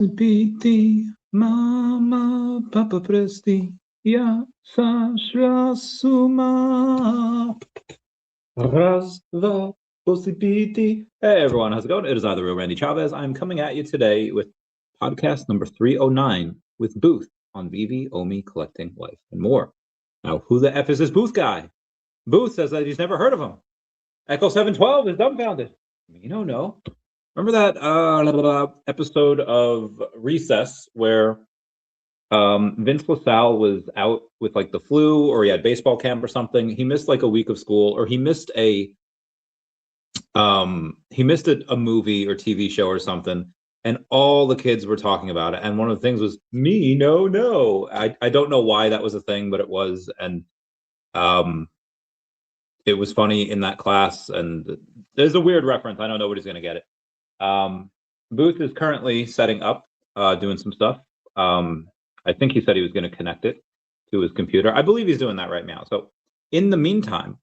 Piti, mama, papa presti, ja, sashra suma. Raz, dva, posipiti. Hey everyone, how's it going? It is I, the real Randy Chavez. I'm coming at you today with podcast number 309 with Booth on VeVe, OMI, Collecting Life, and More. Now, who the F is this Booth guy? Booth says that he's never heard of him. Echo 712 is dumbfounded. You don't know. Remember that episode of Recess where Vince LaSalle was out with like the flu, or he had baseball camp or something? He missed like a week of school, or he missed a movie or TV show or something, and all the kids were talking about it. And one of the things was me, no. I don't know why that was a thing, but it was, and it was funny in that class. And there's a weird reference. I know nobody's gonna get it. Booth is currently setting up, doing some stuff. I think he said he was going to connect it to his computer. I believe he's doing that right now. So in the meantime,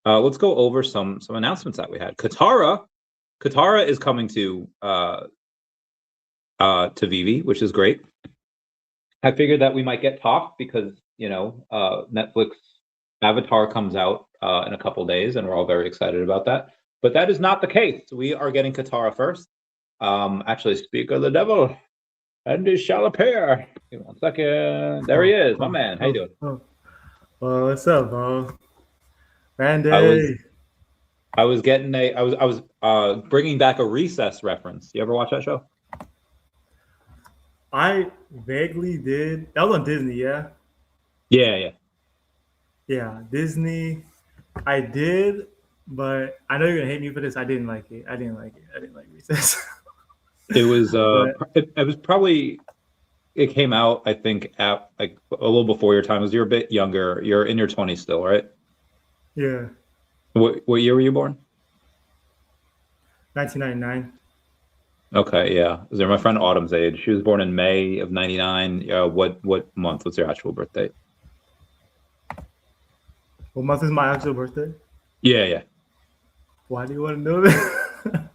let's go over some announcements that we had. Katara is coming to VeVe, which is great. I figured that we might get talk because, you know, Netflix Avatar comes out in a couple days, and we're all very excited about that. But that is not the case. We are getting Katara first. Actually, speak of the devil, and it shall appear. Give me 1 second. There he is, my man. How you doing? What's up, bro? Randy. I was bringing back a Recess reference. You ever watch that show? I vaguely did. That was on Disney, yeah? Yeah. Yeah, Disney. I did, but I know you're gonna hate me for this. I didn't like it. I didn't like Recess. It was it was probably, it came out, I think, at like a little before your time, because you're a bit younger. You're in your 20s still, right? Yeah. What year were you born? 1999. Okay, yeah. Is there my friend Autumn's age? She was born in May of 99. What month? What's your actual birthday? What month is my actual birthday? Yeah. Why do you want to know that?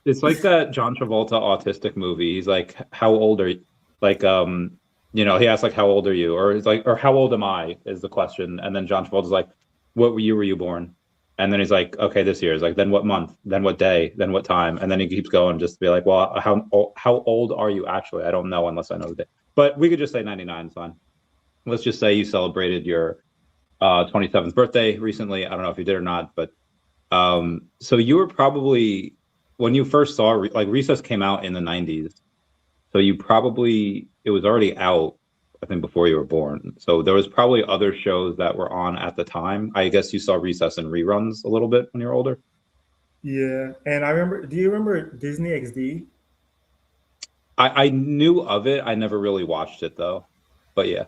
It's like that John Travolta autistic movie. He's like, "How old are you?" Like, you know, he asks like, "How old are you?" Or it's like, "Or how old am I?" is the question. And then John Travolta's like, "What year were you born?" And then he's like, "Okay, this year." Is like, "Then what month? Then what day? Then what time?" And then he keeps going, just to be like, "Well, how old are you actually? I don't know unless I know the day." But we could just say 99 is fine. Let's just say you celebrated your 27th birthday recently. I don't know if you did or not, but so you were probably, when you first saw like Recess came out in the 90s, so it was already out, I think, before you were born. So there was probably other shows that were on at the time. I guess you saw Recess in reruns a little bit when you were older. Yeah, and I remember. Do you remember Disney XD? I knew of it. I never really watched it though, but yeah.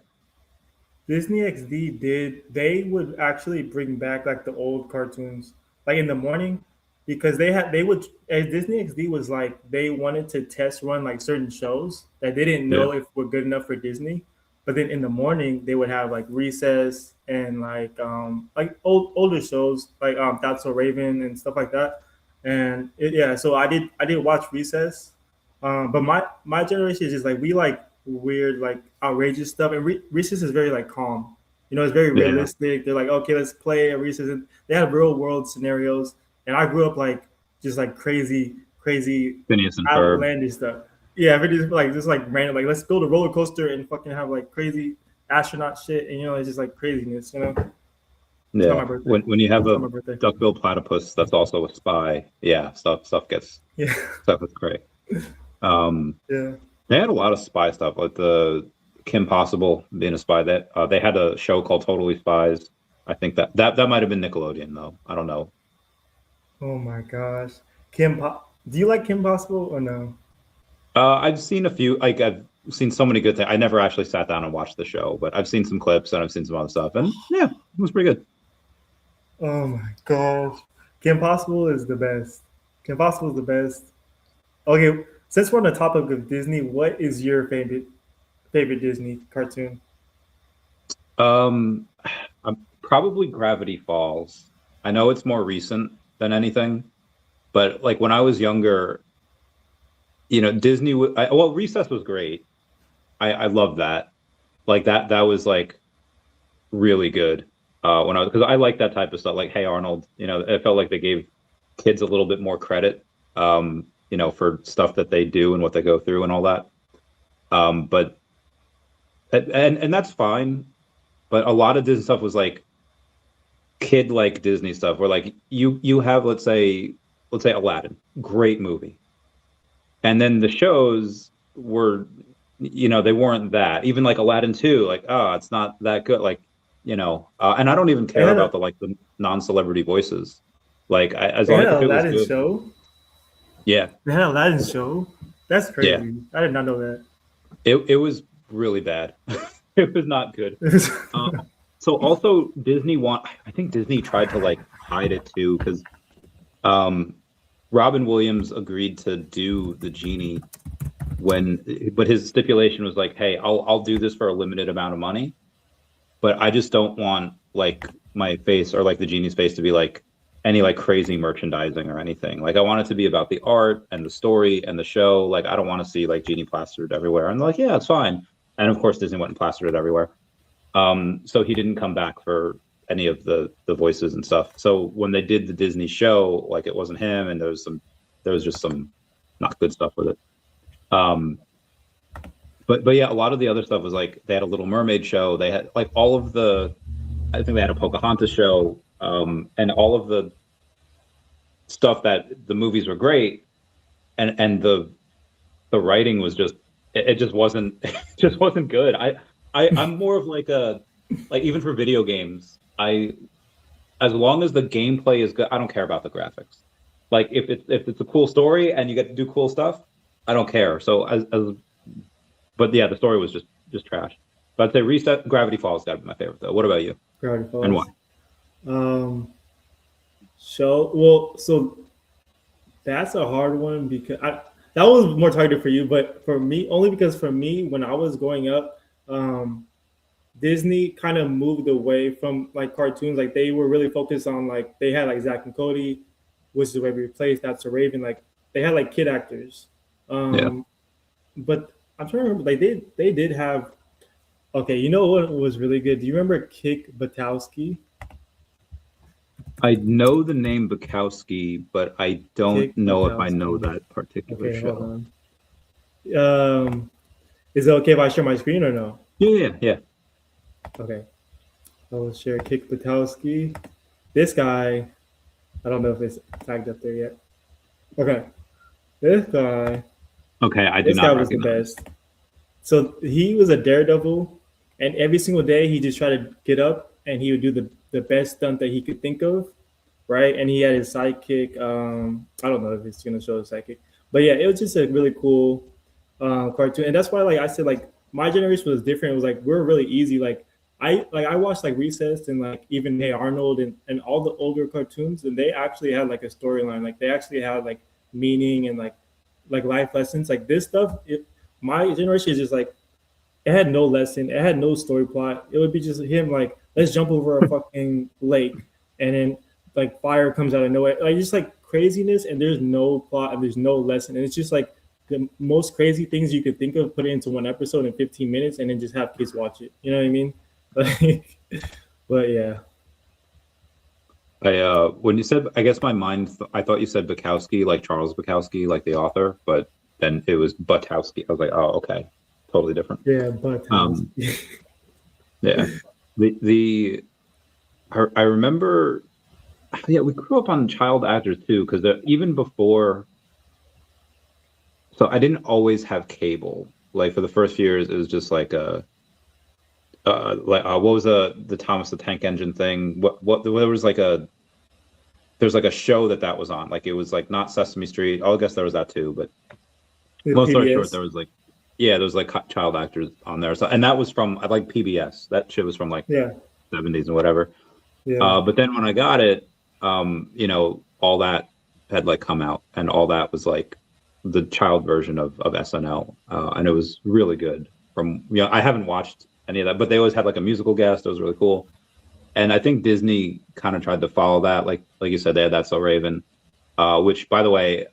Disney XD did. They would actually bring back like the old cartoons, like in the morning, because they would. As Disney XD was like they wanted to test run like certain shows that they didn't Yeah. know if were good enough for Disney. But then in the morning they would have like Recess and like older shows like That's So Raven and stuff like that. And yeah, so I did watch Recess, but my generation is just like we like weird, like outrageous stuff. And Reese's is very like calm. You know, it's very Yeah. realistic. They're like, okay, let's play a Reese's. And they have real world scenarios. And I grew up like just like crazy, Phineas and Ferb. outlandish stuff. Yeah, but just like random. Like let's build a roller coaster and fucking have like crazy astronaut shit. And you know, it's just like craziness. You know, it's not Yeah. my birthday. When you have It's not a my birthday. duck-billed platypus that's also a spy, yeah, stuff gets Yeah, stuff is great. Um, yeah. they had a lot of spy stuff, like the Kim Possible being a spy. That they had a show called Totally Spies. I think that might have been Nickelodeon though. I don't know. Oh my gosh, Do you like Kim Possible or no? I've seen a few. Like I've seen so many good things. I never actually sat down and watched the show, but I've seen some clips and I've seen some other stuff, and yeah, it was pretty good. Oh my gosh. Kim Possible is the best. Kim Possible is the best. Okay, since we're on the topic of Disney, what is your favorite Disney cartoon? Um, I'm probably Gravity Falls. I know it's more recent than anything, but like when I was younger, Disney. Well, Recess was great. I loved that. Like that was like really good. When because I like that type of stuff. Like Hey Arnold. It felt like they gave kids a little bit more credit. For stuff that they do and what they go through and all that. But and that's fine. But a lot of Disney stuff was like kid like Disney stuff where like you have let's say Aladdin, great movie. And then the shows were they weren't that. Even like Aladdin 2, like it's not that good, like and I don't even care about the non-celebrity voices. Like as long as it was good. Show? Yeah. They had Aladdin show? That's crazy. Yeah. I did not know that. It was really bad. It was not good. So also I think Disney tried to like hide it too, because Robin Williams agreed to do the genie but his stipulation was like, hey, I'll do this for a limited amount of money, but I just don't want like my face or like the genie's face to be like any like crazy merchandising or anything. Like I want it to be about the art and the story and the show. Like I don't want to see like genie plastered everywhere. And they're like, yeah, it's fine. And of course Disney went and plastered it everywhere. So he didn't come back for any of the voices and stuff. So when they did the Disney show, like it wasn't him, and there was just some not good stuff with it. But yeah, a lot of the other stuff was like they had a Little Mermaid show. They had like all of I think they had a Pocahontas show, and all of the stuff that the movies were great, and the writing was just it just wasn't good. I'm more of like even for video games, as long as the gameplay is good, I don't care about the graphics. Like if it's a cool story and you get to do cool stuff, I don't care. So but yeah, the story was just trash. But I'd say Reset, Gravity Falls got to be my favorite though. What about you? Gravity Falls. And why? So that's a hard one because that was more targeted for you, but for me, only because for me, when I was growing up, Disney kind of moved away from like cartoons. Like they were really focused on like they had like Zack and Cody, which is the way we replaced That's So Raven. Like they had like kid actors. But I'm trying to remember. Like they did have. Okay, you know what was really good? Do you remember Kick Buttowski? I know the name Bukowski, but I don't know if I know that particular show. Hold on. Is it okay if I share my screen or no? Yeah. Okay. I will share Kick Buttowski. This guy, I don't know if it's tagged up there yet. Okay. This guy. Okay, I do this not guy was the best. So he was a daredevil, and every single day he just tried to get up and he would do the best stunt that he could think of, right? And he had his sidekick. I don't know if it's gonna show his sidekick, but yeah, it was just a really cool cartoon, and that's why like I said like my generation was different. It was like we're really easy. Like I watched like Recess and like even Hey Arnold and all the older cartoons, and they actually had like a storyline. Like they actually had like meaning and like life lessons. Like this stuff, my generation is just like it had no lesson, it had no story plot. It would be just him like let's jump over a fucking lake, and then like fire comes out of nowhere, like just like craziness, and there's no plot and there's no lesson, and it's just like the most crazy things you could think of, put it into one episode in 15 minutes, and then just have kids watch it. You know what I mean? Like, but yeah. When you said, I guess my mind, I thought you said Bukowski, like Charles Bukowski, like the author, but then it was Buttowski. I was like, oh, okay, totally different. Yeah, Buttowski. Yeah, I remember. Yeah, we grew up on child actors too, because even before. So I didn't always have cable. Like for the first few years, it was just like what was the Thomas the Tank Engine thing? There's like a show that was on. Like it was like not Sesame Street. Oh, I guess there was that too, but long story short, there was like child actors on there. So and that was from I like PBS. That shit was from like 70s and whatever. Yeah. But then when I got it, all that had like come out, and all that was like the child version of SNL, and it was really good. I haven't watched any of that, but they always had like a musical guest. It was really cool. And I think Disney kind of tried to follow that. Like you said, they had That's So Raven, which by the way,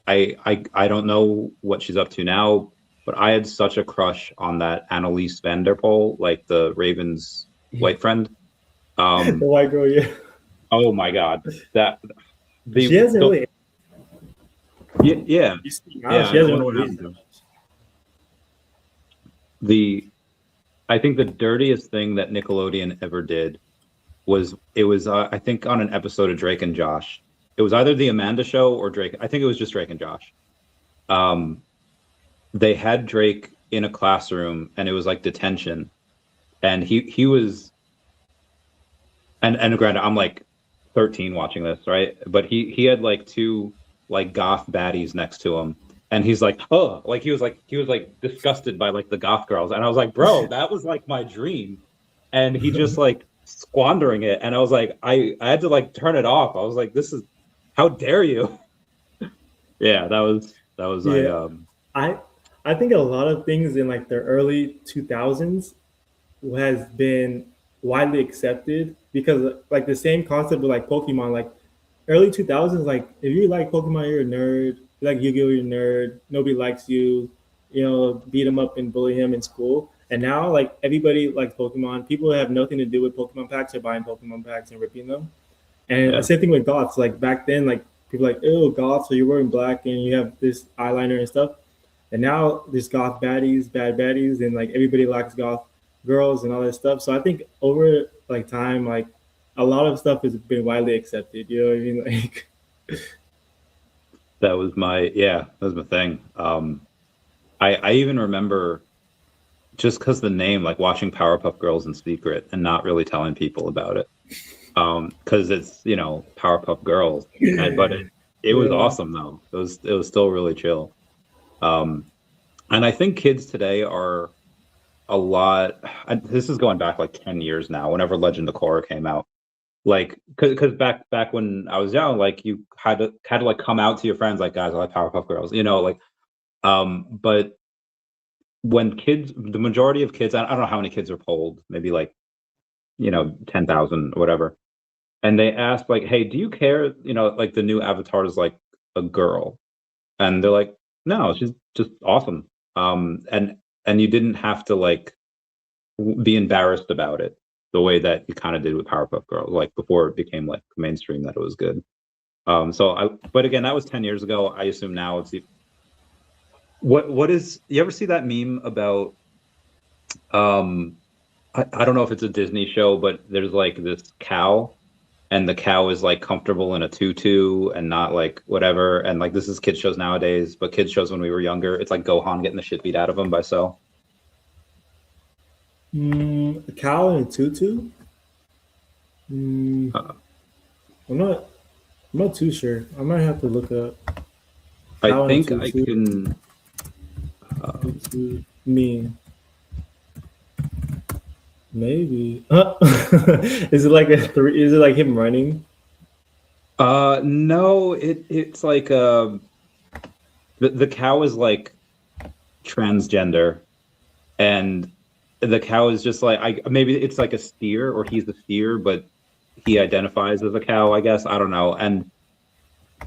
I don't know what she's up to now, but I had such a crush on that Annalise Vanderpool, like the Ravens white friend. The white girl, yeah. Oh my God, that She hasn't really. Yeah. She I hasn't wonder what really happened to her. I think the dirtiest thing that Nickelodeon ever did was I think on an episode of Drake and Josh. It was either the Amanda Show or Drake. I think it was just Drake and Josh. They had Drake in a classroom, and it was like detention, and he was, and granted, I'm like 13 watching this, right? But he had like two like goth baddies next to him, and he's like, oh, like he was like disgusted by like the goth girls, and I was like, bro, that was like my dream, and he just like squandering it, and I was like, I had to like turn it off. I was like, this is, how dare you? Yeah, that was Yeah. I think a lot of things in like the early 2000s has been widely accepted because like the same concept with like Pokemon, like early 2000s, like if you like Pokemon, you're a nerd. You like Yu-Gi-Oh, you're a nerd. Nobody likes you. You know, beat him up and bully him in school. And now, like everybody likes Pokemon. People who have nothing to do with Pokemon packs are buying Pokemon packs and ripping them. And the yeah. same thing with goths. Like back then, like people like, oh, goth, so you're wearing black and you have this eyeliner and stuff. And now there's goth baddies, bad baddies, and like everybody likes goth girls and all that stuff. So I think over like time, like a lot of stuff has been widely accepted. You know what I mean? Like That was my thing. I even remember, just because the name, like watching Powerpuff Girls in secret and not really telling people about it. Because it's, Powerpuff Girls, but it was awesome though. It was still really chill. And I think kids today are a lot. This is going back like 10 years now. Whenever Legend of Korra came out, like because back when I was young, like you had to like come out to your friends, like, guys, I like Powerpuff Girls, like. But when kids, the majority of kids, I don't know how many kids are polled, maybe like 10,000 or whatever, and they asked like, hey, do you care, like the new Avatar is like a girl, and they're like, no, she's just awesome. And you didn't have to like be embarrassed about it the way that you kind of did with Powerpuff Girls, like before it became like mainstream that it was good. But again, that was 10 years ago. I assume now it's what is, you ever see that meme about I don't know if it's a Disney show, but there's like this cow, and the cow is like comfortable in a tutu and not like whatever. And like, this is kids shows nowadays, but kids shows when we were younger, it's like Gohan getting the shit beat out of him by Cell. a cow and a tutu. Uh, I'm not. I'm not too sure. I might have to look up. I Cow and think I tutu. can. Tutu meme. Maybe. Is it like a three? Is it like him running? No, it's like the cow is like transgender, and the cow is just like, maybe it's like a steer, or he's the steer, but he identifies as a cow, I guess. I don't know. And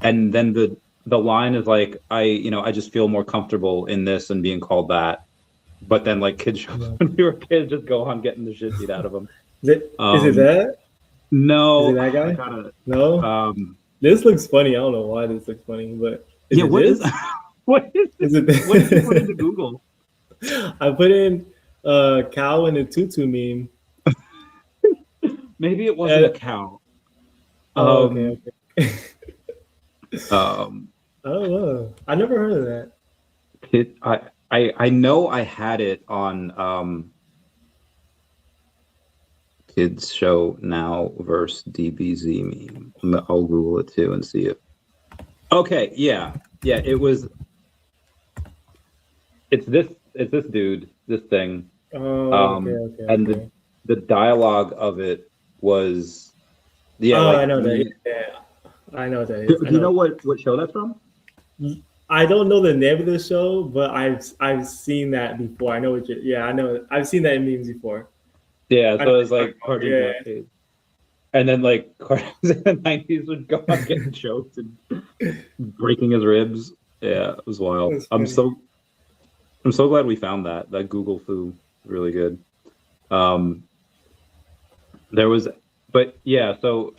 then the line is like, I just feel more comfortable in this and being called that. But then like kids shows when we were kids just go on getting the shit beat out of them. Is it that? No. Is it that guy? No. This looks funny. I don't know why this looks funny, but what is what is it? What did you put into Google? I put in cow and a tutu meme. Maybe it wasn't a cow. Okay. I don't know. I never heard of that. I know I had it on kids show now versus DBZ meme. I'll Google it too and see it. Okay, yeah, it was. It's this dude, this thing. Okay. And the dialogue of it was, I know that. Yeah, I know what that is. Do you know what show that's from? I don't know the name of the show, but I've seen that before. I know what I know. I've seen that in memes before. Yeah, so it was like cartoon blackface. And then like cartoons in the 90s would go on getting choked and breaking his ribs. Yeah, it was wild. That's I'm funny. so glad we found that. That Google foo really good. Um, there was, but yeah. So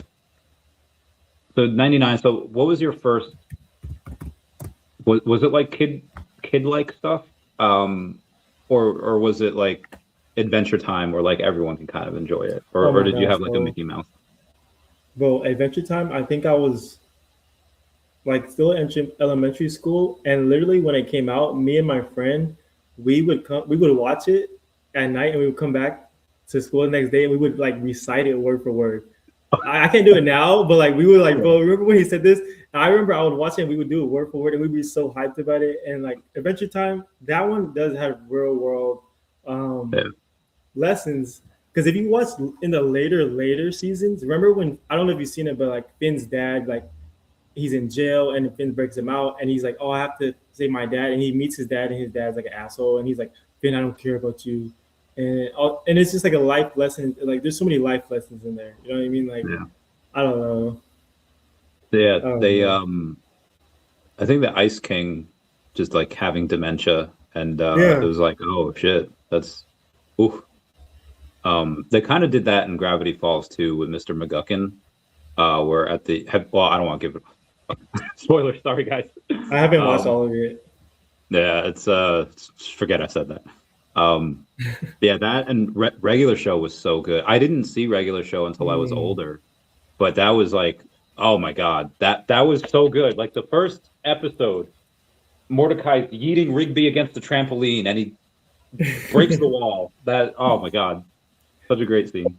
99. So what was your first? Was it like kid like stuff? Or was it like Adventure Time where like everyone can kind of enjoy it? Oh Or my did you gosh, have like a bro. Mickey Mouse? Bro, Adventure Time, I think I was like still in elementary school, and literally when it came out, me and my friend, we would watch it at night, and we would come back to school the next day, and we would like recite it word for word. I can't do it now, but like we would like, Yeah. bro, remember when he said this? I remember I would watch it and we would do it word for word and we'd be so hyped about it. And like Adventure Time, that one does have real world Yeah. lessons. Because if you watch in the later seasons, remember when I don't know if you've seen it, but like Finn's dad, like he's in jail and Finn breaks him out and he's like, oh, I have to save my dad. And he meets his dad and his dad's like an asshole. And he's like, Finn, I don't care about you. And it's just like a life lesson. Like there's so many life lessons in there. You know what I mean? Like, Yeah. I don't know. Yeah. I don't They know. I think the Ice King just like having dementia and it Yeah. was like, oh shit, that's ooh. They kind of did that in Gravity Falls too with Mr. McGuckin. Where at the well, I don't want to give it spoiler, sorry guys. I haven't watched Um all of it. yeah, it's forget I said that. Um yeah, that and regular show was so good. I didn't see regular show until I was Mm. older, but that was like, oh my god, that was so good. Like the first episode, Mordecai's yeeting Rigby against the trampoline and he breaks the wall. That oh my god, such a great scene.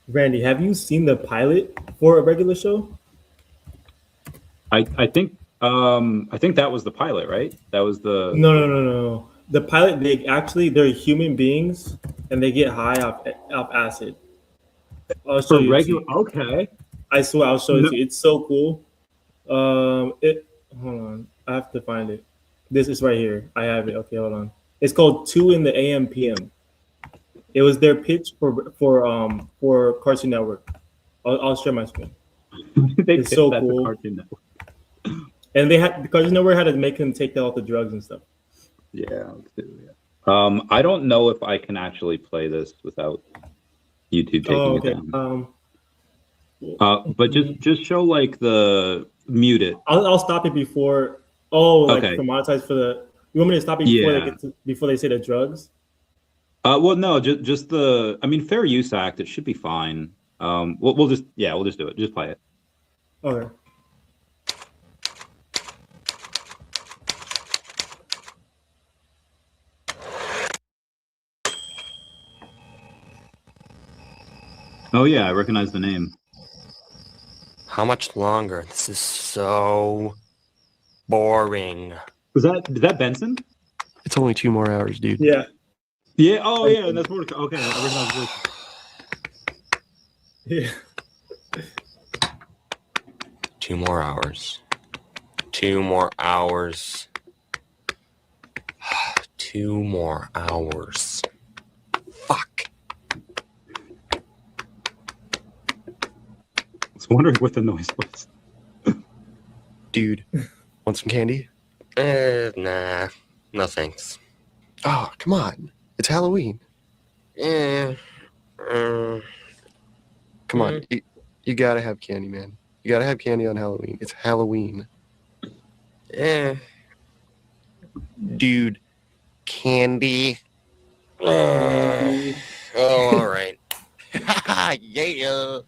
Randy, have you seen the pilot for a regular show? I think that was the pilot, right? That was the No. The pilot, they're human beings and they get high off acid. I'll show for you it to regular. you. Okay. I swear, I'll show it No, to you. It's so cool. It. Hold on, I have to find it. This is right here. I have it. Okay, hold on. It's called 2 in the AM PM. It was their pitch for Cartoon Network. I'll share my screen. they It's pitched so that to cool. Cartoon Network. And they had the Cartoon Network had to make him take all the drugs and stuff. Yeah, let's do it. I don't know if I can actually play this without YouTube taking Oh, it okay. down. But just show like the mute it. I'll stop it before. Oh, like Okay. for monetize for the. You want me to stop it before Yeah. before they say the drugs? Well, no, just the. I mean, Fair Use Act. It should be fine. We'll just we'll just do it. Just play it. Okay. Oh yeah, I recognize the name. How much longer? This is so boring. Is that Benson? It's only 2 more hours, dude. Yeah. Yeah. Oh yeah, and that's Mordecai. Okay, I recognize the voice. Yeah. 2 more hours. 2 more hours. 2 more hours. Fuck. I was wondering what the noise was. Dude, want some candy? Nah. No thanks. Oh, come on. It's Halloween. Eh. Come on. You gotta have candy, man. You gotta have candy on Halloween. It's Halloween. Dude, candy. Oh, all right. Yeah.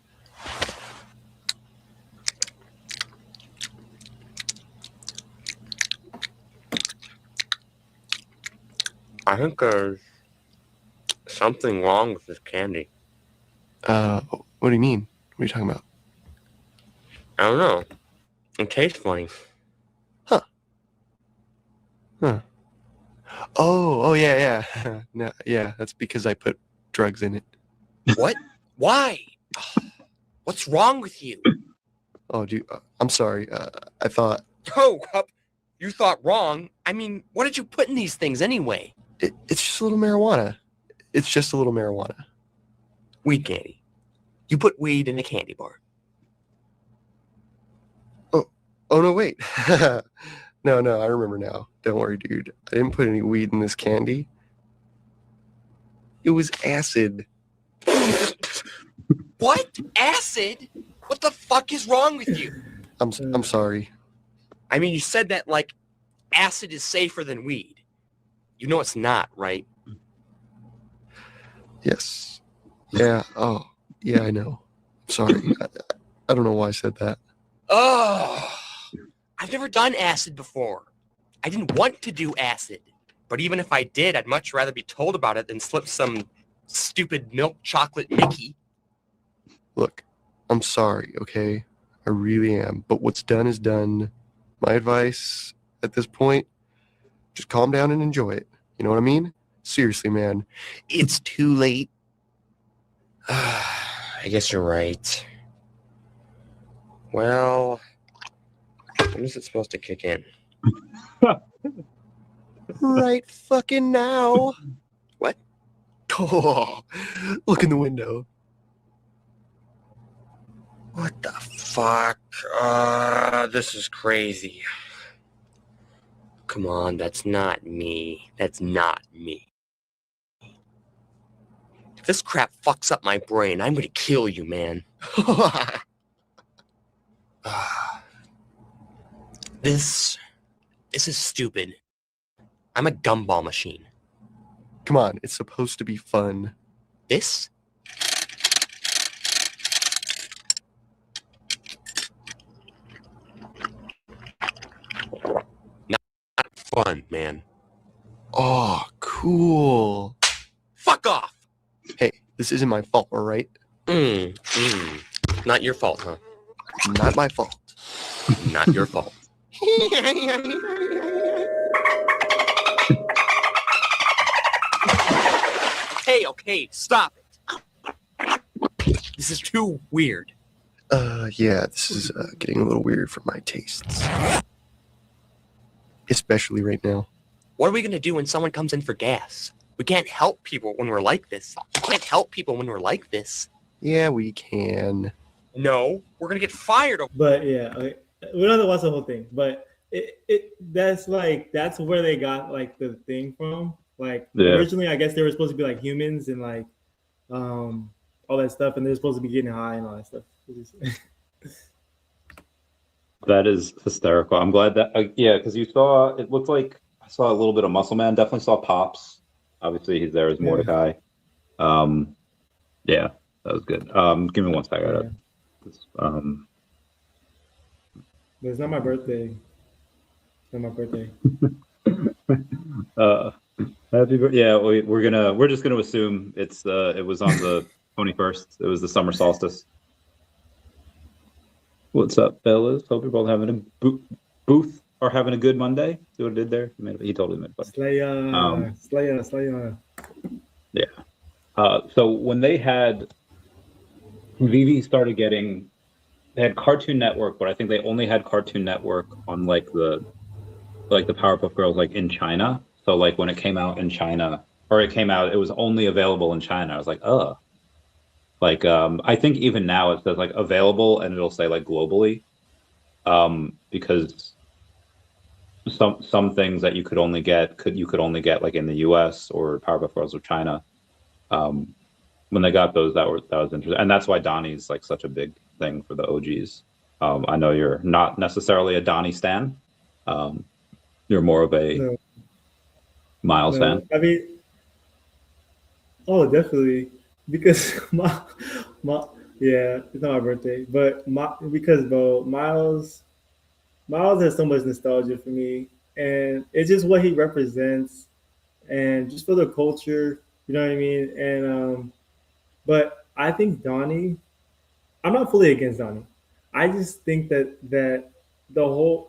I think there's something wrong with this candy. What do you mean? What are you talking about? I don't know. It tastes funny. Huh. Oh, yeah. No, yeah, that's because I put drugs in it. What? Why? What's wrong with you? Oh, dude, I'm sorry. I thought Oh, you thought wrong. I mean, what did you put in these things anyway? it's just a little marijuana. It's just a little marijuana. Weed candy. You put weed in a candy bar. Oh no, wait. No, I remember now. Don't worry, dude. I didn't put any weed in this candy. It was acid. What? Acid? What the fuck is wrong with you? I'm sorry. I mean, you said that like acid is safer than weed. You know it's not, right? Yes. Yeah. Oh, yeah, I know. Sorry. I don't know why I said that. Oh, I've never done acid before. I didn't want to do acid. But even if I did, I'd much rather be told about it than slip some stupid milk chocolate Mickey. Look, I'm sorry, okay? I really am. But what's done is done. My advice at this point, just calm down and enjoy it. You know what I mean? Seriously, man. It's too late. I guess you're right. Well, when is it supposed to kick in? Right fucking now. What? Oh, look in the window. What the fuck? This is crazy. Come on, that's not me. That's not me. If this crap fucks up my brain, I'm gonna kill you, man. This is stupid. I'm a gumball machine. Come on, it's supposed to be fun. This? Not fun, man. Oh, cool. Fuck off! Hey, this isn't my fault, all right? Not your fault, huh? Not my fault. Not your fault. Okay, stop it. This is too weird. Yeah, this is getting a little weird for my tastes. Especially right now. What are we gonna do when someone comes in for gas? We can't help people when we're like this. We can't help people when we're like this. Yeah, we can. No, we're gonna get fired. But yeah, okay. We don't have to watch the whole thing, but that's where they got like the thing from. Like originally, I guess they were supposed to be like humans and like all that stuff, and they're supposed to be getting high and all that stuff. That is hysterical. I'm glad that because you saw it looked like I saw a little bit of Muscle Man. Definitely saw Pops. Obviously, he's there as Mordecai. Yeah, that was good. Give me one second. But it's not my birthday. It's not my birthday. Happy birthday! Yeah, we're just gonna assume it was on the 21st. It was the summer solstice. What's up, fellas? Hope you're both having a booth or having a good Monday. See what I did there? He totally made it. Slayer. Yeah. So when they had VeVe started getting, they had Cartoon Network, but I think they only had Cartoon Network on like the Powerpuff Girls like in China. So like when it came out in China, or it came out, it was only available in China. I was like, like I think even now it says like available and it'll say like globally, because some things that you could only get like in the US or Powerpuff Girls of China. When they got those, that was interesting, and that's why Donnie's like such a big thing for the OGs. I know you're not necessarily a Donnie stan. You're more of a Miles fan. I mean, definitely, because it's not my birthday, but Miles has so much nostalgia for me, and it's just what he represents, and just for the culture, you know what I mean. And but I think Donnie, I'm not fully against Donnie. I just think that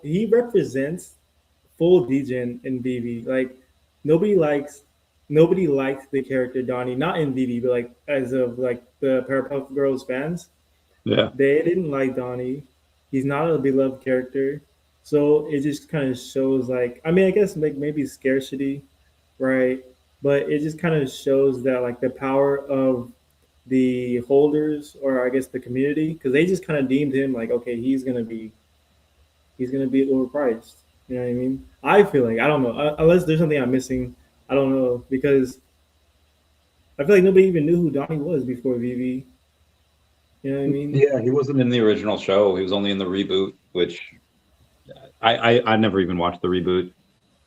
he represents full degen in VeVe. Like nobody likes the character Donnie, not in VeVe, but like as of like the Powerpuff Girls fans. Yeah. They didn't like Donnie. He's not a beloved character. So it just kind of shows like, I mean, I guess like maybe scarcity, right? But it just kind of shows that like the power of the holders, or I guess the community, because they just kind of deemed him like, okay, he's gonna be overpriced. You know what I mean? I feel like I don't know unless there's something I'm missing. I don't know because I feel like nobody even knew who Donnie was before VeVe. You know what I mean? Yeah, he wasn't in the original show. He was only in the reboot, which I never even watched the reboot.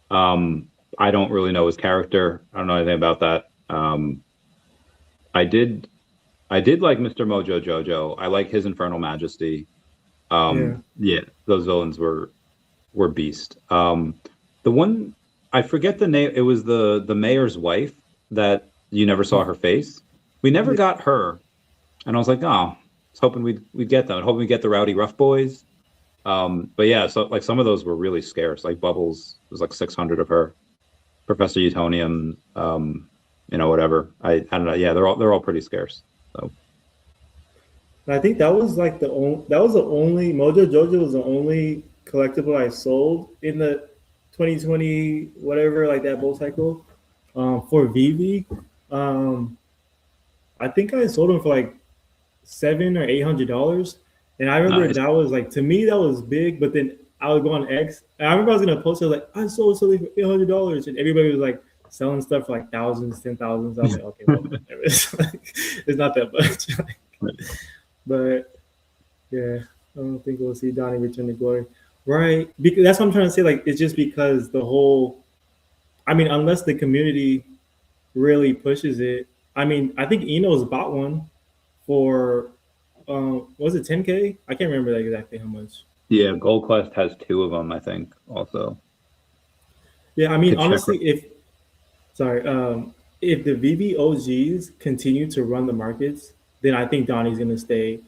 I don't really know his character. I don't know anything about that. I did like Mr. Mojo Jojo. I like his Infernal Majesty. Yeah, those villains were beast. The one I forget the name. It was the mayor's wife that you never saw her face. We never got her, and I was like, oh, I was hoping we'd get them. Hoping we get the Rowdy Rough Boys. But yeah, so like some of those were really scarce. Like Bubbles was like 600 of her. Professor Utonium, whatever. I don't know. Yeah, they're all pretty scarce. So I think that was like the only Mojo Jojo was the only collectible I sold in the 2020 whatever like that bull cycle. For VeVe, I think I sold them for like $700 or $800, and I remember nice. that was like to me that was big. But then I would go on X, and I remember I was gonna post it like I sold something for $800, and everybody was like selling stuff for like thousands, 10,000s. I was like, okay, well, it's not that much. But yeah, I don't think we'll see Donnie return to glory, right? Because that's what I'm trying to say. Like, it's just because the whole, I mean, unless the community really pushes it. I mean, I think Eno's bought one for, was it 10K? I can't remember exactly how much. Yeah, Gold Quest has 2 of them, I think, also. Yeah, I mean, honestly, if the VeVe OGs continue to run the markets, then I think Donnie's gonna stay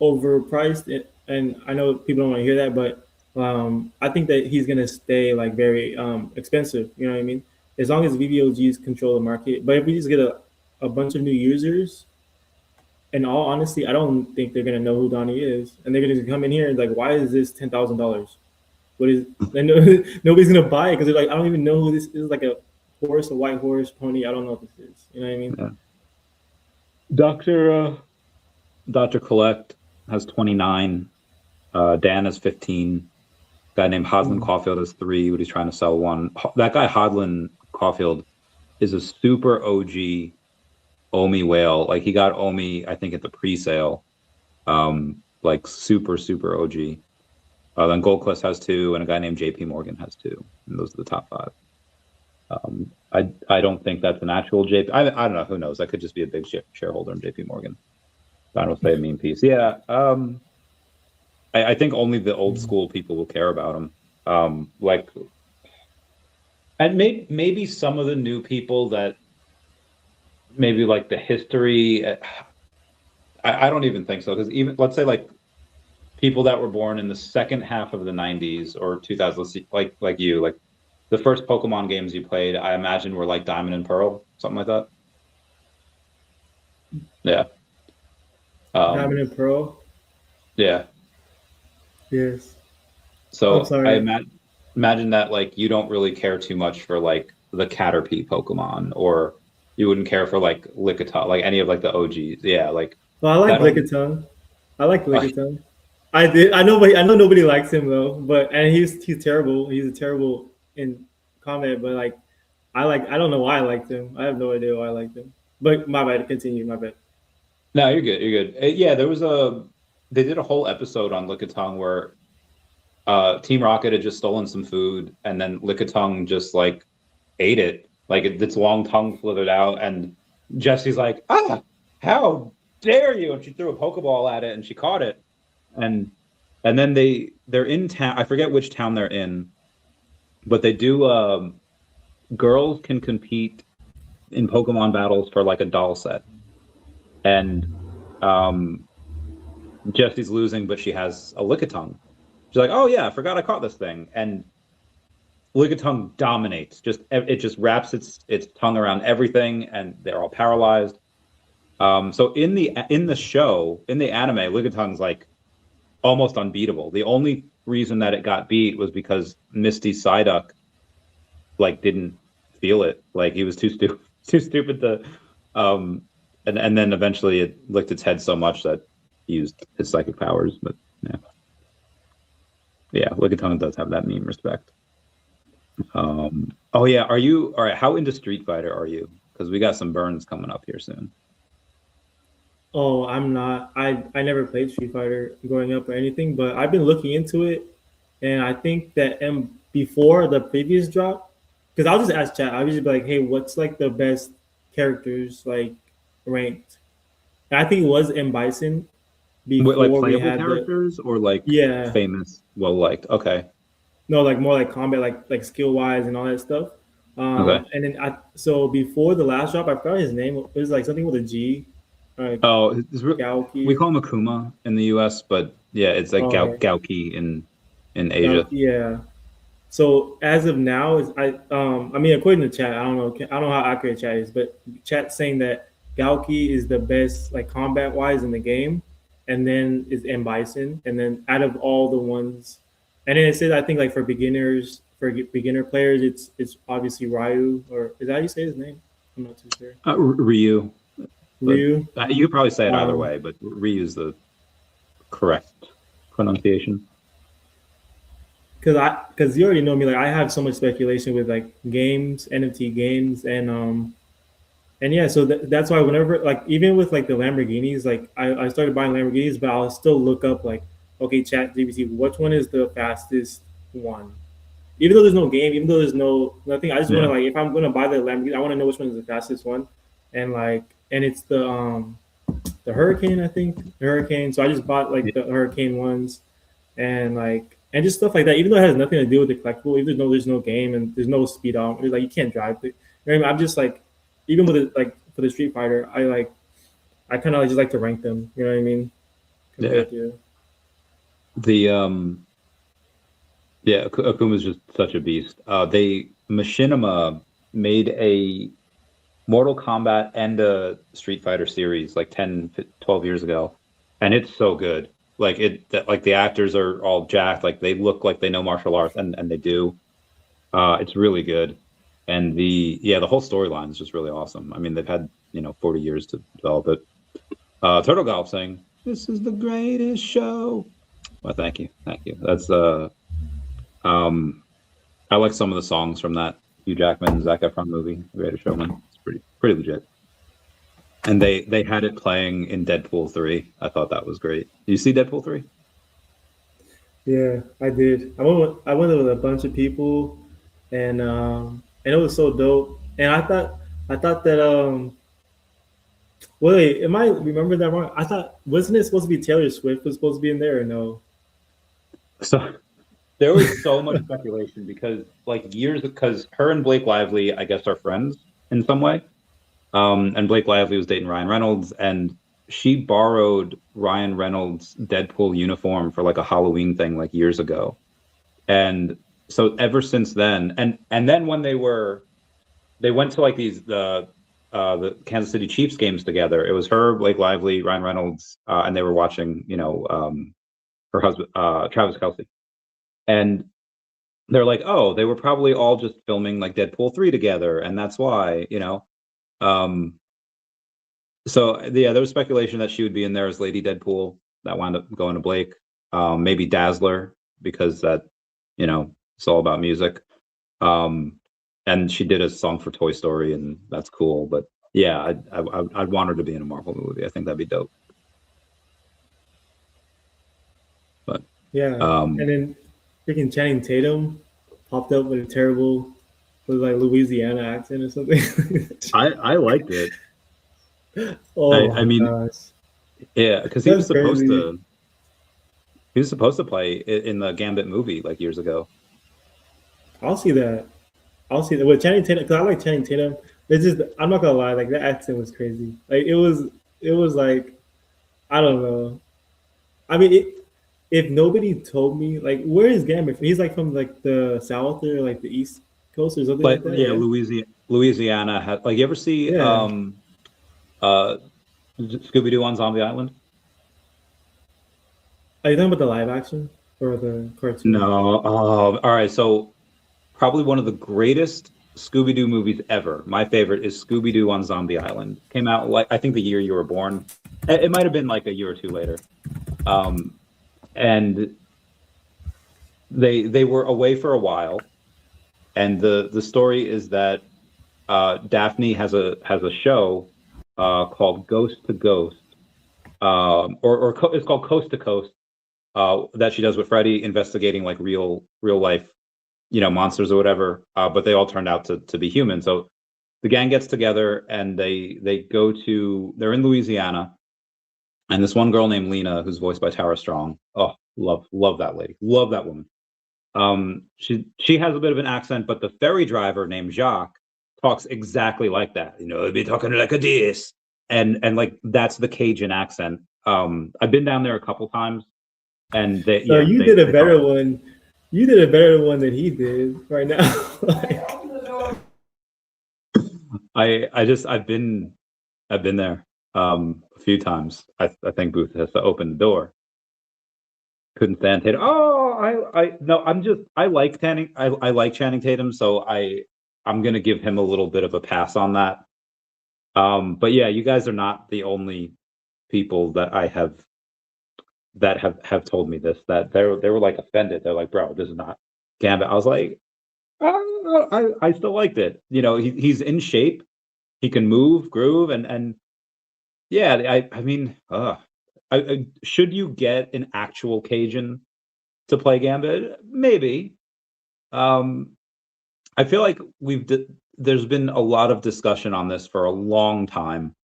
overpriced. And I know people don't want to hear that, but I think that he's gonna stay like very expensive. You know what I mean? As long as VeVe OGs control the market. But if we just get a bunch of new users, in all honesty, I don't think they're gonna know who Donnie is, and they're gonna come in here and like, why is this $10,000? What is? Nobody's gonna buy it because they're like, I don't even know who this is. Like a horse, a white horse, pony. I don't know what this is. You know what I mean? Yeah. Dr. Collect has 29. Dan has 15. Guy named Hodlin Caulfield has 3, but he's trying to sell 1. That guy Hodlin Caulfield is a super OG OMI whale. Like he got OMI, I think, at the pre-sale. Like super OG. Then Gold Quest has 2, and a guy named JP Morgan has 2. And those are the top 5. I don't think that's an actual JP. I don't know. Who knows? I could just be a big shareholder in JP Morgan. I don't say a mean piece. Yeah. I think only the old school people will care about him. And maybe some of the new people that maybe like the history. I don't even think so, because even let's say like people that were born in the second half of the 90s or 2000s, like you, like the first Pokemon games you played, I imagine were like Diamond and Pearl, something like that. Yeah. Diamond and Pearl. Yeah. Yes. So I imagine that like you don't really care too much for like the Caterpie Pokemon, or you wouldn't care for like Lickitung, like any of like the OGs. Yeah, like. Well, I like Lickitung. I like Lickitung. I know nobody likes him though, and he's terrible. He's terrible in comment, but like I don't know why I liked him. I have no idea why I liked him. But my bad. Continue. My bad. No, you're good. You're good. Yeah, they did a whole episode on Lickitung where Team Rocket had just stolen some food, and then Lickitung just like ate it, like its long tongue slithered out, and Jessie's like, how dare you? And she threw a Pokeball at it, and she caught it, and then they're in town. I forget which town they're in, but they do. Girls can compete in Pokemon battles for like a doll set, and Jessie's losing, but she has a Lickitung. She's like, oh yeah, I forgot I caught this thing, and Lickitung dominates. It just wraps its tongue around everything, and they're all paralyzed. So in the show, in the anime, Lickitung's like almost unbeatable. The only reason that it got beat was because Misty Psyduck like didn't feel it. Like he was too stupid to and then eventually it licked its head so much that he used his psychic powers. But yeah. Yeah, Ligatone does have that meme respect. Oh yeah, are you all right? How into Street Fighter are you? Because we got some burns coming up here soon. Oh, I'm not. I never played Street Fighter growing up or anything, but I've been looking into it, and I think that before the previous drop, because I'll just ask chat. I'll just be like, hey, what's like the best characters like ranked? And I think it was M Bison What, like before we playable had the characters or like yeah. famous, well liked? Okay, No, like more like combat, like skill wise and all that stuff. okay. And then so before the last drop, I forgot his name. It was like something with a G, Oh, we Gauki. call him Akuma in the U.S., but yeah, it's like Oh, okay. Gauki in Asia. Yeah. So as of now, is I mean according to chat, I don't know how accurate chat is, but chat's saying that Gauki is the best like combat wise in the game, and then is M Bison, and then out of all the ones, and then it says I think like for beginner players, it's obviously Ryu, or is that how you say his name? I'm not too sure. Ryu. But, Ryu. you could probably say it either Um, way, but Ryu is the correct pronunciation. Because you already know me, like I have so much speculation with like games, NFT games, and yeah, so that's why whenever like even with like the Lamborghinis, like I started buying Lamborghinis, but I'll still look up like, okay, chat GPT, which one is the fastest one? Even though there's no game, even though there's no nothing, I just want Yeah. to like if I'm gonna buy the Lamborghini, I want to know which one is the fastest one, and like and it's the Hurricane, I think the Hurricane. So I just bought like the Hurricane ones, and like and just stuff like that. Even though it has nothing to do with the collectible, even though there's no game and there's no speed on, like you can't drive it. You know what I mean? I'm just like even with it, like for the Street Fighter, I kind of just like to rank them. You know what I mean? Compared to The yeah, Akuma's just such a beast. Machinima made a Mortal Kombat and a Street Fighter series like 10, 12 years ago, and it's so good. Like like the actors are all jacked, like they look like they know martial arts, and they do. It's really good, and the whole storyline is just really awesome. I mean, they've had 40 years to develop it. Turtle Golf saying, "This is the greatest show." Well, thank you. That's I like some of the songs from that Hugh Jackman, Zac Efron movie, The Greatest Showman. It's pretty legit. And they had it playing in Deadpool 3. I thought that was great. Did you see Deadpool 3? yeah, I did. I went with a bunch of people, and it was so dope. And I thought that wait, am I remember that wrong? I thought wasn't it supposed to be Taylor Swift was supposed to be in there or no? So there was so much speculation because because her and Blake Lively, I guess, are friends in some way. And Blake Lively was dating Ryan Reynolds, and she borrowed Ryan Reynolds' Deadpool uniform for like a Halloween thing like years ago. And so ever since then, and then when they went to like the Kansas City Chiefs games together, it was her, Blake Lively, Ryan Reynolds, and they were watching, her husband, Travis Kelce. And they're like, oh, they were probably all just filming like Deadpool 3 together, and that's why, so yeah, there was speculation that she would be in there as Lady Deadpool. That wound up going to Blake. Maybe Dazzler, because that, it's all about music. And she did a song for Toy Story, and that's cool. But yeah, I'd want her to be in a Marvel movie. I think that'd be dope. But Yeah, and then freaking Channing Tatum popped up with a terrible, with like Louisiana accent or something. I liked it. Oh I mean, gosh. Yeah, because he was That's supposed crazy. to. He was supposed to play in the Gambit movie like years ago. I'll see that. I'll see that with Channing Tatum because I like Channing Tatum. It's just I'm not gonna lie, like that accent was crazy. Like it was like I don't know. I mean, if nobody told me like where is Gambit? He's like from like the South or like the East Coast or something like But that. yeah, Yeah. Louisiana had like you ever see Yeah. Scooby-Doo on Zombie Island? Are you talking about the live action or the cartoon? No. All right. So probably one of the greatest Scooby-Doo movies ever. My favorite is Scooby-Doo on Zombie Island. Came out like I think the year you were born. It might have been like a year or two later. And they were away for a while, and the story is that Daphne has a show called Ghost to Ghost, it's called Coast to Coast, that she does with Freddie, investigating like real life, monsters or whatever. But they all turned out to be human. So the gang gets together and they're in Louisiana, and this one girl named Lena, who's voiced by Tara Strong. Oh, love that lady, love that woman. She has a bit of an accent, but the ferry driver named Jacques talks exactly like that. He'd be talking like a this, and like that's the Cajun accent. I've been down there a couple times, and did a better one. You did a better one than he did right now. I've been there a few times. I think Booth has to open the door. Couldn't stand Tatum. I like Channing Tatum, so I'm gonna give him a little bit of a pass on that. But yeah, you guys are not the only people that I have that have told me this, that they were like offended. They're like, bro, this is not Gambit. I was like, I still liked it. He's in shape, he can move, groove, and yeah, I mean, should you get an actual Cajun to play Gambit? Maybe. I feel like there's been a lot of discussion on this for a long time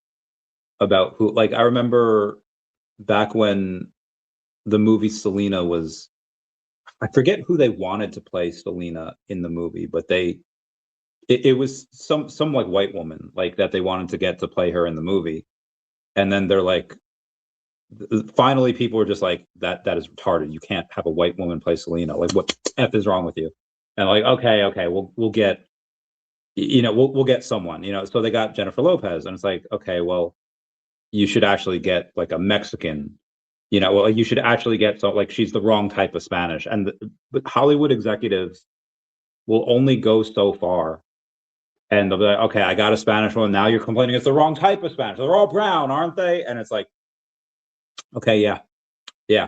about who. Like, I remember back when the movie Selena was, I forget who they wanted to play Selena in the movie, but it was some like white woman like that they wanted to get to play her in the movie, and then they're like, finally people were just like, that is retarded. You can't have a white woman play Selena. Like, what F is wrong with you? And like, okay, we'll get, we'll get someone, so they got Jennifer Lopez, and it's like, okay, well, you should actually get like a Mexican, you should actually get, so like, she's the wrong type of Spanish. But Hollywood executives will only go so far, and they'll be like, okay, I got a Spanish one. Now you're complaining it's the wrong type of Spanish. They're all brown, aren't they? And it's like, okay, yeah,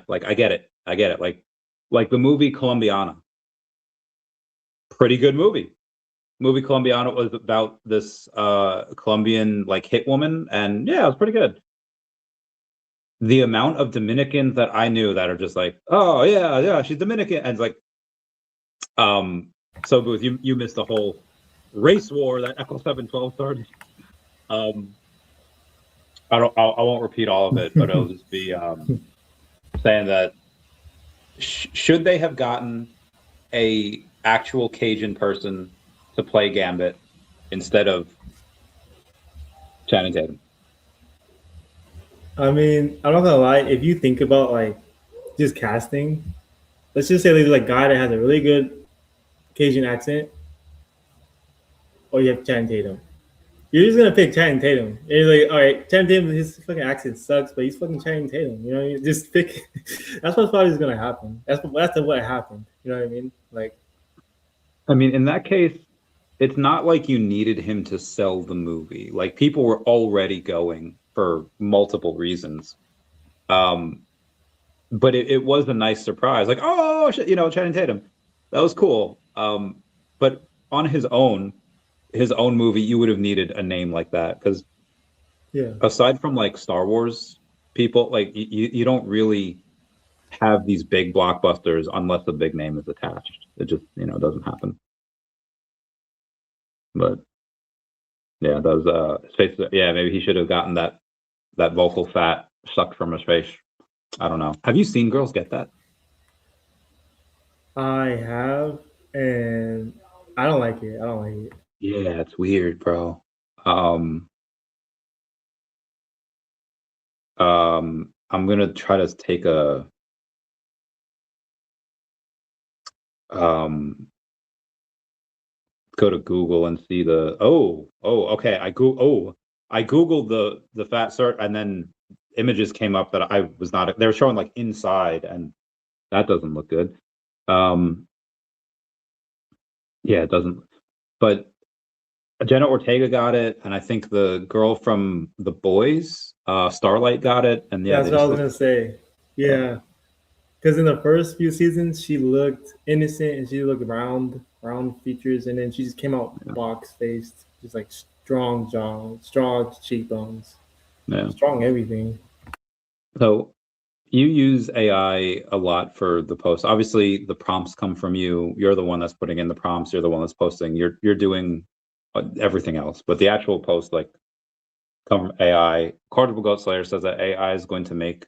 like I get it. Like the movie Colombiana. Pretty good movie. Movie Colombiana was about this Colombian like hit woman, and yeah, it was pretty good. The amount of Dominicans that I knew that are just like, oh yeah, she's Dominican, and it's like, so Booth, you missed the whole race war that Echo 712 started. I won't repeat all of it, but it'll just be saying that should they have gotten a actual Cajun person to play Gambit instead of Channing Tatum? I mean, I'm not gonna lie. If you think about like just casting, let's just say there's like a guy that has a really good Cajun accent, or you have Channing Tatum. You're just gonna pick Channing Tatum. And you're like, all right, Channing Tatum, his fucking accent sucks, but he's fucking Channing Tatum. You just pick. That's what's probably gonna happen. That's what happened. You know what I mean? Like, I mean, in that case, it's not like you needed him to sell the movie. Like, people were already going for multiple reasons. But it was a nice surprise. Like, oh, Channing Tatum. That was cool. But on his own movie, you would have needed a name like that. Because aside from like Star Wars people, like you don't really have these big blockbusters unless a big name is attached. It just, doesn't happen. But yeah, those his face, yeah, maybe he should have gotten that vocal fat sucked from his face. I don't know. Have you seen Girls Get That? I have, and I don't like it. Yeah, it's weird, bro. I'm gonna try to take a go to Google and see the okay. I Googled the fat search, and then images came up that I was not. They were showing like inside, and that doesn't look good. Yeah, it doesn't. But Jenna Ortega got it, and I think the girl from The Boys, Starlight, got it, and yeah, that's what I was gonna say. Yeah. because in the first few seasons she looked innocent and she looked round features, and then she just came out box faced, just like strong jaw, strong cheekbones, Yeah. strong everything. So you use AI a lot for the post. Obviously, the prompts come from you. You're the one that's putting in the prompts. You're the one that's posting. You're doing everything else, but the actual post like come from AI. Quadruple Goat Slayer says that AI is going to make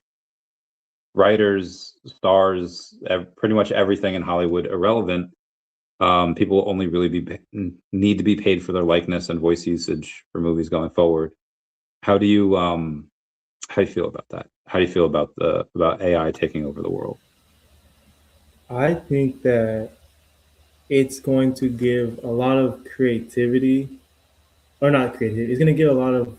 writers, stars, pretty much everything in Hollywood irrelevant. People will only really need to be paid for their likeness and voice usage for movies going forward. How do you feel about that? How do you feel about AI taking over the world? I think that it's going to give a lot of creativity, or not creativity. It's going to give a lot of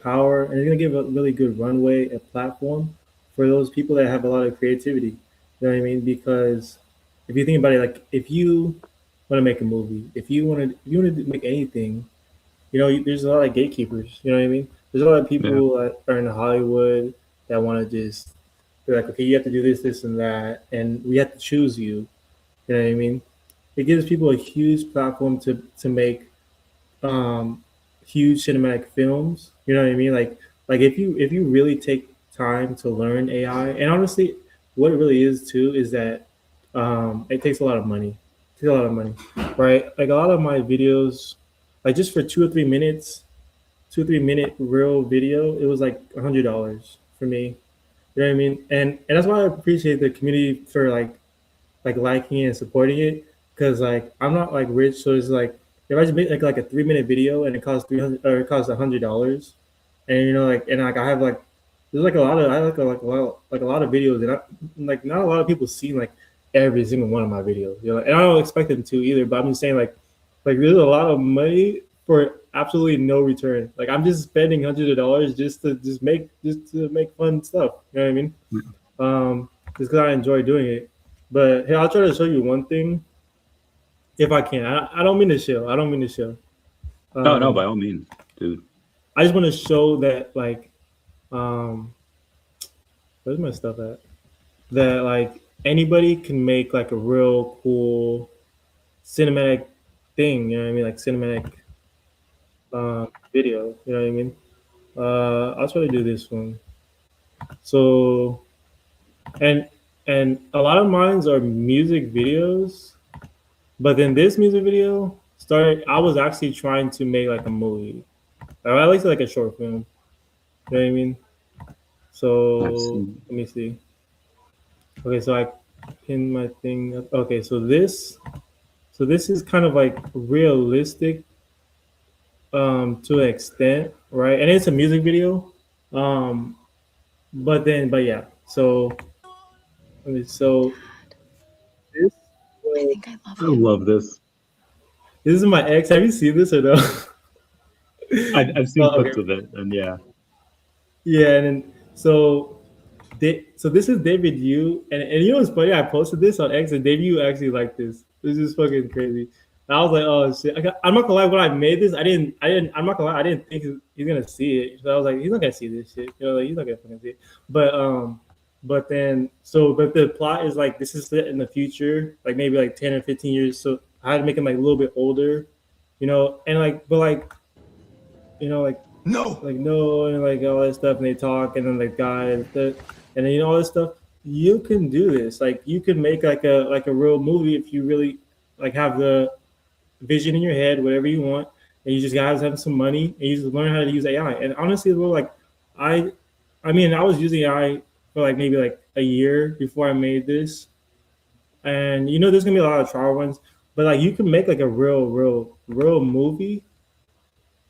power, and it's going to give a really good runway, a platform for those people that have a lot of creativity. You know what I mean? Because if you think about it, like if you want to make a movie, if you want to make anything, you know, there's a lot of gatekeepers. You know what I mean? There's a lot of people that are in Hollywood that want to just be like, okay, you have to do this, this, and that, and we have to choose you. You know what I mean? It gives people a huge platform to make um, huge cinematic films. You know what I mean? Like if you really take time to learn AI, and honestly, what it really is too is that it takes a lot of money. It takes a lot of money, right? Like a lot of my videos, like just for 2 or 3 minutes, 2 or 3 minute real video, it was like $100 for me. You know what I mean? And that's why I appreciate the community for like liking it and supporting it, because like I'm not like rich, so it's like if I just make like a 3 minute video and it costs 300 or it costs $100, and you know like I have like there's like a lot of I like a lot of videos, and like not a lot of people see like every single one of my videos, you know, and I don't expect them to either, but I'm just saying like there's a lot of money for absolutely no return. Like I'm just spending hundreds of dollars just to make fun stuff. You know what I mean? Just because I enjoy doing it. But hey, I'll try to show you one thing if I can. I don't mean to show. I don't mean to show. No, by all means, dude. I just want to show that like, where's my stuff at? That like anybody can make like a real cool cinematic thing. You know what I mean? Like cinematic video. You know what I mean? I'll try to do this one. So, and a lot of mines are music videos, but then this music video started. I was actually trying to make like a movie, or at least like a short film. You know what I mean? So let me see. Okay, so I pinned my thing up. Okay, so this is kind of like realistic to an extent, right? And it's a music video. But yeah. So so this I think I love I you. love this. this is my ex. Have you seen this or no? I've seen Oh, clips okay. of it, and yeah. Yeah, and then so this is David Yu, and you know what's funny? I posted this on X, and David Yu actually liked this. This is fucking crazy. And I was like, oh shit! I'm not gonna lie. When I made this, I didn't. I'm not gonna lie. I didn't think he's gonna see it. So I was like, he's not gonna see this shit. You know, like he's not gonna fucking see it. But then but the plot is like this is set in the future, like maybe like 10 or 15 years. So I had to make him like a little bit older, you know, and like but like you know like no, and like all that stuff, and they talk, and then the guy and then you know all this stuff. You can do this. Like you can make like a real movie if you really like have the vision in your head, whatever you want, and you just guys have some money and you just learn how to use AI. And honestly, well, like I mean, I was using AI for like maybe like a year before I made this, and you know, there's gonna be a lot of trial runs, but like you can make like a real movie.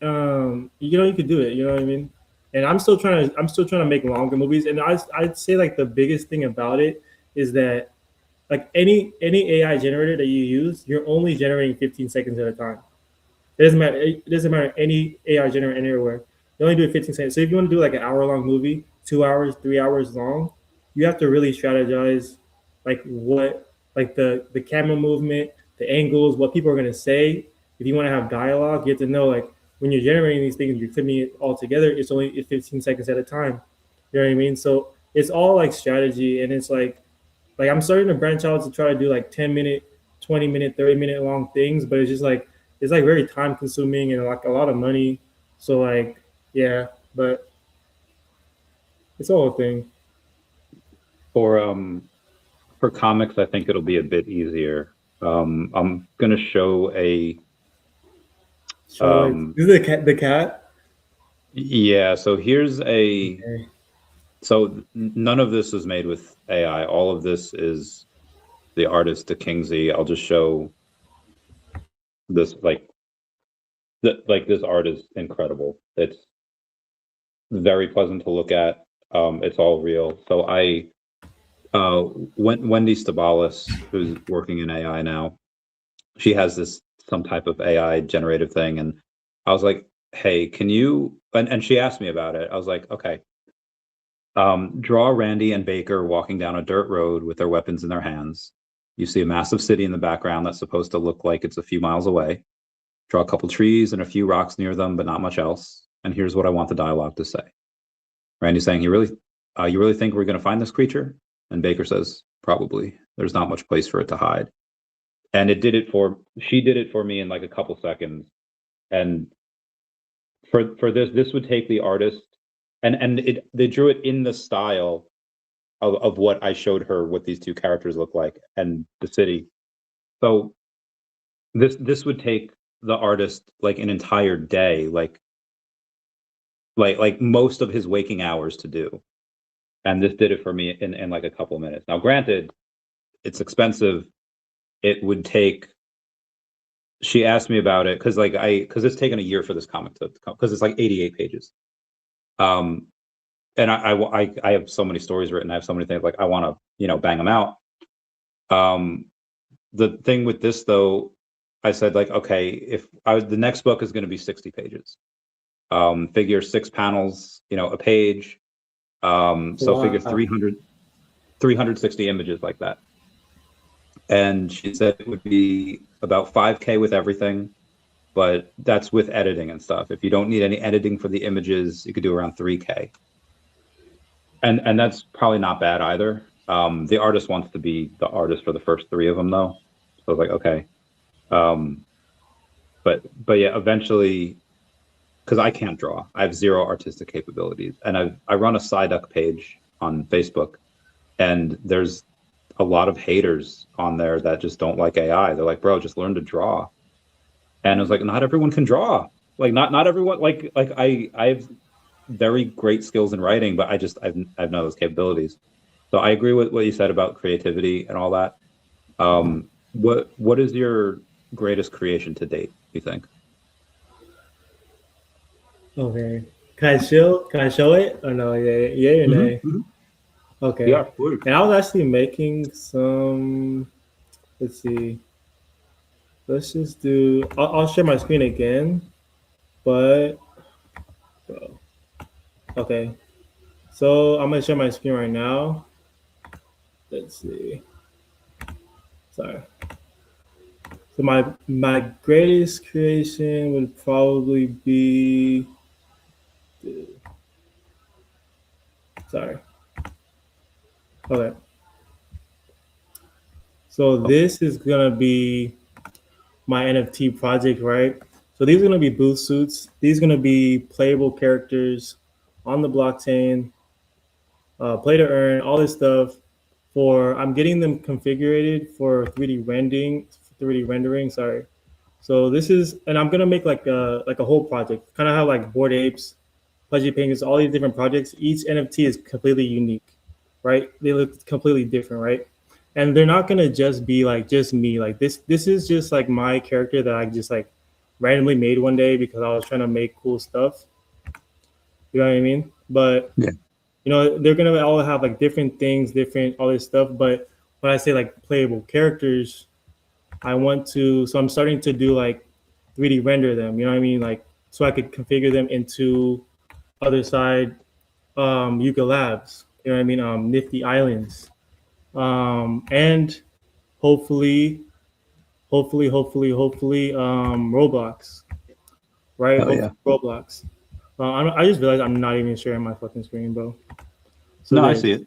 You know, you could do it. You know what I mean? And I'm still trying to make longer movies. And I'd say like the biggest thing about it is that like any AI generator that you use, you're only generating 15 seconds at a time. It doesn't matter. It doesn't matter any AI generator anywhere. You only do it 15 seconds. So if you want to do like an hour-long movie, 2 hours, 3 hours long, you have to really strategize like what like the camera movement, the angles, what people are gonna say. If you want to have dialogue, you have to know like when you're generating these things, you're clipping it all together. It's only 15 seconds at a time. You know what I mean? So it's all like strategy, and it's like I'm starting to branch out to try to do like 10-minute, 20-minute, 30-minute long things, but it's like very time consuming and like a lot of money. So like yeah, but it's all a thing. For comics, I think it'll be a bit easier. I'm gonna show a So like, um this is the cat. yeah, so here's a Okay. so none of this is made with AI. All of this is the artist to Kingsley. I'll just show this this art is incredible. It's very pleasant to look at. It's all real. So Wendy Stabalis, who's working in AI now, she has some type of AI generative thing, and I was like, hey, can you, and she asked me about it. I was like, okay, draw Randy and Baker walking down a dirt road with their weapons in their hands. You see a massive city in the background that's supposed to look like it's a few miles away. Draw a couple trees and a few rocks near them, but not much else. And here's what I want the dialogue to say. Randy's saying, you really think we're going to find this creature? And Baker says, probably. There's not much place for it to hide. And she did it for me in like a couple seconds. And for this would take the artist, and they drew it in the style of what I showed her, what these two characters look like and the city. So this would take the artist like an entire day, like most of his waking hours to do. And this did it for me in like a couple of minutes. Now, granted, it's expensive. It would take, she asked me about it because it's taken a year for this comic to come, because it's like 88 pages. And I have so many stories written. I have so many things, like I want to, bang them out. The thing with this though, I said like, okay, the next book is going to be 60 pages. Figure 6 panels, a page. So Wow. figure 360 images like that. And she said it would be about 5K with everything, but that's with editing and stuff. If you don't need any editing for the images, you could do around 3K. And that's probably not bad either. The artist wants to be the artist for the first 3 of them though. So I was like, okay. But yeah, eventually, because I can't draw, I have 0 artistic capabilities, and I run a Psyduck page on Facebook, and there's a lot of haters on there that just don't like AI. They're like, bro, just learn to draw. And I was like, not everyone can draw. Like not everyone, like I have very great skills in writing, but I've none of those capabilities. So I agree with what you said about creativity and all that. What is your greatest creation to date, you think? Okay. Can I show it or no? Yeah or nay? Okay. Yeah, please. And I was actually making some. Let's see. Let's just do. I'll share my screen again, but okay. So I'm gonna share my screen right now. Let's see. Sorry. So my greatest creation would probably be. Sorry. Okay. So this is gonna be my NFT project, right? So these are gonna be booth suits. These are gonna be playable characters on the blockchain, play to earn, all this stuff. I'm getting them configured for 3D rendering. Sorry. So this is, and I'm gonna make like a whole project, kind of how like Bored Apes, Pudgy Penguins, all these different projects. Each NFT is completely unique, right? They look completely different, right? And they're not gonna just be like just me. Like this is just like my character that I just like randomly made one day because I was trying to make cool stuff. You know what I mean? But yeah, they're gonna all have like different things, different all this stuff. But when I say like playable characters, so I'm starting to do like 3D render them. You know what I mean? Like so I could configure them into other side Yuga Labs. You know what I mean? Nifty Islands. And hopefully, Roblox, right? Oh, yeah. Roblox. I just realized I'm not even sharing my fucking screen, bro. So No, I there's- see it.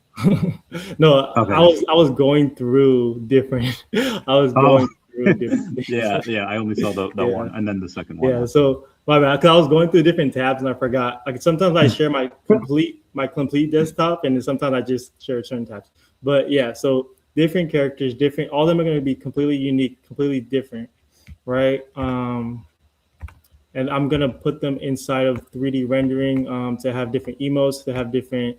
No, Okay. I was going through different. I was going through different things. Yeah. I only saw the Yeah. one, and then the second one. Yeah, so my bad, because I was going through different tabs and I forgot. Like sometimes I share my complete desktop, and then sometimes I just share certain tabs. But yeah, so different characters, different. All of them are going to be completely unique, completely different, right? And I'm gonna put them inside of 3D rendering to have different emotes, to have different.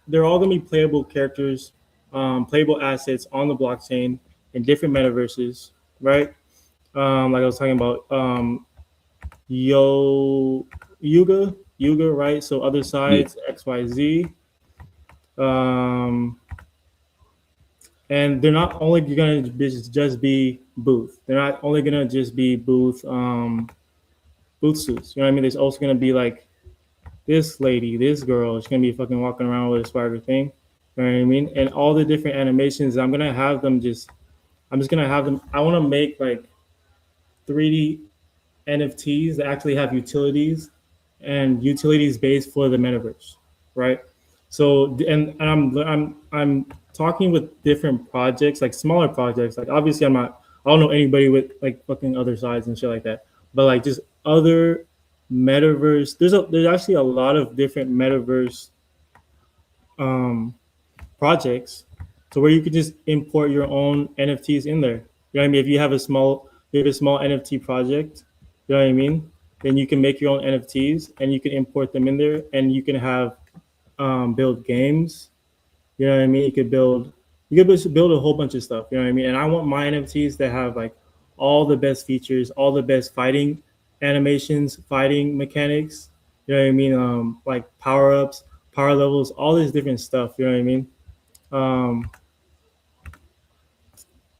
They're all gonna be playable characters, playable assets on the blockchain in different metaverses, right? Like I was talking about, Yuga, right? So other sides, XYZ. And they're not only gonna just be booth. They're not only gonna just be booth suits. You know what I mean? There's also gonna be like this lady, this girl. She's gonna be fucking walking around with a swagger thing. You know what I mean? And all the different animations. I'm just gonna have them. I want to make like 3D NFTs that actually have utilities and utilities based for the metaverse, right? So and I'm talking with different projects, like smaller projects. Like obviously I don't know anybody with like fucking other sides and shit like that, but like just other metaverse. There's actually a lot of different metaverse projects, so where you could just import your own NFTs in there. You know what I mean? If you have a small NFT project, you know what I mean? Then you can make your own NFTs and you can import them in there, and you can have build games. You know what I mean? You could build a whole bunch of stuff. You know what I mean? And I want my NFTs to have like all the best features, all the best fighting animations, fighting mechanics. You know what I mean? Like power ups, power levels, all this different stuff. You know what I mean?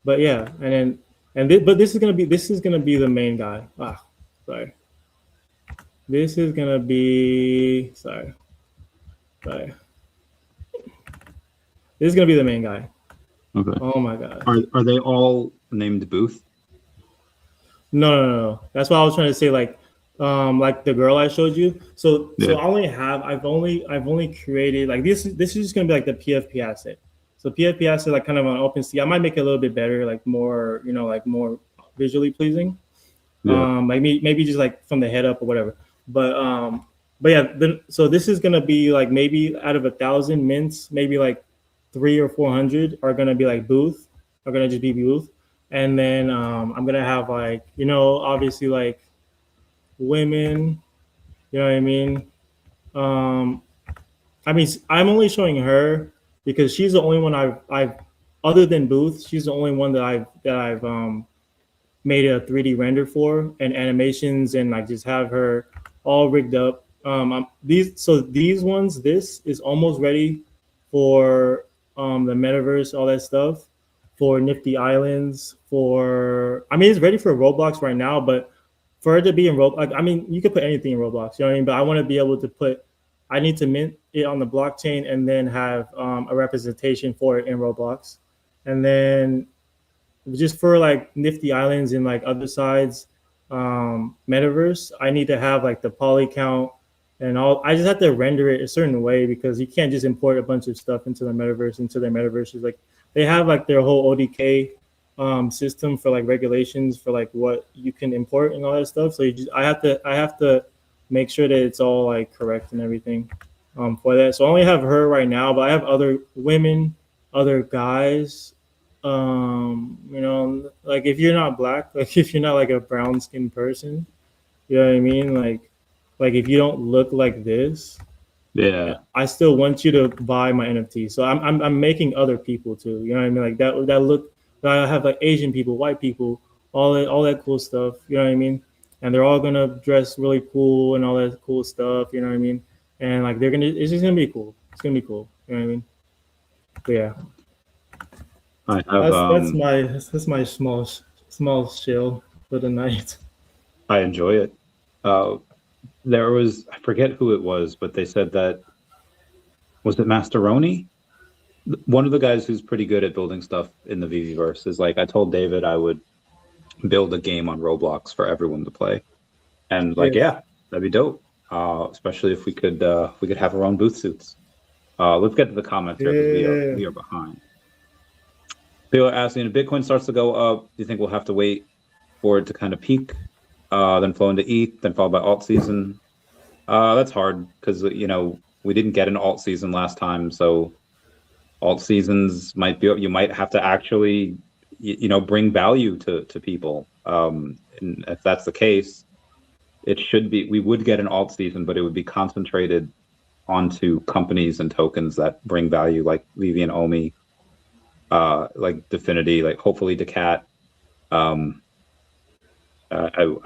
But yeah, but this is gonna be the main guy. Sorry. This is gonna be sorry. This is gonna be the main guy. Okay. Oh my god. Are they all named Booth? No. That's what I was trying to say. Like the girl I showed you. So Yeah. I've only created like this. This is just gonna be like the PFP asset. So PFP asset like kind of on OpenSea. I might make it a little bit better, like more like more visually pleasing. Yeah. Like maybe just like from the head up or whatever. But yeah. So this is gonna be like maybe out of 1,000 mints, maybe like 300 or 400 are gonna be like booth. Are gonna just be booth. And then I'm gonna have like, obviously like women, you know what I mean? I'm only showing her because she's the only one I've other than Booth, she's the only one that I've made a 3D render for and animations and like just have her all rigged up. These ones, this is almost ready for the metaverse, all that stuff. For Nifty Islands, it's ready for Roblox right now, but for it to be in Roblox, you could put anything in Roblox, you know what I mean? But I want to be able to I need to mint it on the blockchain and then have a representation for it in Roblox. And then just for like Nifty Islands and like other sides, metaverse, I need to have like the poly count and all. I just have to render it a certain way because you can't just import a bunch of stuff into the metaverse, into their metaverses. Like they have like their whole ODK system for like regulations for like what you can import and all that stuff. So I have to make sure that it's all like correct and everything for that. So I only have her right now, but I have other women, other guys. Like if you're not black, like if you're not like a brown skinned person, you know what I mean? Like if you don't look like this, Yeah. I still want you to buy my NFT. So I'm making other people too. You know what I mean? Like that look. I have like Asian people, white people, all that cool stuff. You know what I mean? And they're all gonna dress really cool and all that cool stuff. You know what I mean? And like it's just gonna be cool. It's gonna be cool. You know what I mean? But yeah. I have, That's my small shill for the night. I enjoy it. There was, I forget who it was, but they said that, was it Masteroni? One of the guys who's pretty good at building stuff in the VeVeverse is like, I told David I would build a game on Roblox for everyone to play. And like, yeah, that'd be dope. Especially if we could have our own booth suits. Let's get to the comments here because we are behind. People are asking, if Bitcoin starts to go up, do you think we'll have to wait for it to kind of peak, then flow into ETH, then followed by alt season? That's hard because, you know, we didn't get an alt season last time, so alt seasons might be, you might have to actually, you know, bring value to people. And if that's the case, it should be, we would get an alt season, but it would be concentrated onto companies and tokens that bring value, like VeVe and OMI, like DEFFINITY, like hopefully daCat. I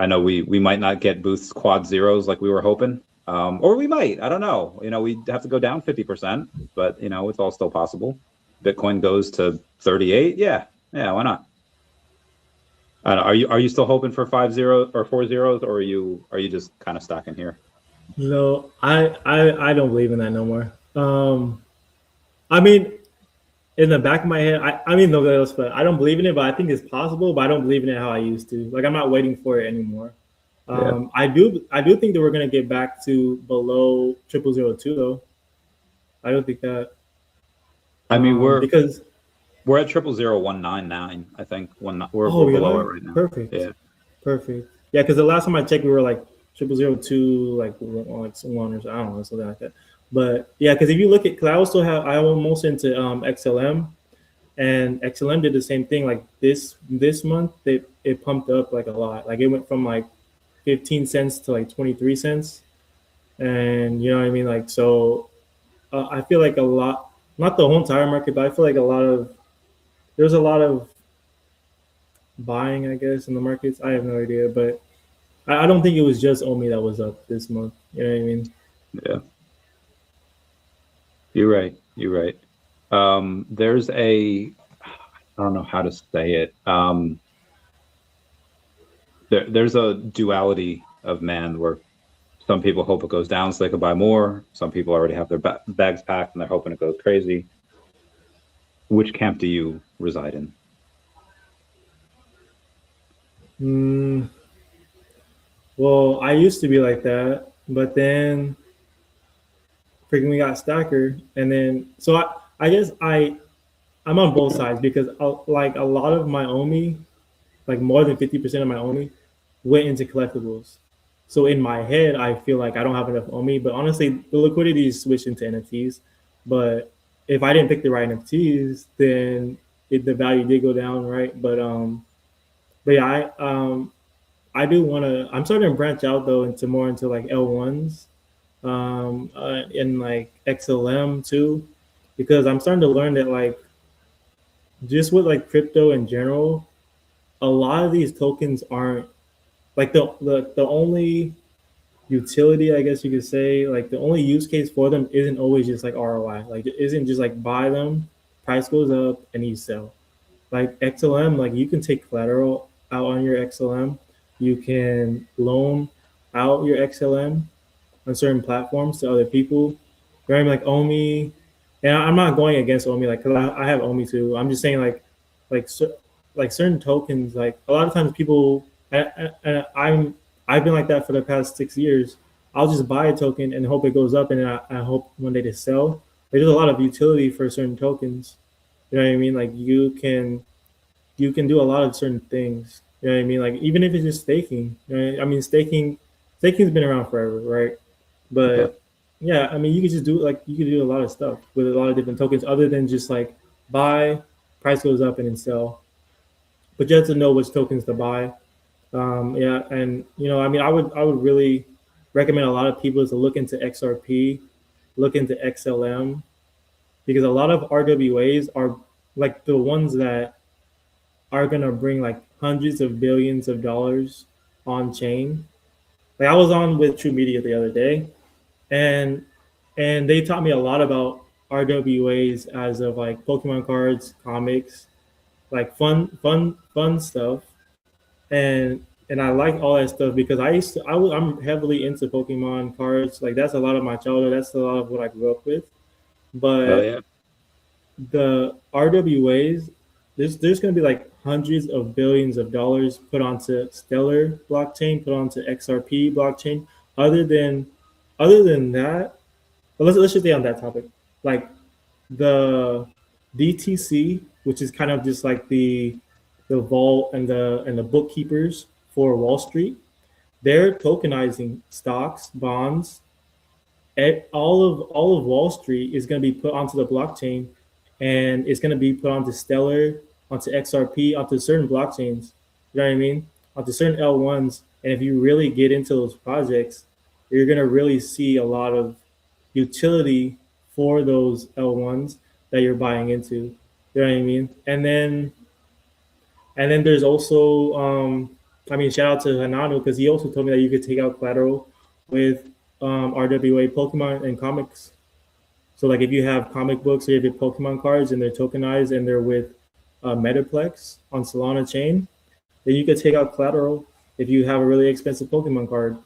know we might not get boosts quad zeros like we were hoping, or we might, I don't know. You know, we'd have to go down 50%, but you know, it's all still possible. Bitcoin goes to 38. Yeah, why not? Are you still hoping for 5 zeros or 4 zeros, or are you just kind of stacking here? No, I don't believe in that no more. I mean, in the back of my head, I mean, no else, but I don't believe in it. But I think it's possible, but I don't believe in it how I used to. Like, I'm not waiting for it anymore. I do think that we're gonna get back to below 0002 though. I don't think that. I mean, we're at 00019. I think we're below it right now. Perfect. Yeah. Perfect. Yeah, because the last time I checked, we were like 0002, like one or so, I don't know, something like that. But yeah, because if you look at, because I almost into XLM, and XLM did the same thing. Like this month, it pumped up like a lot. Like it went from like 15 cents to like 23 cents, and you know what I mean. Like so, I feel like a lot, not the whole entire market, but I feel like there's a lot of buying, I guess, in the markets. I have no idea, but I don't think it was just OMI that was up this month. You know what I mean? Yeah. You're right. There's I don't know how to say it. There's a duality of man where some people hope it goes down so they can buy more. Some people already have their bags packed and they're hoping it goes crazy. Which camp do you reside in? Well, I used to be like that, but then freaking we got Stacker, and then so I guess I'm on both sides because like a lot of my OMI, like more than 50% of my OMI, went into collectibles. So in my head, I feel like I don't have enough OMI, but honestly, the liquidity is switched into NFTs. But if I didn't pick the right NFTs, then the value did go down, right? But yeah, I do want to. I'm starting to branch out though into like L1s, and like XLM too, because I'm starting to learn that like just with like crypto in general, a lot of these tokens aren't like the only utility, I guess you could say, like the only use case for them isn't always just like ROI. Like it isn't just like buy them, price goes up, and you sell. Like XLM, like you can take collateral out on your XLM. You can loan out your XLM on certain platforms to other people. Right? Like OMI, and I'm not going against OMI, like, cause I have OMI too. I'm just saying like certain tokens, like a lot of times people, and I've been like that for the past 6 years. I'll just buy a token and hope it goes up, and I hope one day to sell. There's a lot of utility for certain tokens. You know what I mean? Like you can do a lot of certain things. You know what I mean? Like even if it's just staking. You know, I mean, staking's been around forever, right? But yeah, I mean, you could just do you could do a lot of stuff with a lot of different tokens other than just like buy, price goes up, and then sell. But you have to know which tokens to buy. Yeah, and you know, I mean, I would really recommend a lot of people to look into XRP, look into XLM, because a lot of RWAs are like the ones that are gonna bring like hundreds of billions of dollars on chain. Like I was on with True Media the other day, and they taught me a lot about RWAs as of like Pokemon cards, comics, like fun stuff. And I like all that stuff because I'm heavily into Pokemon cards. Like that's a lot of my childhood. That's a lot of what I grew up with. But the RWAs, there's going to be like hundreds of billions of dollars put onto Stellar blockchain, put onto XRP blockchain. Other than that, but let's just stay on that topic. like the DTC, which is kind of just like the vault and the bookkeepers for Wall Street, they're tokenizing stocks, bonds. All of Wall Street is going to be put onto the blockchain, and it's going to be put onto Stellar, onto XRP, onto certain blockchains. You know what I mean? Onto certain L1s. And if you really get into those projects, you're going to really see a lot of utility for those L1s that you're buying into. You know what I mean? And then there's also, I mean, shout out to Hanano because he also told me that you could take out collateral with RWA Pokemon and comics. So like if you have comic books or you have Pokemon cards and they're tokenized and they're with Metaplex on Solana chain, then you could take out collateral if you have a really expensive Pokemon card.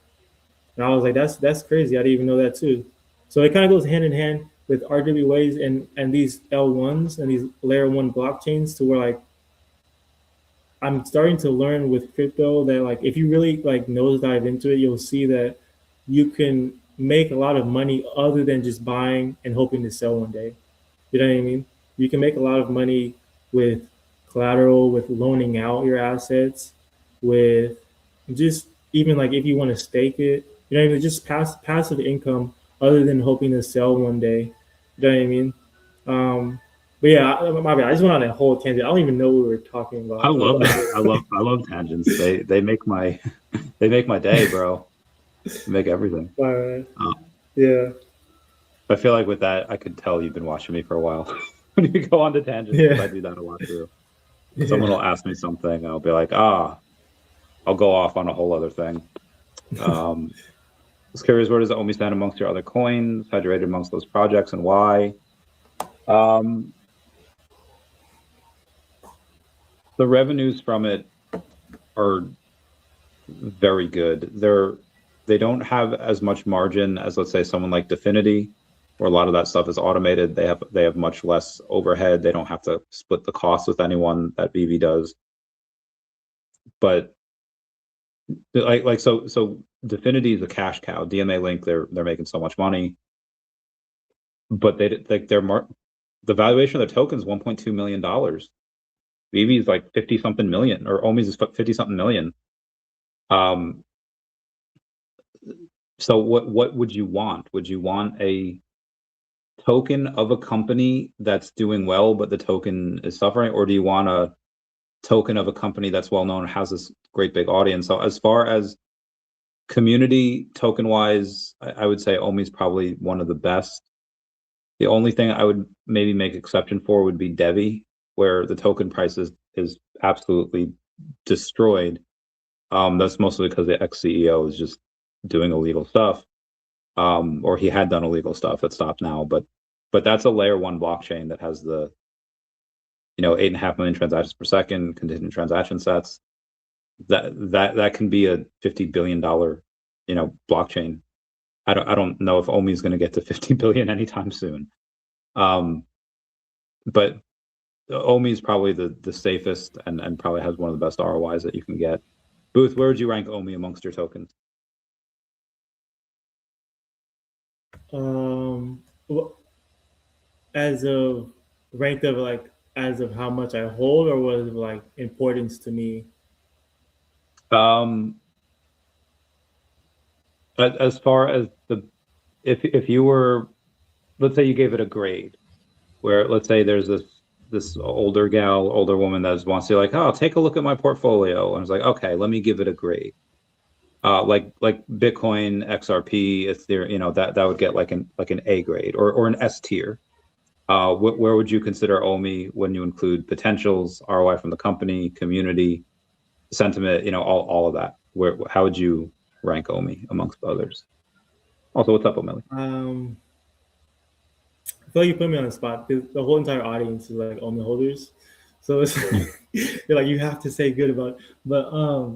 And I was like, that's crazy. I didn't even know that too. So it kind of goes hand in hand with RWAs and these L1s and these layer 1 blockchains, to where like I'm starting to learn with crypto that like if you really like nosedive into it, you'll see that you can make a lot of money other than just buying and hoping to sell one day. You know what I mean? You can make a lot of money with collateral, with loaning out your assets, with just even like if you want to stake it, you know what I mean? Just passive income other than hoping to sell one day. You know what I mean? But yeah, my bad. I just went on a whole tangent. I don't even know what we were talking about. I love that. I love tangents. They make my day, bro. They make everything. Yeah. I feel like with that, I could tell you've been watching me for a while. When you go on to tangents, Yeah. I do that a lot too. Someone will ask me something, and I'll be like, I'll go off on a whole other thing. I was curious, where does the OMI stand amongst your other coins? How'd you rate it amongst those projects and why? The revenues from it are very good. They don't have as much margin as, let's say, someone like DEFFINITY, where a lot of that stuff is automated. They have much less overhead. They don't have to split the cost with anyone that VeVe does. But so DEFFINITY is a cash cow. DMA Link, they're making so much money, but the valuation of their token is $1.2 million. VeVe is like 50 something million, or OMI's is 50 something million. So what would you want? Would you want a token of a company that's doing well, but the token is suffering? Or do you want a token of a company that's well known, has this great big audience? So as far as community token wise, I would say OMI is probably one of the best. The only thing I would maybe make exception for would be DEVVE, where the token price is absolutely destroyed. That's mostly because the ex-CEO is just doing illegal stuff, or he had done illegal stuff that stopped now. But that's a layer 1 blockchain that has the 8.5 million transactions per second, contingent transaction sets. That can be a $50 billion blockchain. I don't know if OMI is going to get to 50 billion anytime soon. But OMI is probably the safest and probably has one of the best ROIs that you can get. Booth, where would you rank OMI amongst your tokens? As of ranked of like as of how much I hold, or was it like importance to me? As far as if you were, let's say you gave it a grade, where let's say there's this older woman that wants to like, oh, take a look at my portfolio, and it's like, okay, let me give it a grade. Like Bitcoin, XRP, Ethereum, that would get like an A grade or an S tier. Where would you consider OMI when you include potentials, ROI from the company, community, sentiment, all of that? How would you rank OMI amongst others? Also, what's up, O'Malley? I feel like you put me on the spot because the whole entire audience is like OMI holders, so it's you're like, you have to say good about it. But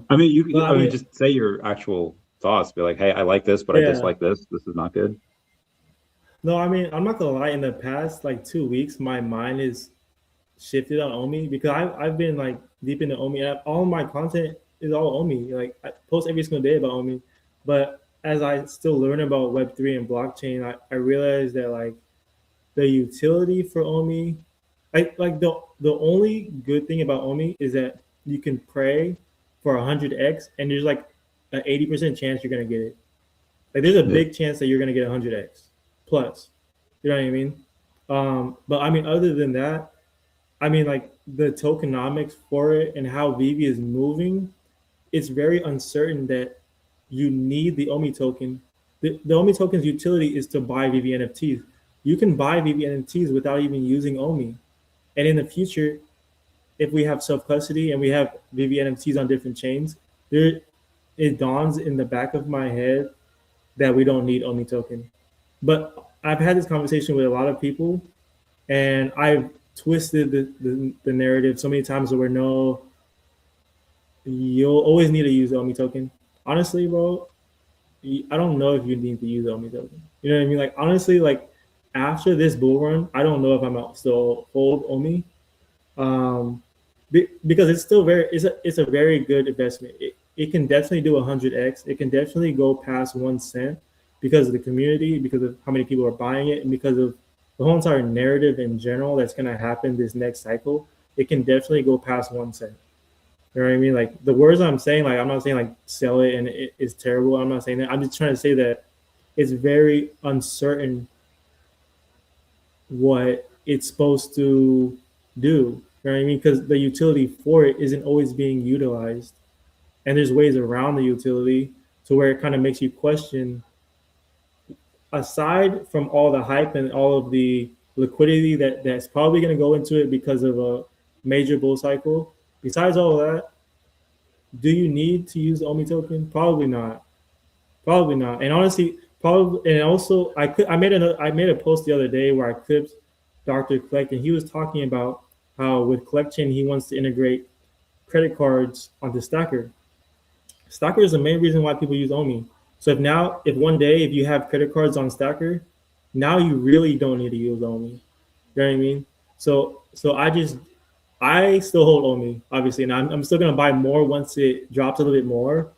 I mean, you can just say your actual thoughts. Be like, hey, I like this, but I dislike this. This is not good. No, I mean, I'm not gonna lie. In the past like 2 weeks, my mind is shifted on OMI because I've been like deep into OMI. All my content is all OMI. Like I post every single day about OMI. But as I still learn about Web3 and blockchain, I realized that like the utility for OMI, like the only good thing about OMI is that you can pray for 100x, and there's like an 80% chance you're gonna get it. Like there's a big chance that you're gonna get 100x plus. You know what I mean? But I mean, other than that, I mean, like the tokenomics for it and how VeVe is moving, it's very uncertain that you need the OMI token. The OMI token's utility is to buy VeVe NFTs. You can buy VeVe NFTs without even using OMI. And in the future, if we have self-custody and we have VeVe NFTs on different chains, it dawns in the back of my head that we don't need OMI token. But I've had this conversation with a lot of people, and I've twisted the narrative so many times where no, you'll always need to use the OMI token. Honestly, bro, I don't know if you need to use the OMI token. You know what I mean? Like honestly, like after this bull run, I don't know if I'm still hold OMI, because it's still it's a very good investment. It can definitely do 100x. It can definitely go past 1 cent because of the community, because of how many people are buying it, and because of the whole entire narrative in general that's going to happen this next cycle. It can definitely go past 1 cent. You know what I mean? Like the words I'm saying, like I'm not saying like sell it and it's terrible. I'm not saying that. I'm just trying to say that it's very uncertain what it's supposed to do. You know what I mean? Because the utility for it isn't always being utilized. And there's ways around the utility to where it kind of makes you question, aside from all the hype and all of the liquidity that's probably going to go into it because of a major bull cycle, besides all of that, do you need to use the OMI token? Probably not. Probably not. And honestly, probably, and also I made a post the other day where I clipped Dr. Collect, and he was talking about how with CollectChain he wants to integrate credit cards onto Stacker. Stacker is the main reason why people use OMI. So if one day if you have credit cards on Stacker, now you really don't need to use OMI. You know what I mean? So I still hold OMI, obviously, and I'm still gonna buy more once it drops a little bit more.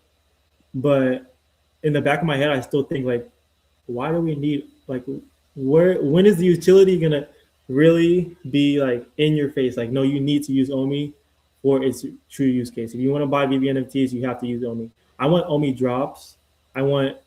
But in the back of my head, I still think like, why do we need when is the utility gonna really be like in your face? Like, no, you need to use OMI for its true use case. If you want to buy VeVe NFTs, you have to use OMI. I want OMI drops. I want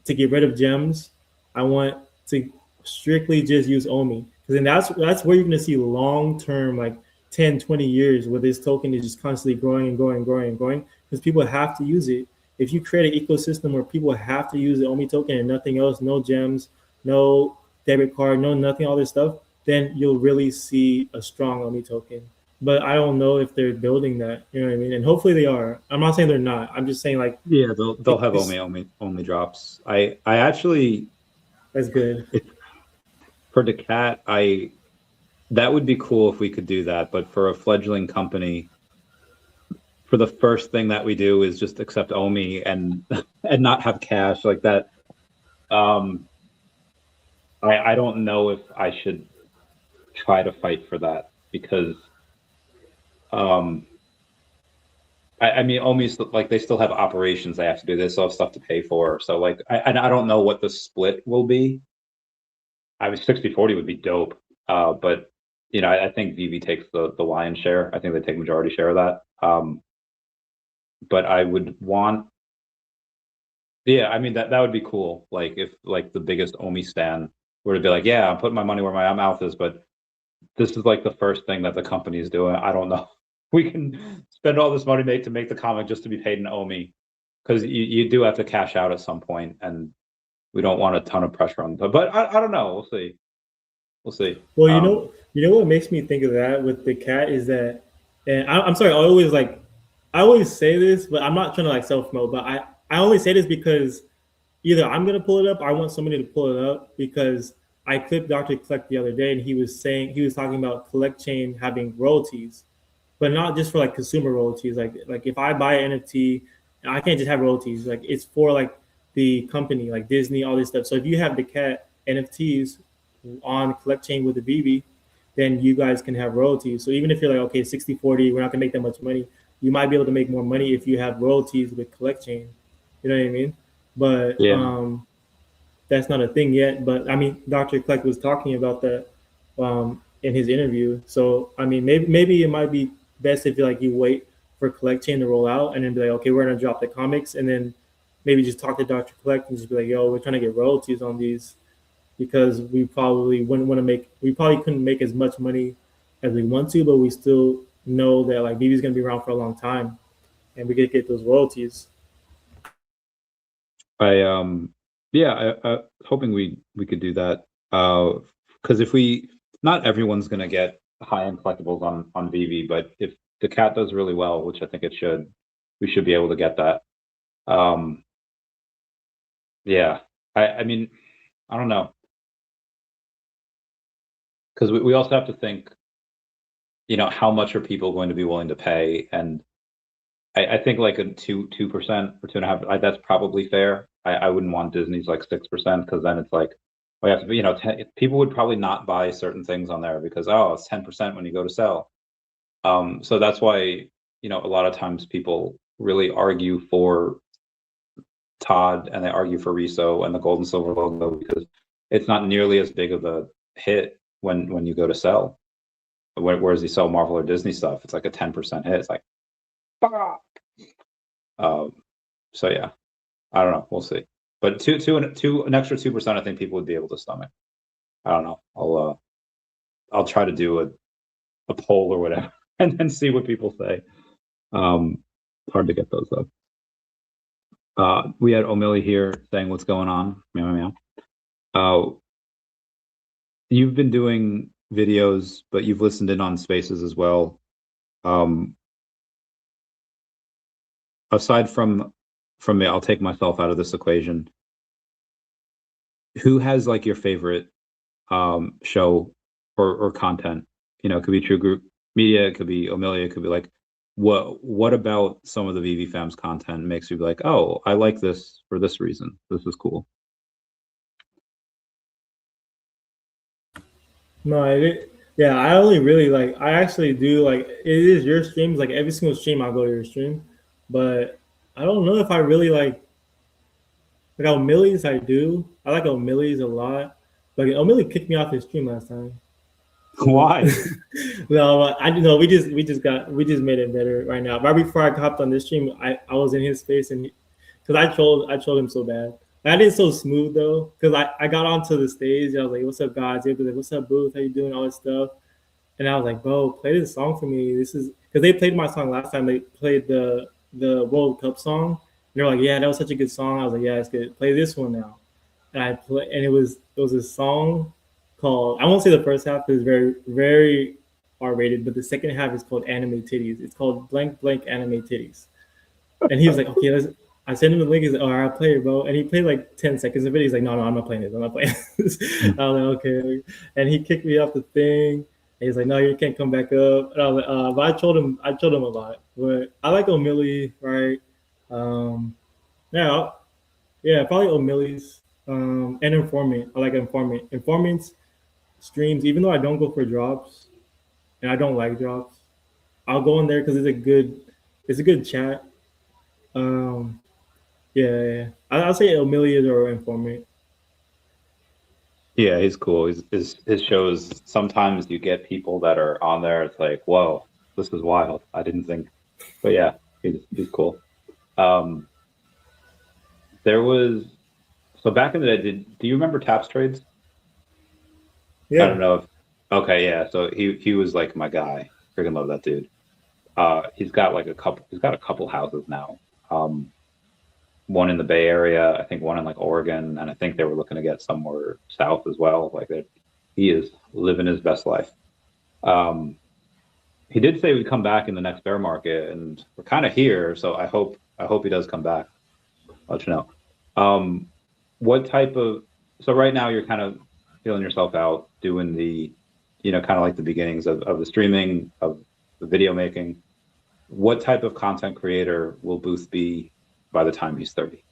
to get rid of gems. I want to strictly just use OMI, because then that's where you're gonna see long term, like 10, 20 years, where this token is just constantly growing and growing and growing and growing, because people have to use it. If you create an ecosystem where people have to use the OMI token and nothing else, no gems, no debit card, no nothing, all this stuff, then you'll really see a strong OMI token. But I don't know if they're building that. You know what I mean? And hopefully they are. I'm not saying they're not. I'm just saying like, yeah, they'll have OMI drops. I actually, that's good. For daCat, that would be cool if we could do that. But for a fledgling company, for the first thing that we do is just accept OMI and not have cash like that. I don't know if I should try to fight for that, because I mean, OMI's like, they still have operations they have to do. They still have stuff to pay for. So like, I don't know what the split will be. I mean, 60-40 would be dope. But you know, I think VeVe takes the lion's share. I think they take majority share of that. But I would want, yeah, I mean, that would be cool. Like if like the biggest OMI stan were to be like, yeah, I'm putting my money where my mouth is, but this is like the first thing that the company is doing. I don't know. We can spend all this money to make the comic just to be paid in OMI, because you do have to cash out at some point, and we don't want a ton of pressure on them. But I don't know. We'll see. We'll see. Well, you know what makes me think of that with daCat is that, and I'm sorry, I always say this, but I'm not trying to like self-promote, but I only say this because either I'm gonna pull it up or I want somebody to pull it up, because I clipped Dr. Collect the other day, and he was talking about CollectChain having royalties, but not just for like consumer royalties. Like if I buy an NFT, I can't just have royalties. Like it's for like the company, like Disney, all this stuff. So if you have daCat NFTs on CollectChain with the VeVe, then you guys can have royalties. So even if you're like, okay, 60-40, we're not gonna make that much money, you might be able to make more money if you have royalties with CollectChain. You know what I mean? But yeah. that's not a thing yet. But I mean, Dr. Kleck was talking about that in his interview. So I mean, maybe it might be best if you wait for Collect Chain to roll out and then be like, okay, we're gonna drop the comics, and then maybe just talk to Dr. Collect and just be like, yo, we're trying to get royalties on these because we probably couldn't make as much money as we want to, but we still know that like VeVe is gonna be around for a long time, and we could get those royalties. I hoping we could do that because if we, not everyone's gonna get high-end collectibles on VeVe, but if daCat does really well, which I think it should, we should be able to get that. Yeah, I mean, I don't know, because we also have to think, how much are people going to be willing to pay, and I think like a 2% or 2.5%, that's probably fair. I wouldn't want Disney's like 6% because then it's like we have to be, people would probably not buy certain things on there because it's 10% when you go to sell. So that's why a lot of times people really argue for Todd and they argue for Riso and the gold and silver logo because it's not nearly as big of a hit when you go to sell. Whereas you sell Marvel or Disney stuff, it's like a 10% hit. It's like, so yeah, I don't know. We'll see. But an extra 2%, I think people would be able to stomach. I don't know. I'll try to do a poll or whatever and then see what people say. Hard to get those though. We had O'Milly here saying what's going on. Meow meow meow. You've been doing videos, but you've listened in on spaces as well. Aside from me, I'll take myself out of this equation. Who has like your favorite show or content? It could be True Group Media, it could be O'Milly, it could be like what about some of the VeVe Fam's content makes you be like, oh, I like this for this reason. This is cool. No, I only really I actually do it is your streams, like every single stream I'll go to your stream, but I don't know if I really like O'Milly's. I do. I like O'Milly's a lot. But O'Milly kicked me off his stream last time. Why? No, I know we just made it better right now. Right before I hopped on this stream, I was in his space and because I trolled him so bad. I did so smooth though, because I got onto the stage and I was like, "What's up, guys?" They were like, "What's up, Booth? How you doing?" All this stuff, and I was like, "Bro, play this song for me. This is," because they played my song last time. They played the World Cup song. And they're like, "Yeah, that was such a good song." I was like, "Yeah, it's good. Play this one now." And and it was a song called, I won't say the first half because it's very, very R-rated, but the second half is called Anime Titties. It's called blank blank Anime Titties. And he was like, "Okay, I sent him the link. He's like, all right, I'll play it, bro." And he played like 10 seconds of it. He's like, no, I'm not playing this. I'm not playing this. I was like, okay. And he kicked me off the thing. And he's like, no, you can't come back up. And I was like, but I told him a lot. But I like O'Milly, right? Yeah, probably O'Milly's and Informant. I like Informant. Informant's streams, even though I don't go for drops and I don't like drops, I'll go in there because it's a good chat. Yeah. I'll say O'Milly or Informant. Yeah, he's cool. His shows, sometimes you get people that are on there. It's like, whoa, this is wild. I didn't think, but yeah, he's cool. There was, so back in the day, do you remember Taps Trades? Yeah. I don't know if, okay, yeah. So he was like my guy. Freaking love that dude. He's got a couple houses now. One in the Bay Area, I think one in like Oregon, and I think they were looking to get somewhere south as well. He is living his best life. He did say we'd come back in the next bear market, and we're kind of here. So I hope he does come back. I'll let you know. What type of, so right now you're kind of feeling yourself out doing the, kind of like the beginnings of the streaming, of the video making. What type of content creator will Booth be by the time he's 30?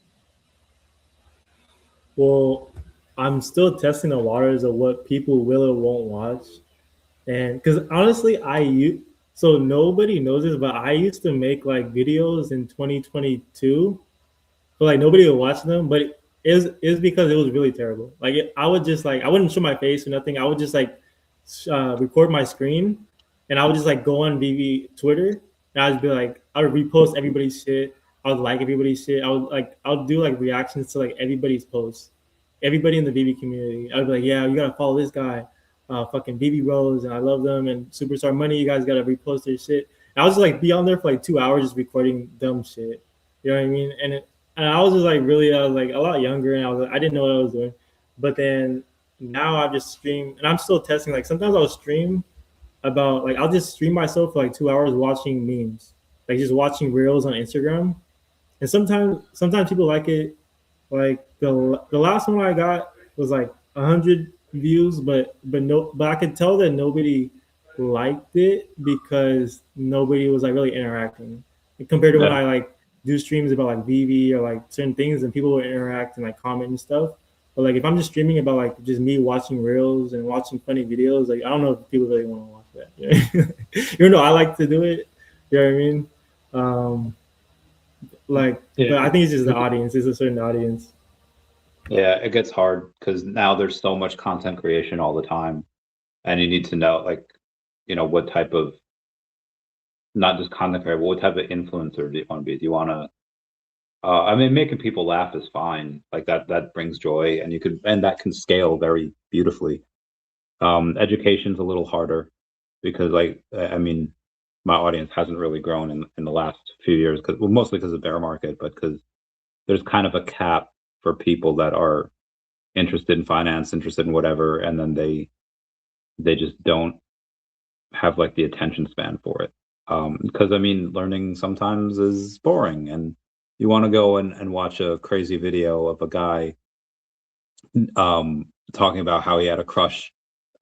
Well, I'm still testing the waters of what people will or won't watch. And because honestly, so nobody knows this, but I used to make videos in 2022, but nobody would watch them. But it was because it was really terrible. Like I would just like I wouldn't show my face or nothing. I would just like record my screen, and I would just like go on VeVe Twitter, and I'd be like I would repost everybody's shit. I would like everybody's shit. I would do like reactions to like everybody's posts, everybody in the VeVe community. I'd be like, yeah, you gotta follow this guy, fucking VeVe Bros, and I love them, and Superstar Money. You guys gotta repost their shit. And I was just like be on there for like 2 hours just recording dumb shit. You know what I mean? And I was just like really, I was like a lot younger, and I didn't know what I was doing. But then now I just stream, and I'm still testing. Like sometimes I'll stream about like I'll just stream myself for like 2 hours watching memes, like just watching reels on Instagram. And sometimes people like it. Like the last one I got was like 100 views, but I could tell that nobody liked it because nobody was like really interacting compared to when I like do streams about like VeVe or like certain things, and people will interact and like comment and stuff. But like if I'm just streaming about like just me watching reels and watching funny videos, like I don't know if people really want to watch that. Yeah. Even though I like to do it, you know what I mean? But I think it's just the audience. It's a certain audience. Yeah, it gets hard because now there's so much content creation all the time, and you need to know like, what type of, not just content creator, but what type of influencer do you want to be? Do you want to? I mean, making people laugh is fine. Like that brings joy, and that can scale very beautifully. Education's a little harder because, like, I mean, my audience hasn't really grown in the last few years mostly because of bear market, but because there's kind of a cap for people that are interested in finance, interested in whatever, and then they just don't have like the attention span for it. Because I mean, learning sometimes is boring, and you want to go and watch a crazy video of a guy talking about how he had a crush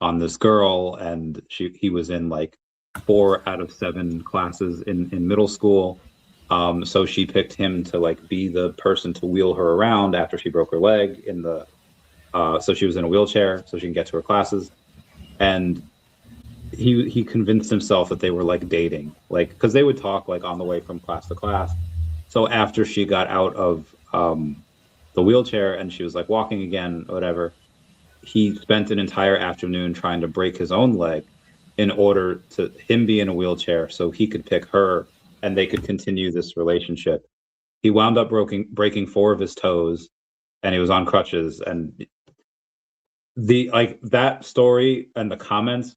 on this girl, and he was in like 4 out of 7 classes in middle school. So she picked him to like be the person to wheel her around after she broke her leg so she was in a wheelchair so she can get to her classes. And he convinced himself that they were like dating, like because they would talk like on the way from class to class. So after she got out of the wheelchair and she was like walking again or whatever, he spent an entire afternoon trying to break his own leg in order to him be in a wheelchair so he could pick her and they could continue this relationship. He wound up breaking 4 of his toes, and he was on crutches. And that story and the comments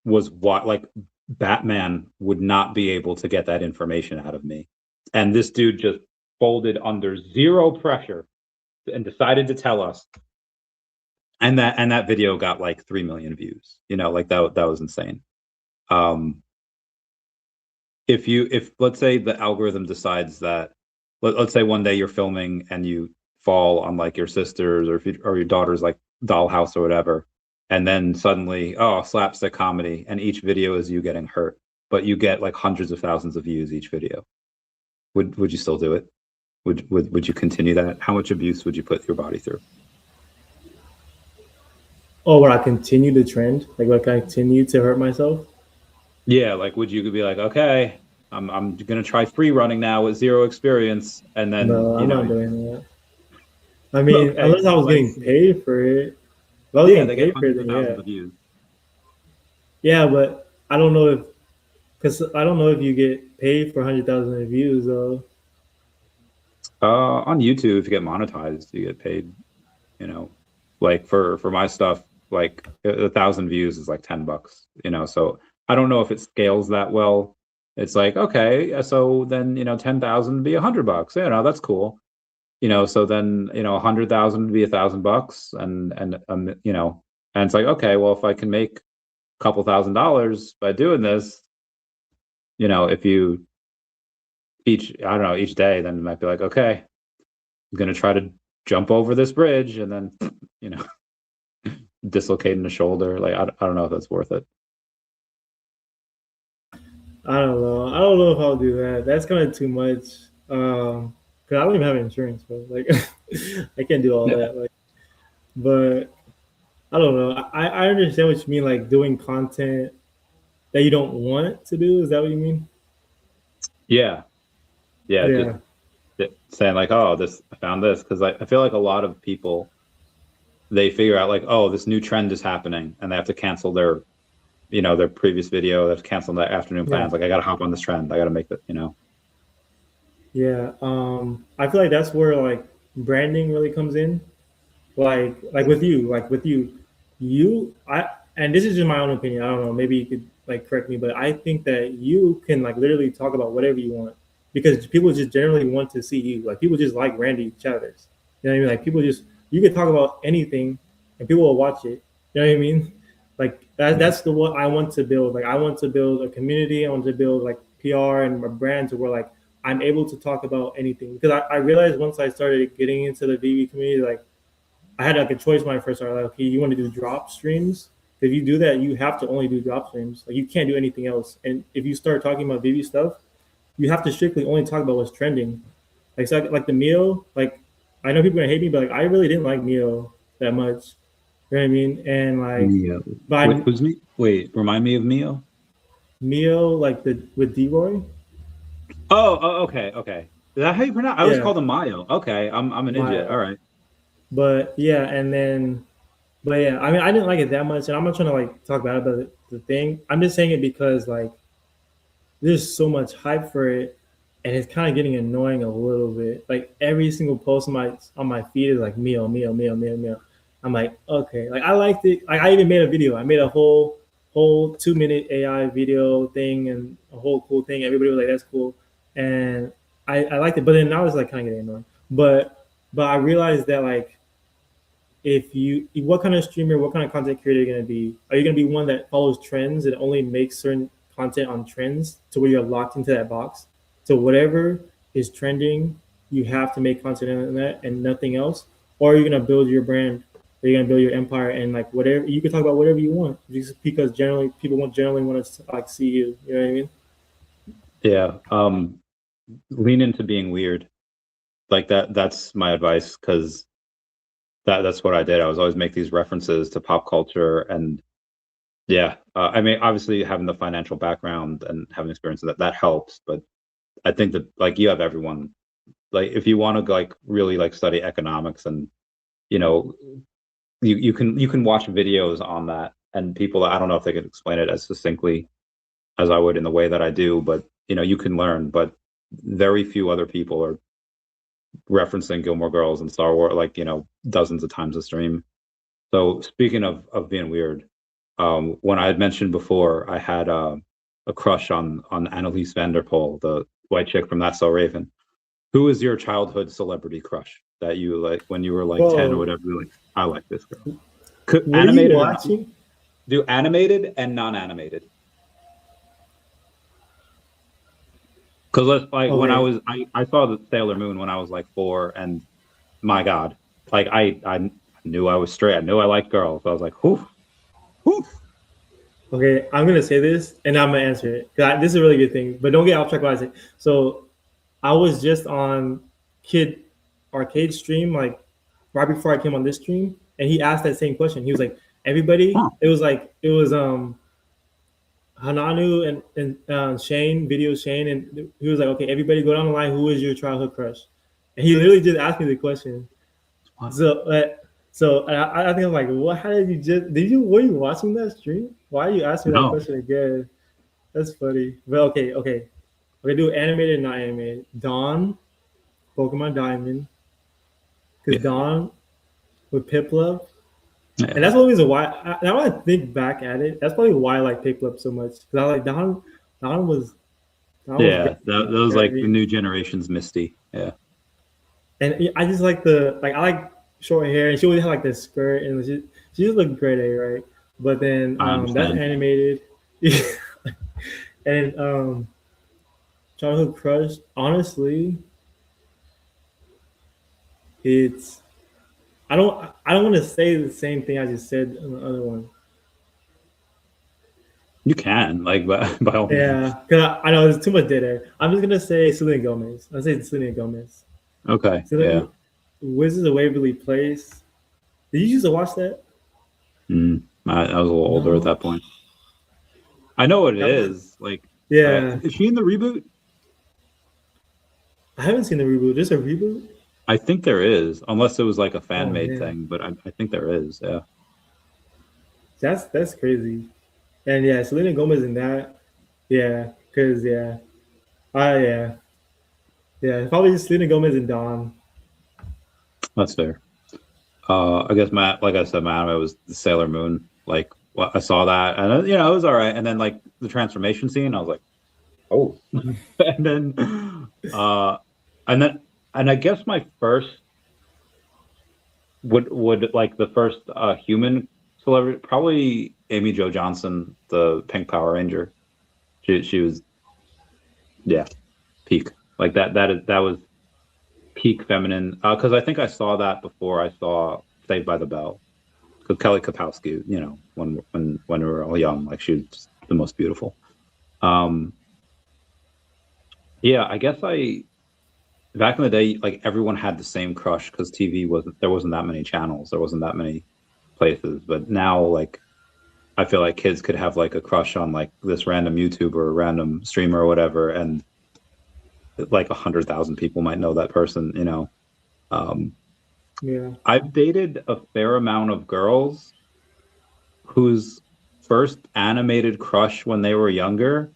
was what, like, Batman would not be able to get that information out of me. And this dude just folded under zero pressure and decided to tell us. And that video got like 3 million views. Like that was insane. If let's say the algorithm decides that, let's say one day you're filming and you fall on like your sister's or your daughter's like dollhouse or whatever, and then suddenly, slapstick comedy, and each video is you getting hurt, but you get like hundreds of thousands of views each video. Would you still do it? Would you continue that? How much abuse would you put your body through? Oh, would I continue the trend? Like, would I continue to hurt myself? Yeah, like would you be like, okay, I'm gonna try free running now with 0 experience, and then No, I'm not doing that. I mean, okay, unless I was getting paid for it. Well, yeah, they get paid for it, hundreds of thousands of views. Yeah, but I don't know if you get paid for 100,000 views though. On YouTube, if you get monetized, you get paid. Like for my stuff, like 1,000 views is like $10. So I don't know if it scales that well. It's like, okay, so then 10,000 would be $100. That's cool. So then 100,000 would be $1,000, and it's like, okay, well, if I can make a couple $1,000s by doing this, if you each day, then it might be like, okay, I'm gonna try to jump over this bridge, and then dislocating the shoulder. Like I don't know if that's worth it. I don't know if I'll do that. That's kind of too much. Cause I don't even have insurance, bro. Like I can't do all that. Like, but I don't know. I understand what you mean. Like doing content that you don't want to do. Is that what you mean? Yeah. saying like, oh, I found this, because I feel like a lot of people, they figure out like, oh, this new trend is happening, and they have to cancel their, their previous video. They have to cancel their afternoon plans. Like, I got to hop on this trend. I got to make it. Yeah. I feel like that's where like branding really comes in. Like with you, and this is just my own opinion. I don't know. Maybe you could like correct me, but I think that you can like literally talk about whatever you want, because people just generally want to see you. Like people just like Randy Chavez. You know what I mean? Like people you can talk about anything and people will watch it. You know what I mean? Like that's what I want to build. Like I want to build a community. I want to build like PR and my brand to where like I'm able to talk about anything, because I realized once I started getting into the VeVe community, like I had like a choice when I first started. Like, okay, you want to do drop streams? If you do that, you have to only do drop streams. Like you can't do anything else. And if you start talking about VeVe stuff, you have to strictly only talk about what's trending. Like so like the meal. Like I know people are gonna hate me, but like I really didn't like meal that much. You know what I mean? And like, Mio. But who's me? Wait, remind me of Mio. Mio, like with D-Roy. Oh, okay. Is that how you pronounce? I always called him Mayo. Okay, I'm an idiot. All right. But yeah, I mean, I didn't like it that much, and I'm not trying to like talk bad about the thing. I'm just saying it because like there's so much hype for it, and it's kind of getting annoying a little bit. Like every single post on my feed is like Mio. I'm like, okay, like I liked it. Like I even made a video. I made a whole 2-minute AI video thing and a whole cool thing. Everybody was like, that's cool, and I liked it. But then now it's like kind of getting annoying. But I realized that like, what kind of streamer, what kind of content creator are you going to be? Are you going to be one that follows trends and only makes certain content on trends to where you're locked into that box? So whatever is trending, you have to make content on that and nothing else. Or are you going to build your brand? Are you going to build your empire and like whatever? You can talk about whatever you want, just because generally people generally want to like see you. You know what I mean? Yeah. Lean into being weird. Like that's my advice, because that's what I did. I was always make these references to pop culture, and I mean, obviously having the financial background and having experience with that helps, but I think that like you have everyone, like if you want to like really like study economics, and you can watch videos on that, and people, I don't know if they could explain it as succinctly as I would in the way that I do, but you can learn. But very few other people are referencing Gilmore Girls and Star Wars like dozens of times a stream. So speaking of being weird, when I had mentioned before, I had a crush on Annalise Vanderpool, the white chick from That's So Raven. Who is your childhood celebrity crush that you like when you were like 10 or whatever? You're like, I like this girl. Animated, you watching? Do animated and non-animated. Because when I saw the Sailor Moon when I was like 4, and my God, like I knew I was straight. I knew I liked girls. So I was like, whew. Okay, I'm gonna say this and I'm gonna answer it. This is a really good thing, but don't get off track what I say. So I was just on Kid Arcade stream like right before I came on this stream, and he asked that same question. He was like, everybody, it was Hananu and Shane, Video Shane, and he was like, okay, everybody go down the line. Who is your childhood crush? And he literally just asked me the question. Wow. So I think I'm like, what? How did you were you watching that stream? Why are you asking that question again? That's funny. But okay. We're gonna do animated and not animated. Dawn, Pokemon Diamond, because Dawn with Piplup. Yeah. And that's one reason why. Now I think back at it, that's probably why I like Piplup so much. Because I like Dawn. Dawn was that was like the new generation's Misty. Yeah. And I just like I like short hair, and she always had like this skirt, and she just looked great, right? But then that's animated. And childhood crush, honestly, it's I don't want to say the same thing I just said on the other one. You can, like, by all means. Yeah, because I know there's too much dead air. I'm just gonna say Selena Gomez. I'll say Selena Gomez. Okay. Selena, Wizards of Waverly Place. Did you used to watch that? I was a little older at that point. I know what it is. Like, yeah. Is she in the reboot? I haven't seen the reboot. There's a reboot? I think there is, unless it was like a fan made man. thing, but I think there is. Yeah. That's crazy. And yeah, Selena Gomez in that. Yeah, because yeah. Yeah. Yeah, probably just Selena Gomez and Dawn. That's fair. I guess Matt, like I said, my anime was the Sailor Moon. Like, well, I saw that, and it was all right. And then like the transformation scene, I was like, oh. and then, and I guess my first would like the first human celebrity, probably Amy Jo Johnson, the Pink Power Ranger. She was, yeah, peak. Like that was peak feminine. Because I think I saw that before I saw Saved by the Bell. Because Kelly Kapowski, when we were all young, like she was just the most beautiful. Yeah, I guess back in the day, like everyone had the same crush because there wasn't that many channels, there wasn't that many places. But now, like, I feel like kids could have like a crush on like this random YouTuber or random streamer or whatever, and like 100,000 people might know that person. Yeah. I've dated a fair amount of girls whose first animated crush when they were younger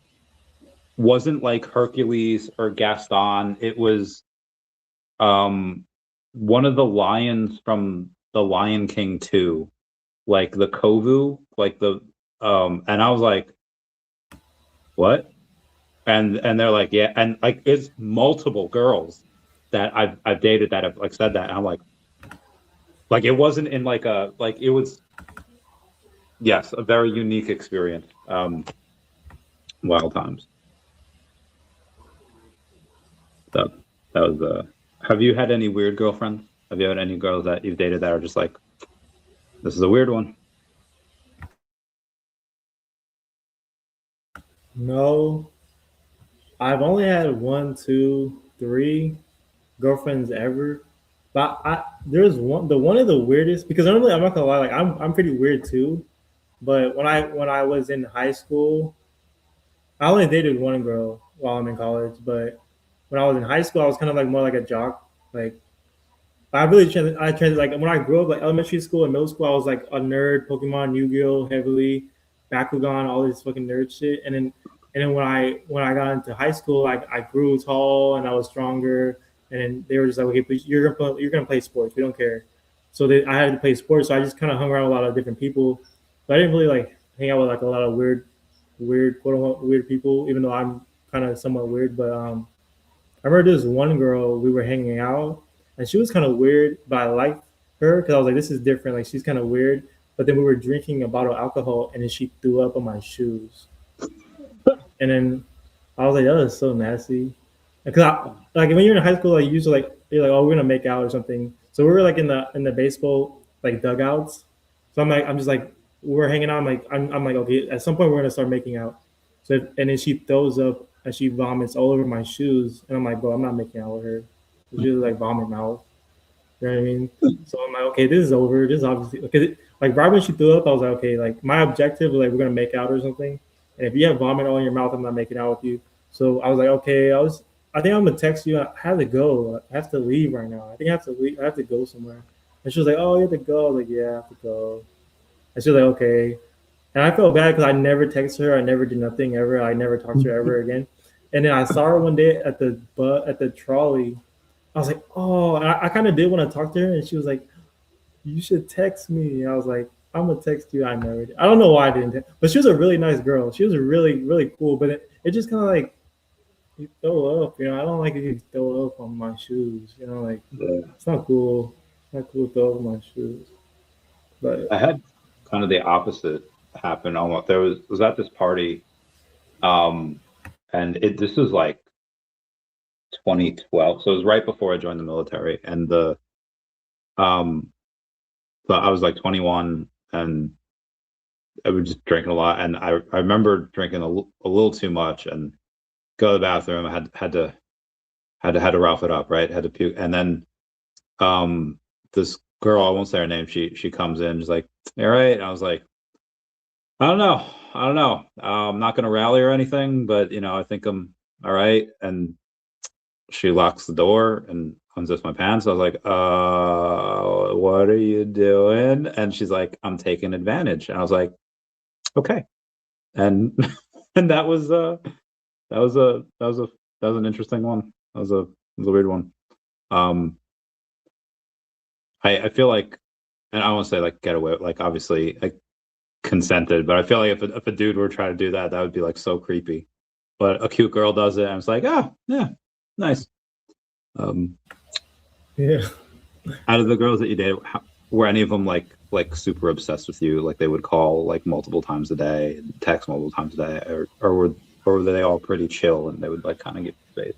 wasn't like Hercules or Gaston. It was one of the lions from The Lion King 2, like the Kovu, like the and I was like, what? And they're like, yeah, and like it's multiple girls that I've dated that have like said that, and I'm like it wasn't in like it was, yes, a very unique experience. Wild times. That was have you had any weird girlfriends? Have you had any girls that you've dated that are just like, this is a weird one? No. I've only had 1, 2, 3 girlfriends ever. But there's one of the weirdest, because normally I'm not gonna lie, like I'm pretty weird too. But when I was in high school, I only dated one girl while I'm in college. But when I was in high school, I was kind of like more like a jock. Like I trans like when I grew up, like elementary school and middle school, I was like a nerd, Pokemon, Yu-Gi-Oh, heavily, Bakugan, all this fucking nerd shit. And then when I got into high school, I grew tall and I was stronger. And then they were just like, okay, please, you're gonna play sports. We don't care. So I had to play sports. So I just kind of hung around with a lot of different people. But I didn't really like hang out with like a lot of weird, quote unquote, weird people. Even though I'm kind of somewhat weird, but I remember this one girl, we were hanging out, and she was kind of weird, but I liked her because I was like, this is different. Like she's kind of weird. But then we were drinking a bottle of alcohol, and then she threw up on my shoes. And then I was like, that was so nasty. Because like when you're in high school, like you usually like you're like, oh, we're gonna make out or something. So we were like in the baseball like dugouts. So I'm just like we're hanging out. I'm like okay, at some point we're gonna start making out. And then she throws up and she vomits all over my shoes, and I'm like, bro, I'm not making out with her. She was like vomit mouth. You know what I mean? So I'm like, okay, this is over. This is obviously because like right when she threw up, I was like, okay, like my objective was like we're gonna make out or something. And if you have vomit all in your mouth, I'm not making out with you. So I was like, okay, I think I'm gonna text you. I have to go. I have to leave right now. I think I have to leave. I have to go somewhere. And she was like, oh, you have to go. I was like, yeah, I have to go. And she was like, okay. And I felt bad because I never texted her. I never did nothing ever. I never talked to her ever again. And then I saw her one day at the trolley. I was like, oh, and I kind of did want to talk to her, and she was like, you should text me. And I was like, I'm gonna text you. I never did. I don't know why I didn't, but she was a really nice girl. She was really really cool. But it just kind of like you throw up, I don't like if you throw up on my shoes. Like it's not cool. It's not cool to throw up on my shoes. But I had kind of the opposite happen. Almost there was at this party, and this was like 2012, so it was right before I joined the military, and but I was like 21, and I was just drinking a lot, and I remember drinking a little too much, and go to the bathroom. I had to rough it up, right? Had to puke, and then this girl, I won't say her name, she comes in, she's like, all right. And I was like, I don't know. I'm not gonna rally or anything, but I think I'm all right. And she locks the door and unzips my pants. I was like, what are you doing? And she's like, I'm taking advantage. And I was like, okay. And and that was an interesting one. That was a weird one. I feel like, and I won't say like get away, like obviously I consented, but I feel like if a dude were trying to do that, that would be like so creepy. But a cute girl does it, and it's like, ah, yeah, nice. Yeah. Out of the girls that you dated, were any of them like super obsessed with you? Like they would call like multiple times a day, text multiple times a day, or were they all pretty chill and they would like kind of give you space?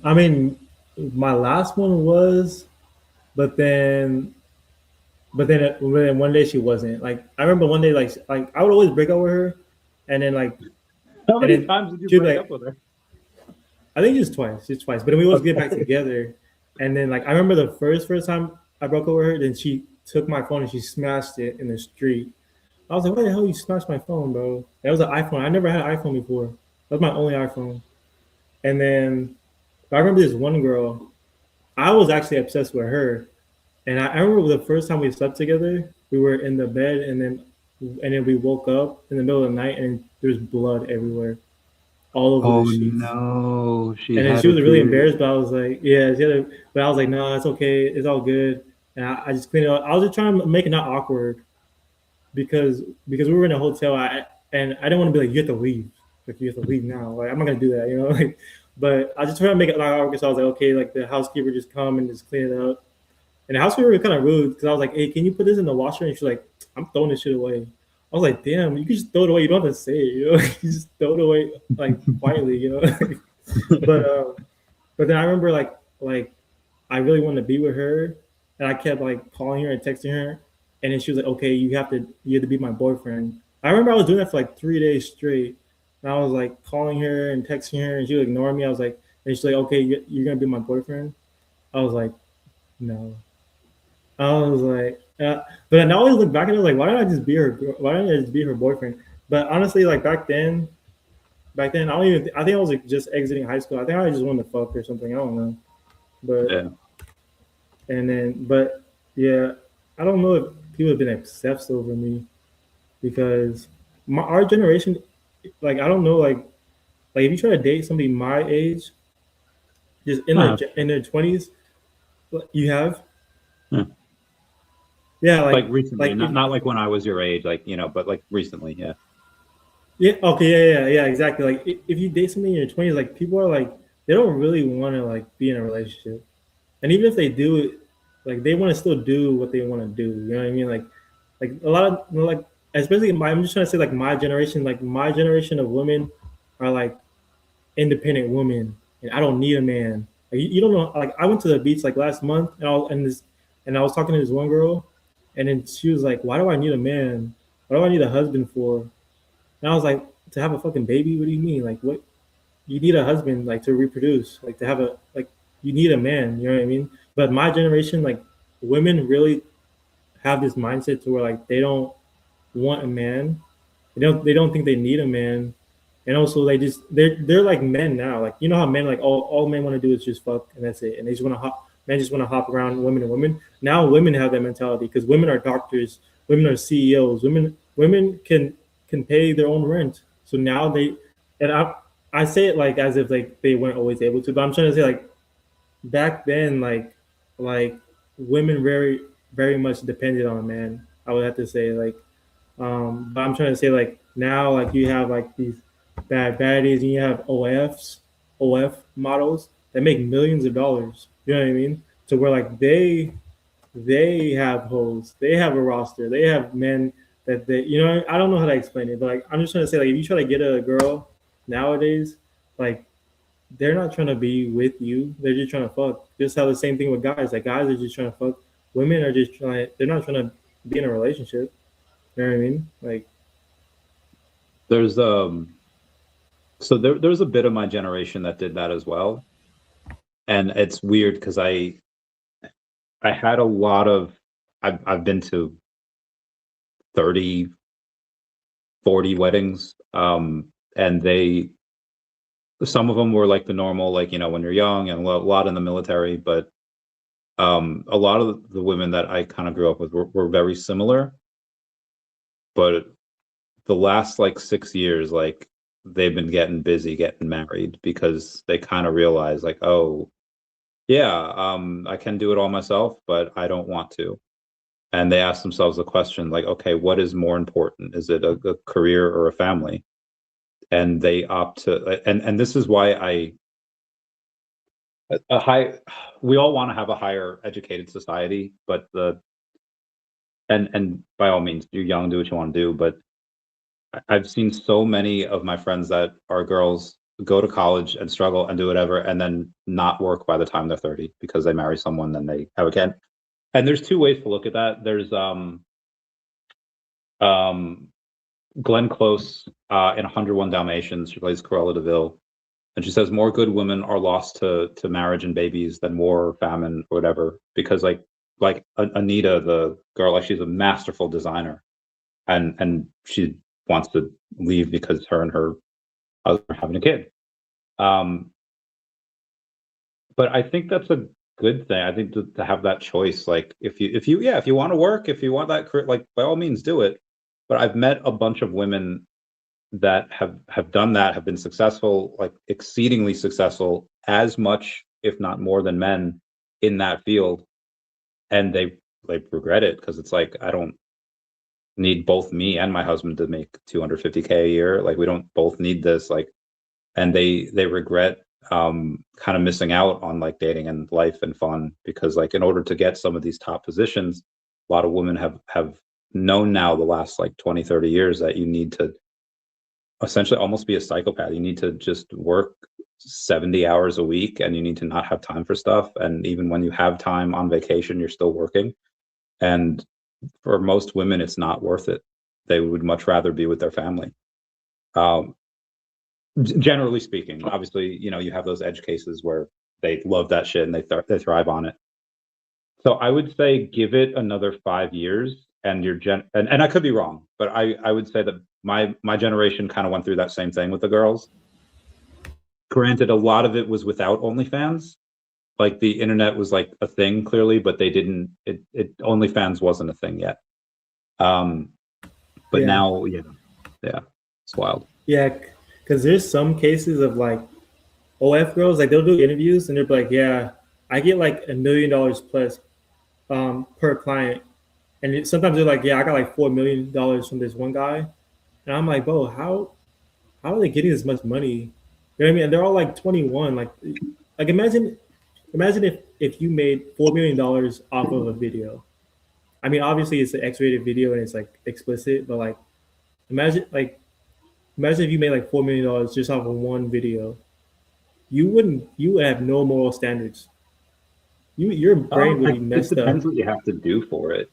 I mean, my last one was, but then one day she wasn't. Like I remember one day, like I would always break up with her, and then like How many then times did you she'd break like- up with her? I think just twice, But then we always get back together, and then like I remember the first time I broke up with her, then she took my phone and she smashed it in the street. I was like, "Why the hell you smashed my phone, bro?" That was an iPhone. I never had an iPhone before. That was my only iPhone. And then I remember this one girl. I was actually obsessed with her, and I remember the first time we slept together. We were in the bed, and then we woke up in the middle of the night, and there's blood everywhere, all over the sheets. No, she And then had she was a really period. embarrassed, but I was like, yeah, but I was like, no, it's okay, it's all good. And I just cleaned it up. I was just trying to make it not awkward because we were in a hotel, and I didn't want to be like, you have to leave, like you have to leave now. Like I'm not gonna do that, you know. Like, but I just tried to make it not awkward. So I was like, okay, like the housekeeper just come and just clean it up. And the housekeeper was kind of rude because I was like, hey, can you put this in the washer? And she's like, I'm throwing this shit away. I was like, damn, you can just throw it away. You don't have to say it, you know. You just throw it away like quietly, you know. But then I remember like I really wanted to be with her, and I kept like calling her and texting her, and then she was like, okay, you have to be my boyfriend. I remember I was doing that for like 3 days straight, and I was like calling her and texting her, and she would ignore me. I was like, and she's like, okay, you're gonna be my boyfriend. I was like, no. I was like, but I always look back at it like, why didn't I just be her? Why didn't I just be her boyfriend? But honestly, like back then, I don't even. I think I was like just exiting high school. I think I just wanted to fuck or something. I don't know. But Yeah. but yeah, I don't know if people have been obsessed over me because our generation, like I don't know, like if you try to date somebody my age, just in their 20s, you have. Yeah, like recently, like not like when I was your age, like but like recently, yeah. Yeah. Okay. Yeah. Exactly. Like if you date somebody in your 20s, like people are like they don't really want to like be in a relationship, and even if they do, like they want to still do what they want to do. You know what I mean? Like a lot of like especially I'm just trying to say like my generation of women are like independent women, and I don't need a man. Like, you don't know. Like I went to the beach like last month, and I was talking to this one girl, and then she was like, "Why do I need a man? What do I need a husband for?" And I was like, to have a fucking baby? What do you mean? Like, what? You need a husband, like, to reproduce, like, to have you need a man, you know what I mean? But my generation, like, women really have this mindset to where, like, they don't want a man. They don't think they need a man. And also, they're like men now. Like, you know how men, like, all men want to do is just fuck, and that's it. And they just want to men just want to hop around women and women. Now women have that mentality because women are doctors, women are CEOs, women can pay their own rent. So now I say it like as if like they weren't always able to, but I'm trying to say like back then like women very much depended on a man. I would have to say like but I'm trying to say like now like you have like these bad baddies and you have OF models that make millions of dollars. You know what I mean? To where like they have hoes, they have a roster, they have men that they, I don't know how to explain it, but like I'm just trying to say like if you try to get a girl nowadays, like they're not trying to be with you, they're just trying to fuck. Just how the same thing with guys, like guys are just trying to fuck, women are just they're not trying to be in a relationship. You know what I mean? Like There's so there's a bit of my generation that did that as well, and it's weird because I had a lot of I've been to 30, 40 weddings, and they some of them were like the normal, like, you know, when you're young, and a lot in the military, but a lot of the women that I kind of grew up with were very similar. But the last like 6 years, like they've been getting busy getting married because they kind of realize like, oh yeah, I can do it all myself, but I don't want to. And they ask themselves the question like, okay, what is more important? Is it a career or a family? And they opt to, and this is why we all want to have a higher educated society, but and by all means, you're young, do what you want to do, but I've seen so many of my friends that are girls go to college and struggle and do whatever, and then not work by the time they're 30 because they marry someone, then they have a kid. And there's two ways to look at that. There's Glenn Close in 101 Dalmatians. She plays Cruella de Vil, and she says more good women are lost to marriage and babies than war, famine, or whatever. Because like Anita, the girl, like she's a masterful designer, and she wants to leave because her and her husband are having a kid. But I think that's a good thing. I think to have that choice, like if you want to work, if you want that career, like by all means do it. But I've met a bunch of women that have done that, have been successful, like exceedingly successful, as much, if not more than men in that field. And they like regret it because it's like, I don't need both me and my husband to make $250K a year. Like we don't both need this, like, and they regret kind of missing out on like dating and life and fun, because like in order to get some of these top positions, a lot of women have known now the last like 20, 30 years that you need to essentially almost be a psychopath. You need to just work 70 hours a week, and you need to not have time for stuff. And even when you have time on vacation, you're still working. And for most women, it's not worth it. They would much rather be with their family. Generally speaking, obviously, you know, you have those edge cases where they love that shit and they thrive on it. So I would say give it another 5 years, and and I could be wrong, but I would say that my generation kind of went through that same thing with the girls. Granted, a lot of it was without OnlyFans. Like the internet was like a thing clearly, but they didn't. OnlyFans wasn't a thing yet. But now, yeah, it's wild. Yeah, because there's some cases of like OF girls, like they'll do interviews and they'll be like, yeah, I get like $1 million plus per client. And sometimes they're like, yeah, I got like $4 million from this one guy. And I'm like, bro, how are they getting this much money? You know what I mean? And they're all like 21. Like imagine if you made $4 million off of a video. I mean, obviously it's an X-rated video and it's like explicit, but like imagine if you made like $4 million just off of one video. You would have no moral standards. Your brain would be messed up. It depends what you have to do for it.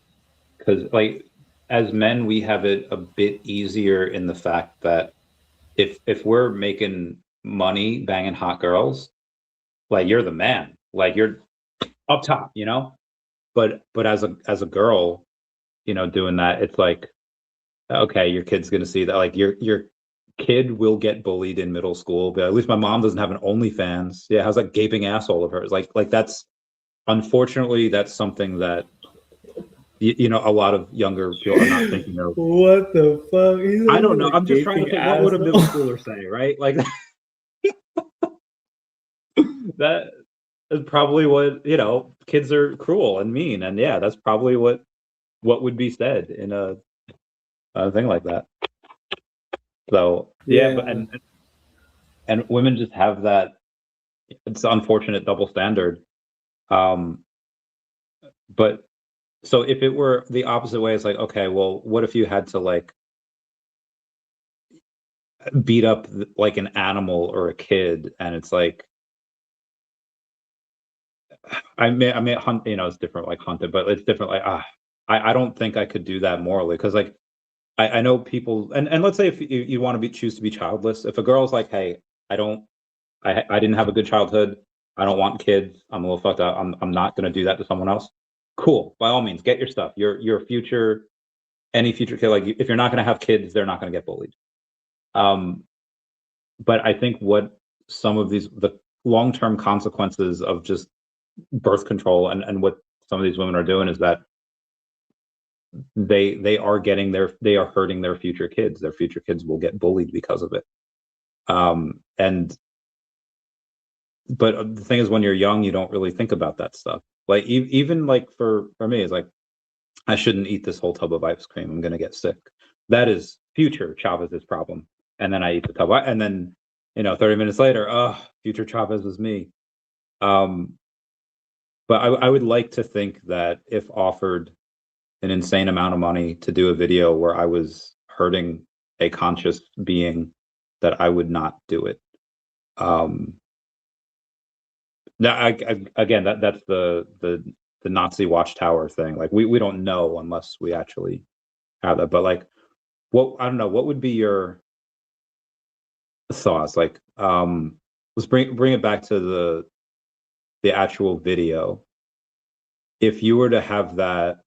Because like as men, we have it a bit easier in the fact that if we're making money banging hot girls, like you're the man, like you're up top, you know. But as a girl, you know, doing that, it's like, okay, your kid's gonna see that, like your kid will get bullied in middle school, but at least my mom doesn't have an OnlyFans. Yeah, how's that gaping asshole of hers? Like that's, unfortunately, that's something that you know a lot of younger people are not thinking of. What the fuck? I don't know. I'm just trying to think, what would a middle schooler say, right? Like that is probably what, you know, kids are cruel and mean, and yeah, that's probably what would be said in a thing like that. So yeah, but and women just have that. It's an unfortunate double standard. But so if it were the opposite way, it's like, okay, well, what if you had to like beat up like an animal or a kid, and it's like, I may hunt, you know, it's different, like hunted, but it's different. Like, I don't think I could do that morally, because like I know people, and let's say if you want to choose to be childless, if a girl's like, hey, I didn't have a good childhood, I don't want kids, I'm a little fucked up, I'm not gonna do that to someone else. Cool, by all means, get your stuff. Your future, any future kid, like if you're not gonna have kids, they're not gonna get bullied. But I think what some of the long-term consequences of just birth control and what some of these women are doing is that they are hurting their future kids. Their future kids will get bullied because of it. But the thing is, when you're young, you don't really think about that stuff. Like even like for me, it's like, I shouldn't eat this whole tub of ice cream. I'm gonna get sick. That is future Chavez's problem. And then I eat the tub, and then 30 minutes later, future Chavez was me. But I would like to think that if offered an insane amount of money to do a video where I was hurting a conscious being, that I would not do it. Now, again, that's the Nazi watchtower thing. Like we don't know unless we actually have that. But like, I don't know, what would be your thoughts? Like, let's bring it back to the actual video. If you were to have that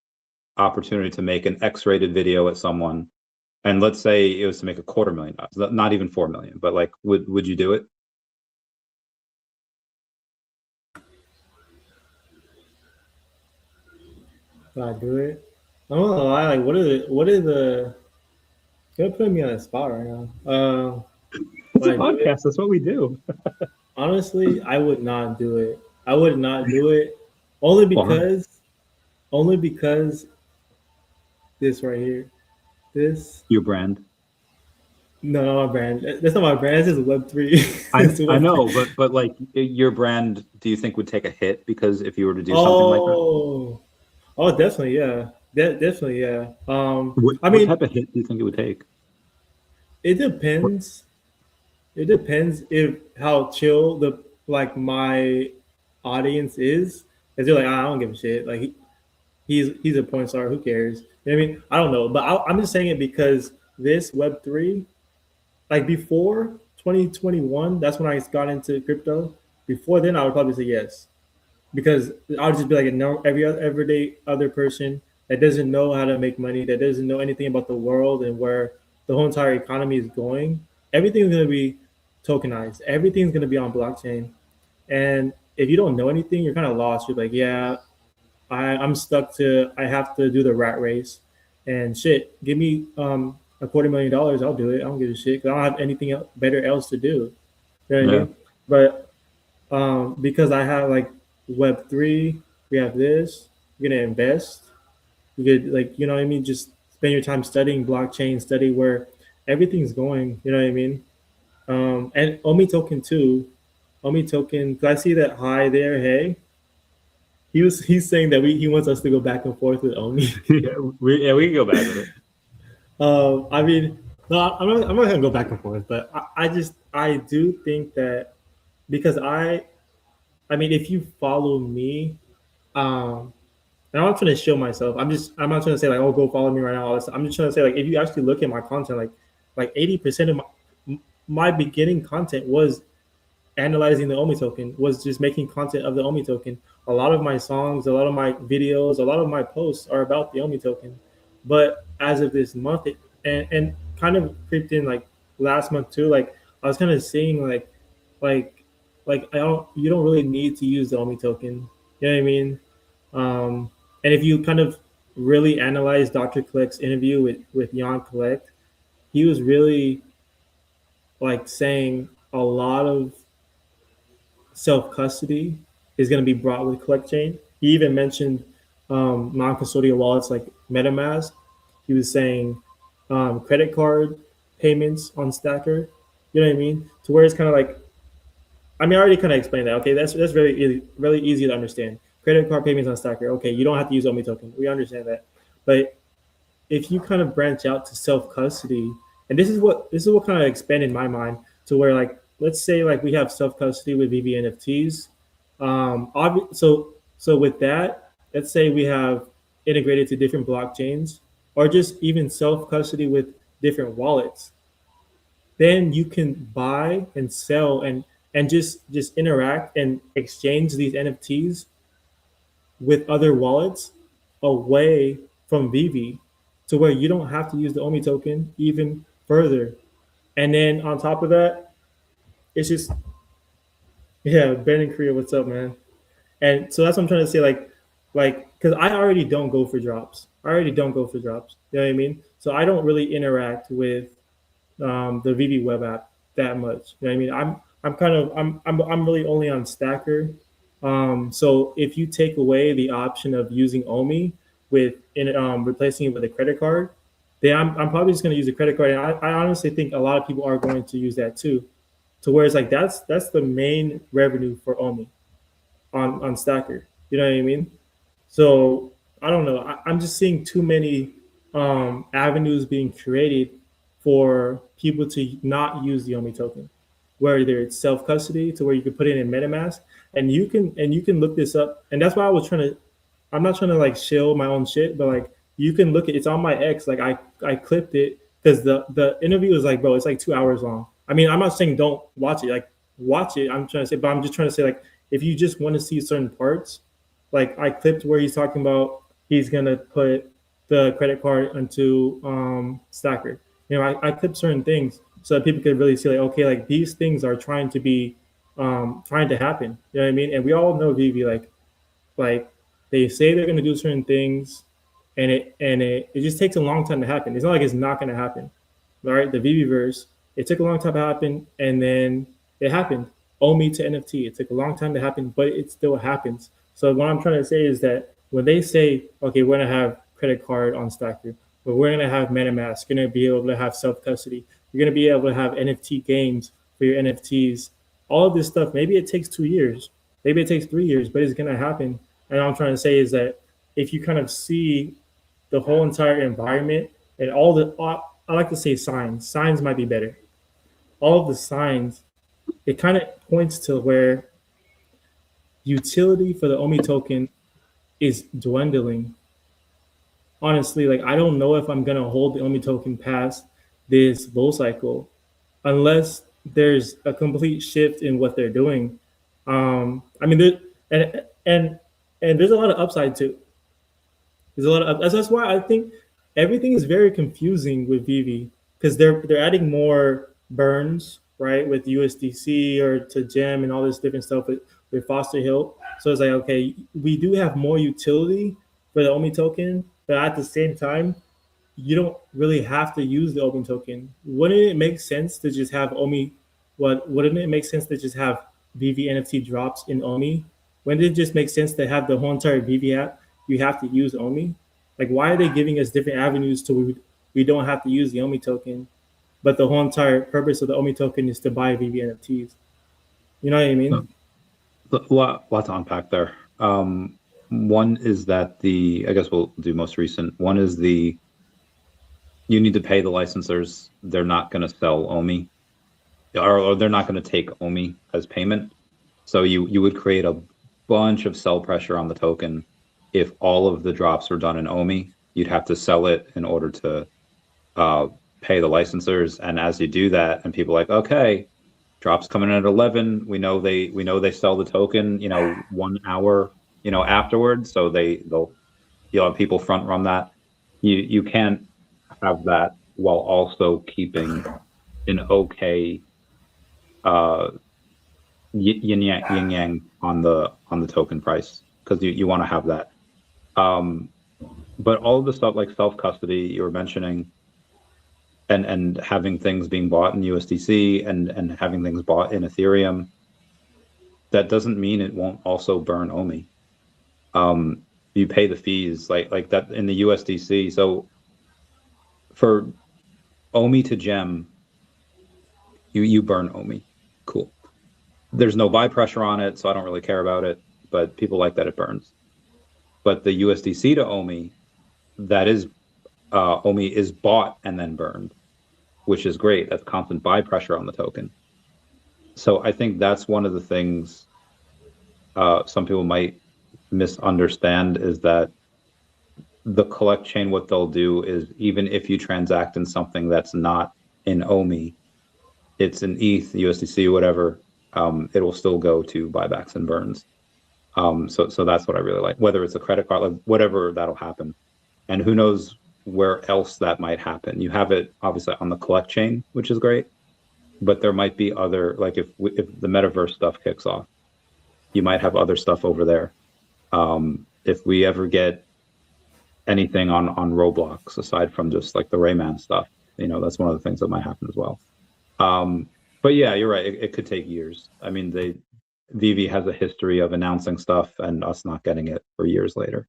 opportunity to make an X-rated video at someone, and let's say it was to make $250,000, not even 4 million, but like, would you do it? Would I do it? I'm not gonna lie. Like, what are the? You're putting me on the spot right now. It's a podcast. That's what we do. Honestly, I would not do it. I would not do it only because this right here, this your brand. No, not my brand. That's not my brand. This is Web3. I know, but like your brand, do you think would take a hit because if you were to do something like that? Oh, definitely, yeah. Definitely, yeah. What type of hit do you think it would take? It depends. It depends if how chill my audience is. If they're like, I don't give a shit. Like he's a porn star. Who cares? You know what I mean? I don't know, but I'm just saying it because this Web3, like before 2021, that's when I got into crypto. Before then, I would probably say yes, because I would just be like every everyday other person that doesn't know how to make money, that doesn't know anything about the world and where the whole entire economy is going. Everything's going to be tokenized. Everything's going to be on blockchain. And if you don't know anything, you're kind of lost. You're like, yeah, I'm stuck I have to do the rat race and shit. Give me $250,000, I'll do it. I don't give a shit because I don't have anything better else to do. You know what I mean? But because I have like Web3, we have this, you're going to invest. You could, like, you know what I mean? Just spend your time studying blockchain, study where everything's going. You know what I mean? And OMI token too. OMI token, because I see that hi there, hey. He's saying that he wants us to go back and forth with OMI. we can go back with it. I mean, no, I'm not gonna go back and forth, but I do think that because I mean, if you follow me, and I'm not trying to show myself. I'm not trying to say like, oh, go follow me right now. I'm just trying to say like, if you actually look at my content, like 80% of my beginning content was analyzing the OMI token, was just making content of the OMI token. A lot of my songs, a lot of my videos, a lot of my posts are about the OMI token. But as of this month, and kind of creeped in like last month too, like I was kind of seeing like you don't really need to use the OMI token. You know what I mean? And if you kind of really analyze Dr. Collect's interview with Jan Collect, he was really like saying a lot of self-custody is going to be brought with Collect Chain. He even mentioned non-custodial wallets like MetaMask. He was saying credit card payments on Stacker. You know what I mean? To where it's kind of like, I mean, I already kind of explained that. Okay, that's really easy to understand. Credit card payments on Stacker. Okay, you don't have to use OMI token. We understand that. But if you kind of branch out to self-custody, and this is what kind of expanded my mind to where, like, let's say like we have self-custody with VeVe NFTs. So with that, let's say we have integrated to different blockchains, or just even self-custody with different wallets. Then you can buy and sell and just interact and exchange these NFTs with other wallets away from VeVe, to where you don't have to use the OMI token even further. And then on top of that, it's just Yeah, Ben in Korea, what's up, man? And so that's what I'm trying to say, because I already don't go for drops. I already don't go for drops. You know what I mean? So I don't really interact with the VeVe web app that much. You know what I mean? I'm really only on Stacker. So if you take away the option of using OMI replacing it with a credit card, then I'm probably just going to use a credit card. And I honestly think a lot of people are going to use that too. To where it's like that's the main revenue for OMI on Stacker. You know what I mean? So I don't know. I'm just seeing too many avenues being created for people to not use the OMI token, whether it's self custody to where you can put it in MetaMask, and you can look this up. And that's why I was trying to. I'm not trying to like shill my own shit, but like you can look at it's on my X. Like I clipped it because the interview was like, bro, it's like 2 hours long. I mean, I'm not saying don't watch it. Like watch it. I'm trying to say, but I'm just trying to say like if you just want to see certain parts, like I clipped where he's talking about he's gonna put the credit card into Stacker. You know, I clipped certain things so that people could really see like, okay, like these things are trying to be trying to happen. You know what I mean? And we all know VeVe, like they say they're gonna do certain things and it just takes a long time to happen. It's not like it's not gonna happen. All right, the VeVe verse, it took a long time to happen and then it happened. OMI to NFT, it took a long time to happen, but it still happens. So what I'm trying to say is that when they say, okay, we're gonna have credit card on Stacker, but we're gonna have MetaMask, you're gonna be able to have self-custody, you're gonna be able to have NFT games for your NFTs, all of this stuff, maybe it takes 2 years, maybe it takes 3 years, but it's gonna happen. And what I'm trying to say is that if you kind of see the whole entire environment and I like to say signs might be better. All of the signs, it kind of points to where utility for the OMI token is dwindling. Honestly, like I don't know if I'm gonna hold the OMI token past this bull cycle unless there's a complete shift in what they're doing. I mean, and there's a lot of upside too. There's a lot of that's why I think everything is very confusing with VeVe because they're adding more burns right with USDC or to Gem and all this different stuff with Foster Hill. So it's like okay, we do have more utility for the OMI token, but at the same time, you don't really have to use the OMI token. Wouldn't it make sense to just have OMI? Wouldn't it make sense to just have VeVe NFT drops in OMI? Wouldn't it just make sense to have the whole entire VeVe app? You have to use OMI. Like, why are they giving us different avenues to we don't have to use the OMI token, but the whole entire purpose of the OMI token is to buy VeVe NFTs? You know what I mean? A lot to unpack there. One is that I guess we'll do most recent. One is you need to pay the licensors. They're not going to sell OMI, or they're not going to take OMI as payment. So you would create a bunch of sell pressure on the token. If all of the drops were done in OMI, you'd have to sell it in order to pay the licensors. And as you do that, and people are like, okay, drops coming in at 11. We know they sell the token, 1 hour, afterwards. So they'll have people front run that. You can't have that while also keeping an okay yin yang on the token price, because you want to have that. But all of the stuff like self-custody you were mentioning, and having things being bought in USDC and having things bought in Ethereum, that doesn't mean it won't also burn OMI. You pay the fees like that in the USDC. So for OMI to Gem, you burn OMI. Cool. There's no buy pressure on it, so I don't really care about it, but people like that it burns. But the USDC to OMI, that is OMI is bought and then burned, which is great. That's constant buy pressure on the token. So I think that's one of the things some people might misunderstand, is that the collect chain, what they'll do is, even if you transact in something that's not in OMI, it's an ETH, USDC, whatever, it will still go to buybacks and burns. So that's what I really like, whether it's a credit card, like whatever, that'll happen. And who knows where else that might happen. You have it obviously on the collect chain, which is great, but there might be other, like if the metaverse stuff kicks off, you might have other stuff over there. If we ever get anything on Roblox aside from just like the Rayman stuff, you know, that's one of the things that might happen as well. But yeah, you're right. It could take years. I mean, VeVe has a history of announcing stuff and us not getting it for years later.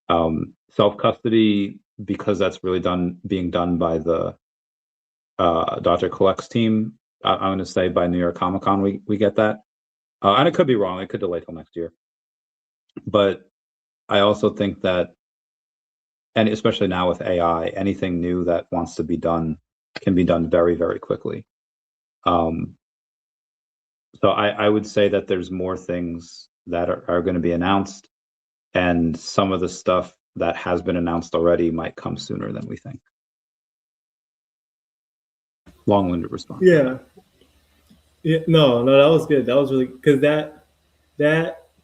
Self-custody, because that's really being done by the Dr. Collect's team. I'm going to say by New York Comic Con we get that, and it could be wrong. It could delay till next year. But I also think that, and especially now with AI, anything new that wants to be done can be done very, very quickly. So I would say that there's more things that are going to be announced, and some of the stuff that has been announced already might come sooner than we think. Long-winded response. Yeah. No, that was good. That was really, because that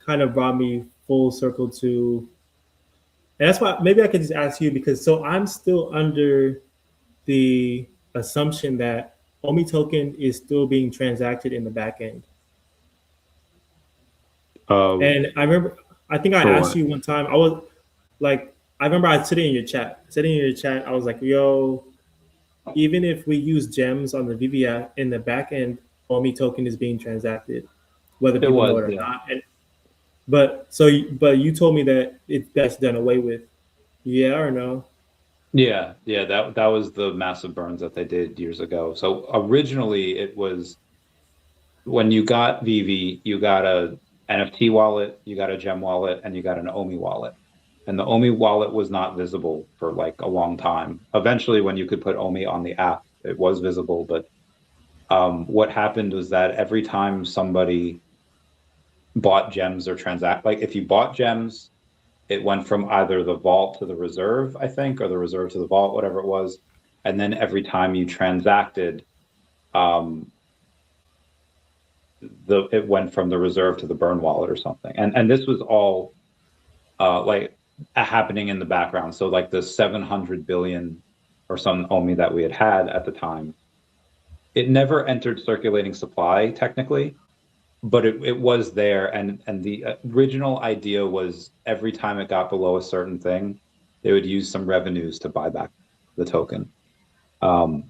kind of brought me full circle to, and that's why maybe I could just ask you, because so I'm still under the assumption that OMI token is still being transacted in the back end. And I think I asked you one time, I remember I was sitting in your chat, I was like, yo, even if we use gems on the VeVe app in the back end, OMI token is being transacted, whether people know it or not. But you told me that that's done away with. Yeah or no? Yeah, that was the massive burns that they did years ago. So originally it was, when you got VeVe, you got a NFT wallet, you got a gem wallet, and you got an OMI wallet. And the OMI wallet was not visible for like a long time. Eventually, when you could put OMI on the app, it was visible. But what happened was that every time somebody bought gems or like if you bought gems, it went from either the vault to the reserve, I think, or the reserve to the vault, whatever it was. And then every time you transacted, it went from the reserve to the burn wallet or something. And this was all like happening in the background. So like the 700 billion or some OMI that we had at the time, it never entered circulating supply technically, but it was there. And the original idea was every time it got below a certain thing, they would use some revenues to buy back the token, and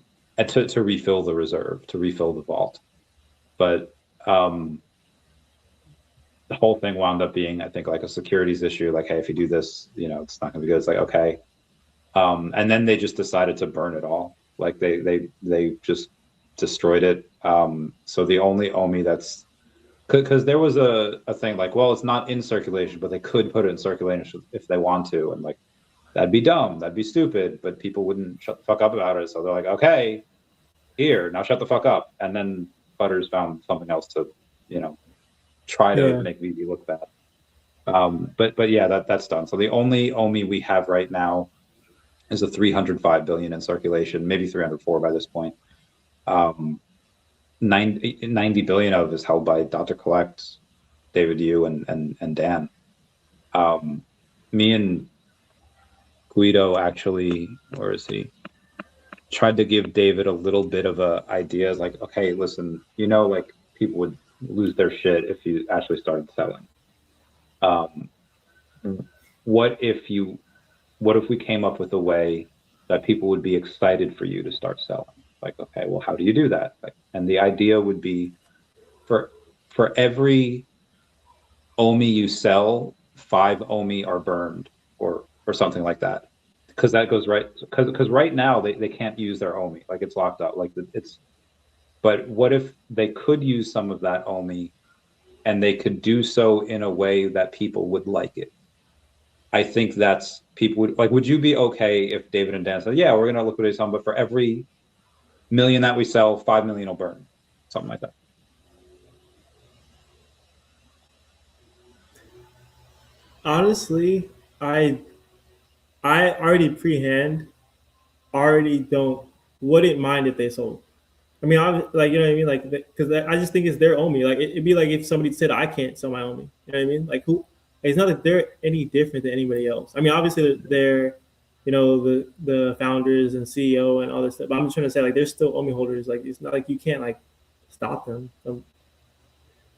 to refill the reserve, to refill the vault. But the whole thing wound up being, I think, like a securities issue. Like, hey, if you do this, you know, it's not going to be good. It's like, okay. And then they just decided to burn it all. Like they just destroyed it. So the only OMI that's, because there was a thing like, well, it's not in circulation, but they could put it in circulation if they want to. And like, that'd be dumb. That'd be stupid. But people wouldn't shut the fuck up about it. So they're like, okay, here, now shut the fuck up. And then Butters found something else to, you know, try to make VeVe look bad. But yeah, that's done. So the only OMI we have right now is a 305 billion in circulation, maybe 304 by this point. 90 billion of is held by Dr. Collect, David Yu, and Dan. Me and Guido actually, where is he? Tried to give David a little bit of a idea, like, okay, listen, you know, like people would lose their shit if you actually started selling. What if we came up with a way that people would be excited for you to start selling? Like, okay, well, how do you do that? Like, and the idea would be for every OMI you sell, 5 OMI are burned or something like that. Because that goes right, because right now they can't use their OMI, like it's locked up, like it's. But what if they could use some of that OMI, and they could do so in a way that people would like it? I think that's, people would like. Would you be okay if David and Dan said, "Yeah, we're gonna liquidate some, but for every million that we sell, 5 million will burn," something like that? Honestly, I already wouldn't mind if they sold. I mean, like, you know what I mean? Like, because I just think it's their OMI. Like, it'd be like if somebody said, I can't sell my OMI. You know what I mean? Like, it's not that they're any different than anybody else. I mean, obviously they're, you know, the founders and CEO and all this stuff. But I'm just trying to say, like, they're still OMI holders. Like, it's not like you can't like stop them.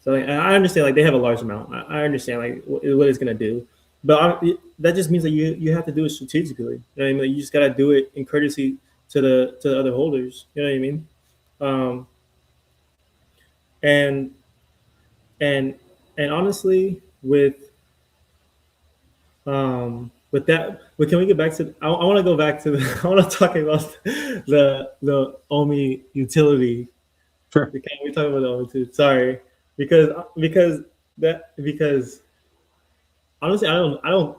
So like, I understand like they have a large amount. I understand like what it's gonna do, but that just means that you have to do it strategically. You know what I mean? Like, you just gotta do it in courtesy to the other holders. You know what I mean? Um, and and and honestly, with that, but can we get back to? I want to go back to the. I want to talk about the OMI utility. Sure. Can we talk about the OMI too? Sorry, because honestly, I don't.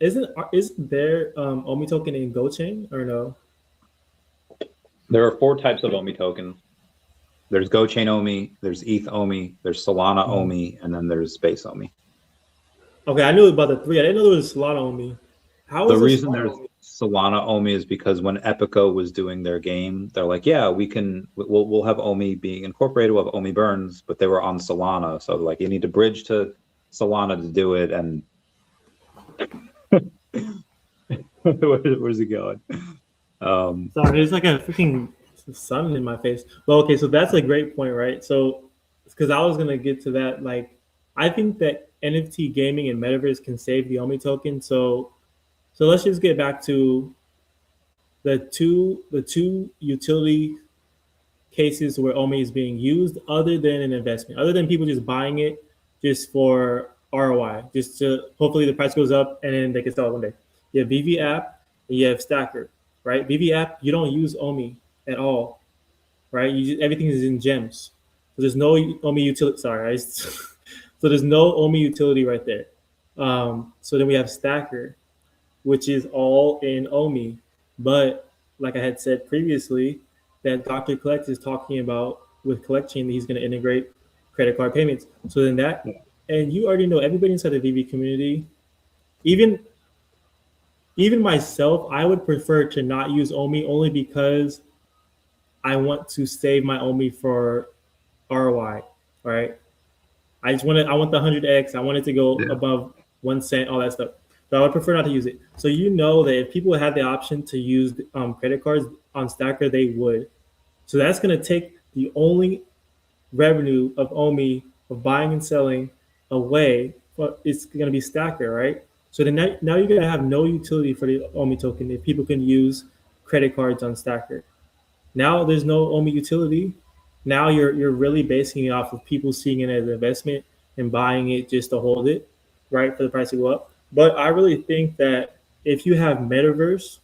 Isn't there OMI token in GoChain or no? There are 4 types of OMI token. There's GoChain OMI, there's ETH OMI, there's Solana OMI, and then there's Space OMI. Okay, I knew about the 3. I didn't know there was Solana OMI. How The is reason Solana there's OMI? Solana OMI is because when Epico was doing their game, they're like, yeah, we'll have OMI being incorporated, we'll have OMI burns, but they were on Solana. So like you need to bridge to Solana to do it. And where's it going? Sorry, there's like a freaking sun in my face. Well, okay, so that's a great point, right? So, because I was gonna get to that, like, I think that NFT gaming and metaverse can save the OMI token. So let's just get back to the two utility cases where OMI is being used, other than an investment, other than people just buying it just for ROI, just to hopefully the price goes up and then they can sell it one day. You have VeVe app, and you have Stacker, right? VeVe app, you don't use OMI at all, right? Everything is in gems, so there's no OMI utility. Sorry, so there's no OMI utility right there. So then we have Stacker, which is all in OMI, but like I had said previously, that Dr. Collect is talking about with Collect Chain that he's going to integrate credit card payments. So then that, and you already know everybody inside the VeVe community, even myself, I would prefer to not use OMI only because I want to save my OMI for ROI, right? I want the 100x. I want it to go above 1 cent, all that stuff. So I would prefer not to use it. So you know that if people had the option to use credit cards on Stacker, they would. So that's going to take the only revenue of OMI of buying and selling away, but it's going to be Stacker, right? So then now you're going to have no utility for the OMI token if people can use credit cards on Stacker. Now there's no OMI utility. Now you're really basing it off of people seeing it as an investment and buying it just to hold it, right, for the price to go up. But I really think that if you have metaverse,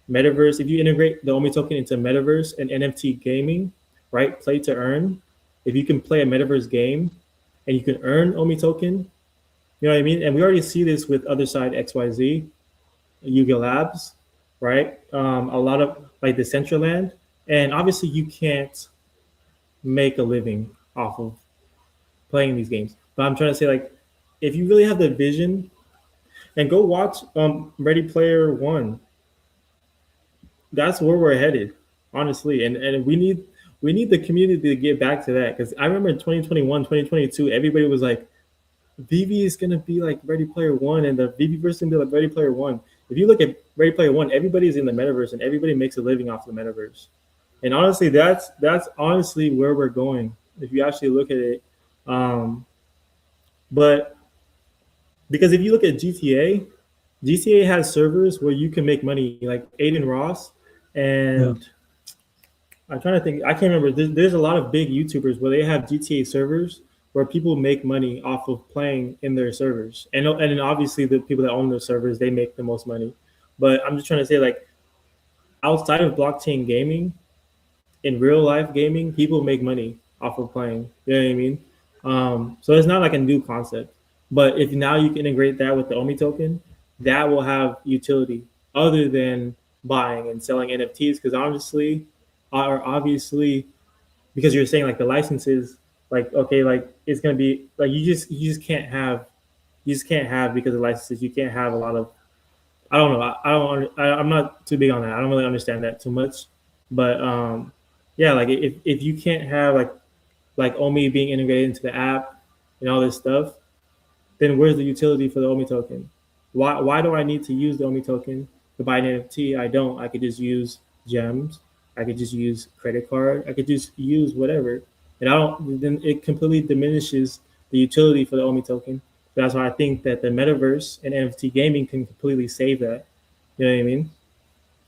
if you integrate the OMI token into metaverse and NFT gaming, right, play to earn, if you can play a metaverse game and you can earn OMI token, you know what I mean? And we already see this with other side XYZ, Yuga Labs, right? A lot of like Decentraland, and obviously you can't make a living off of playing these games. But I'm trying to say, like, if you really have the vision, and go watch Ready Player One. That's where we're headed, honestly. And we need the community to get back to that, because I remember in 2021, 2022, everybody was like, VeVe is gonna be like Ready Player One, and the VeVe verse is gonna be like Ready Player One. If you look at Ready Player One, everybody's in the metaverse and everybody makes a living off the metaverse. And honestly, that's honestly where we're going if you actually look at it. But because if you look at GTA has servers where you can make money, like Aiden Ross, and I'm trying to think. I can't remember. There's a lot of big YouTubers where they have GTA servers where people make money off of playing in their servers, and then obviously the people that own those servers, they make the most money. But I'm just trying to say, like, outside of blockchain gaming, in real life gaming, people make money off of playing. You know what I mean? So it's not like a new concept. But if now you can integrate that with the OMI token, that will have utility other than buying and selling NFTs. Because obviously, because you're saying like the licenses, like, okay, like it's gonna be like you just can't have because of licenses. You can't have a lot of, I don't know. I'm not too big on that. I don't really understand that too much. But yeah, like if you can't have like OMI being integrated into the app and all this stuff, then where's the utility for the OMI token? Why do I need to use the OMI token to buy an NFT? I don't. I could just use gems. I could just use credit card. I could just use whatever. and I don't. Then it completely diminishes the utility for the OMI token. That's why I think that the metaverse and NFT gaming can completely save that. You know what I mean?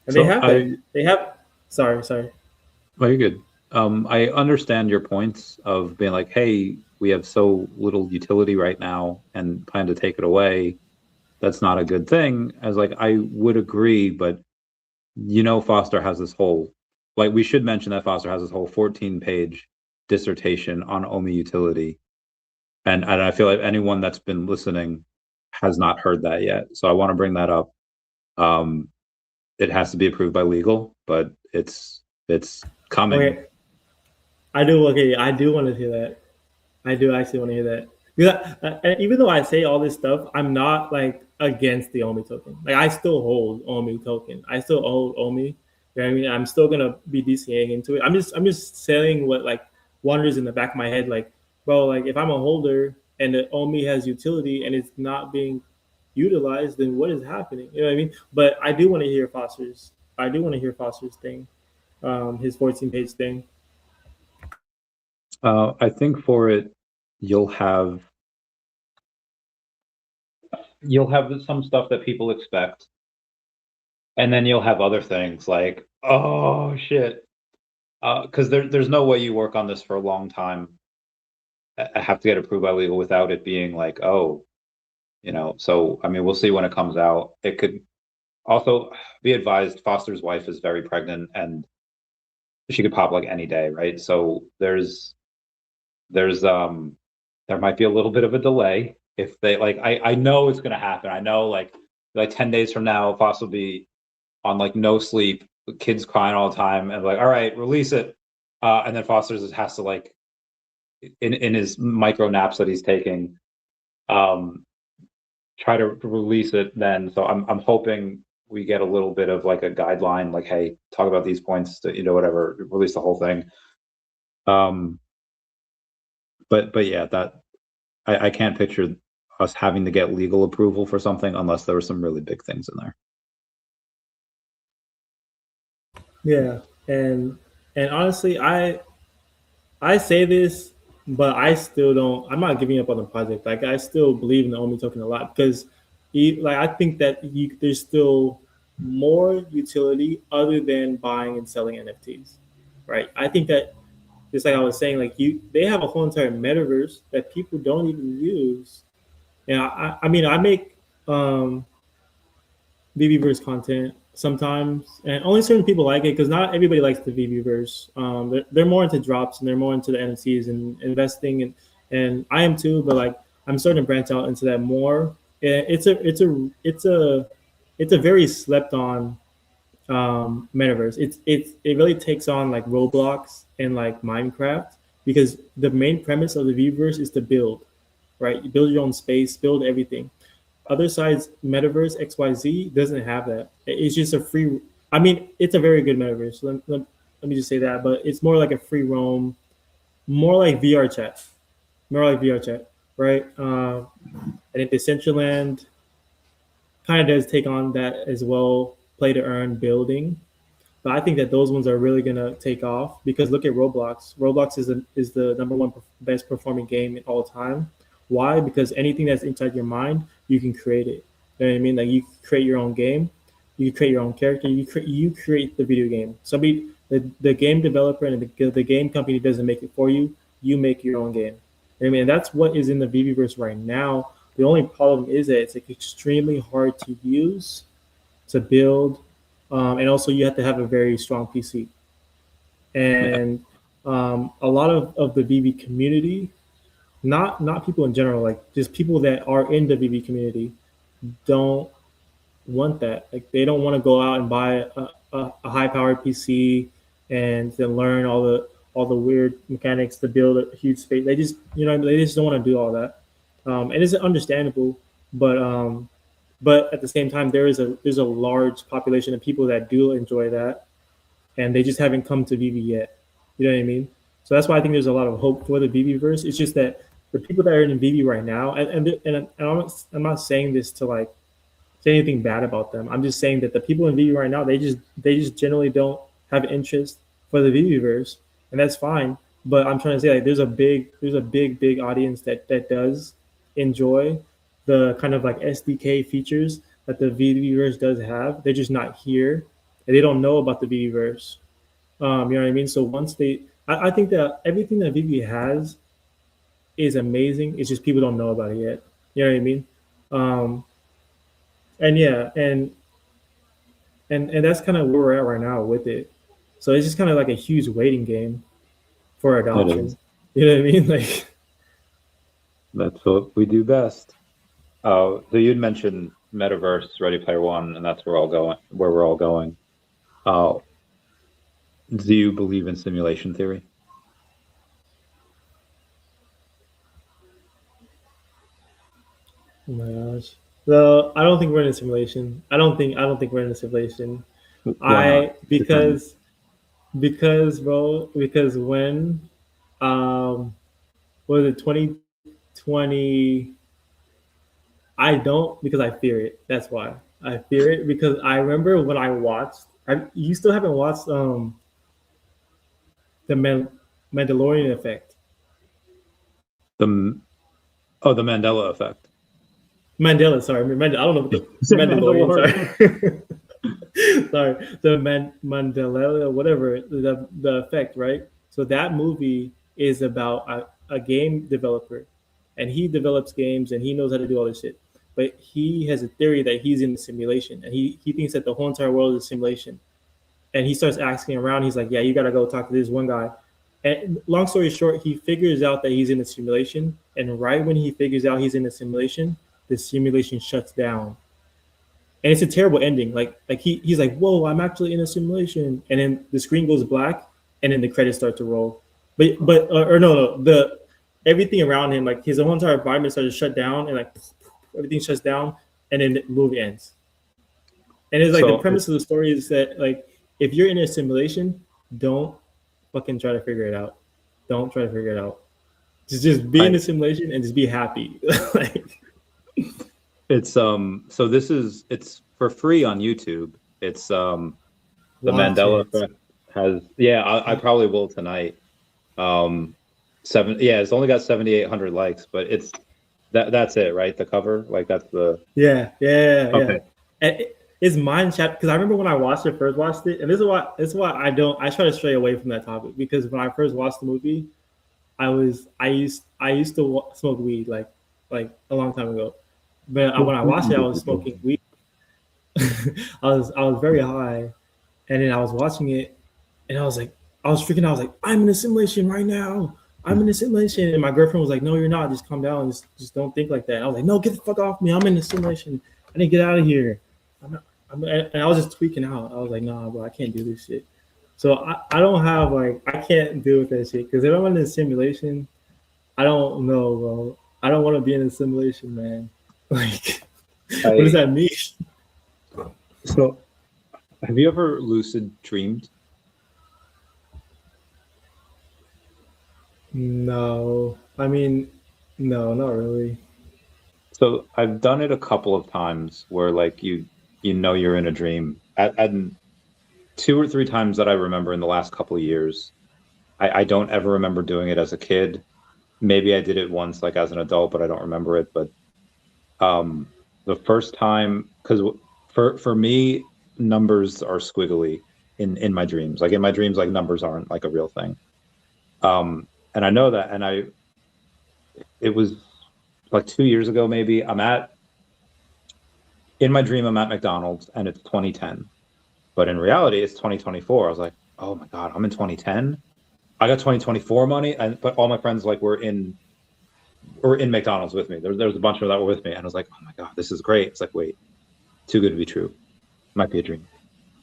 And So they have it. They have. Sorry. Well, you're good. I understand your points of being like, hey, we have so little utility right now and plan to take it away. That's not a good thing. I was like, I would agree, but Foster has this whole, like, we should mention that Foster has this whole 14-page dissertation on OMI utility. And I feel like anyone that's been listening has not heard that yet. So I want to bring that up. It has to be approved by legal, but it's coming. Okay. I do want to hear that. I do actually want to hear that. Because even though I say all this stuff, I'm not like against the OMI token. Like I still hold OMI token. I still hold OMI. You know what I mean? I'm still gonna be DCAing into it. I'm just saying what like wanders in the back of my head. Like, bro, like if I'm a holder and the OMI has utility and it's not being utilized, then what is happening? You know what I mean? But I do want to hear Foster's. I do want to hear Foster's thing, his 14-page thing. I think for it, you'll have some stuff that people expect, and then you'll have other things like, oh shit, because there's no way you work on this for a long time. I have to get approved by legal without it being like, oh, So I mean, we'll see when it comes out. It could also be advised. Foster's wife is very pregnant, and she could pop like any day, right? So there might be a little bit of a delay if they like. I know it's gonna happen. I know like 10 days from now, Foster will be on like no sleep, kids crying all the time, and like, all right, release it. And then Foster's has to like in his micro naps that he's taking, try to release it then. So I'm hoping we get a little bit of like a guideline, like, hey, talk about these points to, whatever, release the whole thing. But yeah, that I can't picture us having to get legal approval for something unless there were some really big things in there. Yeah, and honestly, I say this, but I still don't. I'm not giving up on the project. Like I still believe in the OMI token a lot because, I think that there's still more utility other than buying and selling NFTs, right? I think that just like I was saying, like they have a whole entire metaverse that people don't even use. And I mean, I make VeVeverse content sometimes, and only certain people like it because not everybody likes the VeVeverse. They're more into drops and they're more into the NFTs and investing, and I am too. But like I'm starting to branch out into that more. And it's a very slept on metaverse. It really takes on like Roblox and like Minecraft because the main premise of the VeVeverse is to build, right? You build your own space, build everything. Other sides, metaverse XYZ doesn't have that. It's just a free. I mean, it's a very good metaverse. Let me just say that, but it's more like a free roam, more like VR chat, right? And then Decentraland kind of does take on that as well, play to earn building. But I think that those ones are really gonna take off because look at Roblox. Roblox is the number one best performing game in all time. Why? Because anything that's inside your mind, you can create it. You know what I mean? Like you create your own game, you create your own character, you create the video game. The game developer and the game company doesn't make it for you. You make your own game. You know what I mean? And that's what is in the VeVeverse right now. The only problem is that it's like extremely hard to use, to build, and also you have to have a very strong PC. And a lot of the VeVe community, not people in general, like just people that are in the VeVe community, don't want that. Like they don't want to go out and buy a high-powered PC and then learn all the weird mechanics to build a huge space. They just they just don't want to do all that. And it's understandable, but at the same time, there's a large population of people that do enjoy that, and they just haven't come to VeVe yet. You know what I mean? So that's why I think there's a lot of hope for the VeVeverse. It's just that the people that are in VeVe right now, and I'm not saying this to like say anything bad about them. I'm just saying that the people in VeVe right now, they just generally don't have interest for the VeVeverse, and that's fine. But I'm trying to say like there's a big audience that does enjoy the kind of like SDK features that the VeVeverse does have. They're just not here, and they don't know about the VeVeverse. You know what I mean? So once I think that everything that VeVe has is amazing. It's just people don't know about it yet. You know what I mean? Um, and yeah, and that's kind of where we're at right now with it. So it's just kind of like a huge waiting game for It adoption. is. You know what I mean? Like, That's what we do best. So you'd mentioned Metaverse, Ready Player One, and that's where we're all going. Uh, do you believe in simulation theory? oh my gosh. So I don't think we're in a simulation. I don't think we're in a simulation. Why not? I because bro, because when was it 2020, I don't, because I fear it. That's why. I fear it because I remember when I watched you still haven't watched the Mandalorian effect. The the Mandela effect. Mandela, sorry. I don't know what the Say Mandalorian, Mandalorian. sorry. Sorry, the Mandela, whatever the effect, right? So that movie is about a game developer, and he develops games and he knows how to do all this shit. But he has a theory that he's in a simulation, and he thinks that the whole entire world is a simulation. And he starts asking around. He's like, "Yeah, you gotta go talk to this one guy." And long story short, he figures out that he's in a simulation, and right when he figures out he's in a simulation, the simulation shuts down, and it's a terrible ending. Like he's like, "Whoa, I'm actually in a simulation," and then the screen goes black, and then the credits start to roll. But or no, the everything around him, like his whole entire environment starts to shut down, and like everything shuts down, and then the movie ends. And it's like the So premise of the story is that like if you're in a simulation, don't fucking try to figure it out. Don't try to figure it out. Just be in I a simulation and just be happy. Like, it's so it's for free on YouTube. It's the watch Mandela it. effect has I probably will tonight. It's only got 7,800 likes, but that's it, right? The cover, like that's the Yeah. okay. And it's mind chat because I remember when I first watched it, and this is why I try to stray away from that topic because when I first watched the movie, I used to smoke weed like a long time ago, but when I watched it, I was smoking weed. I was very high, and then I was watching it, and I was like, I was freaking out. I was like, I'm in a simulation right now. I'm in a simulation, and my girlfriend was like, No, you're not. Just calm down. Just don't think like that. I was like, No, get the fuck off me. I'm in a simulation. I need to get out of here. And I was just tweaking out. I was like, Nah, bro, I can't do this shit. So I don't have like I can't deal with that shit because if I'm in a simulation, I don't know, bro. I don't want to be in a simulation, man. Like, what does that mean? So, have you ever lucid dreamed? No, I mean, no, not really. So I've done it a couple of times where like you're in a dream. And 2 or 3 times that I remember in the last couple of years. I don't ever remember doing it as a kid. Maybe I did it once like as an adult, but I don't remember it. But the first time, because for me, numbers are squiggly in my dreams. Like in my dreams, like numbers aren't like a real thing. And I know that, and it was like 2 years ago, maybe. In my dream, I'm at McDonald's and it's 2010, but in reality, it's 2024. I was like, oh my God, I'm in 2010. I got 2024 money, but all my friends like were in McDonald's with me. There was a bunch of them that were with me, and I was like, oh my God, this is great. It's like, wait, too good to be true. Might be a dream.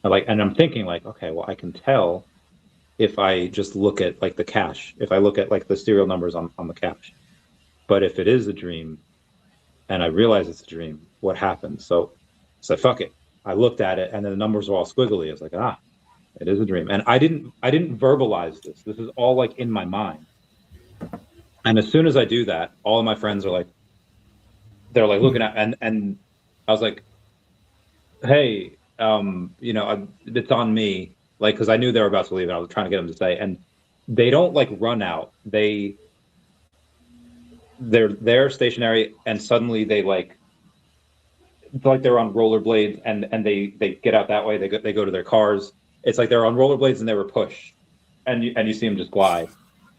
And I'm thinking like, okay, well, I can tell if I just look at like the cash, if I look at like the serial numbers on the cash. But if it is a dream and I realize it's a dream, what happens? So fuck it. I looked at it and then the numbers were all squiggly. I was like, it is a dream. And I didn't verbalize this. This is all like in my mind. And as soon as I do that, all of my friends are like, they're like looking at, and I was like, hey, it's on me. Like, cause I knew they were about to leave and I was trying to get them to stay. And they don't like run out. They're stationary, and suddenly they like it's like they're on rollerblades, and they get out that way. They go to their cars. It's like they're on rollerblades and they were pushed, and you see them just glide,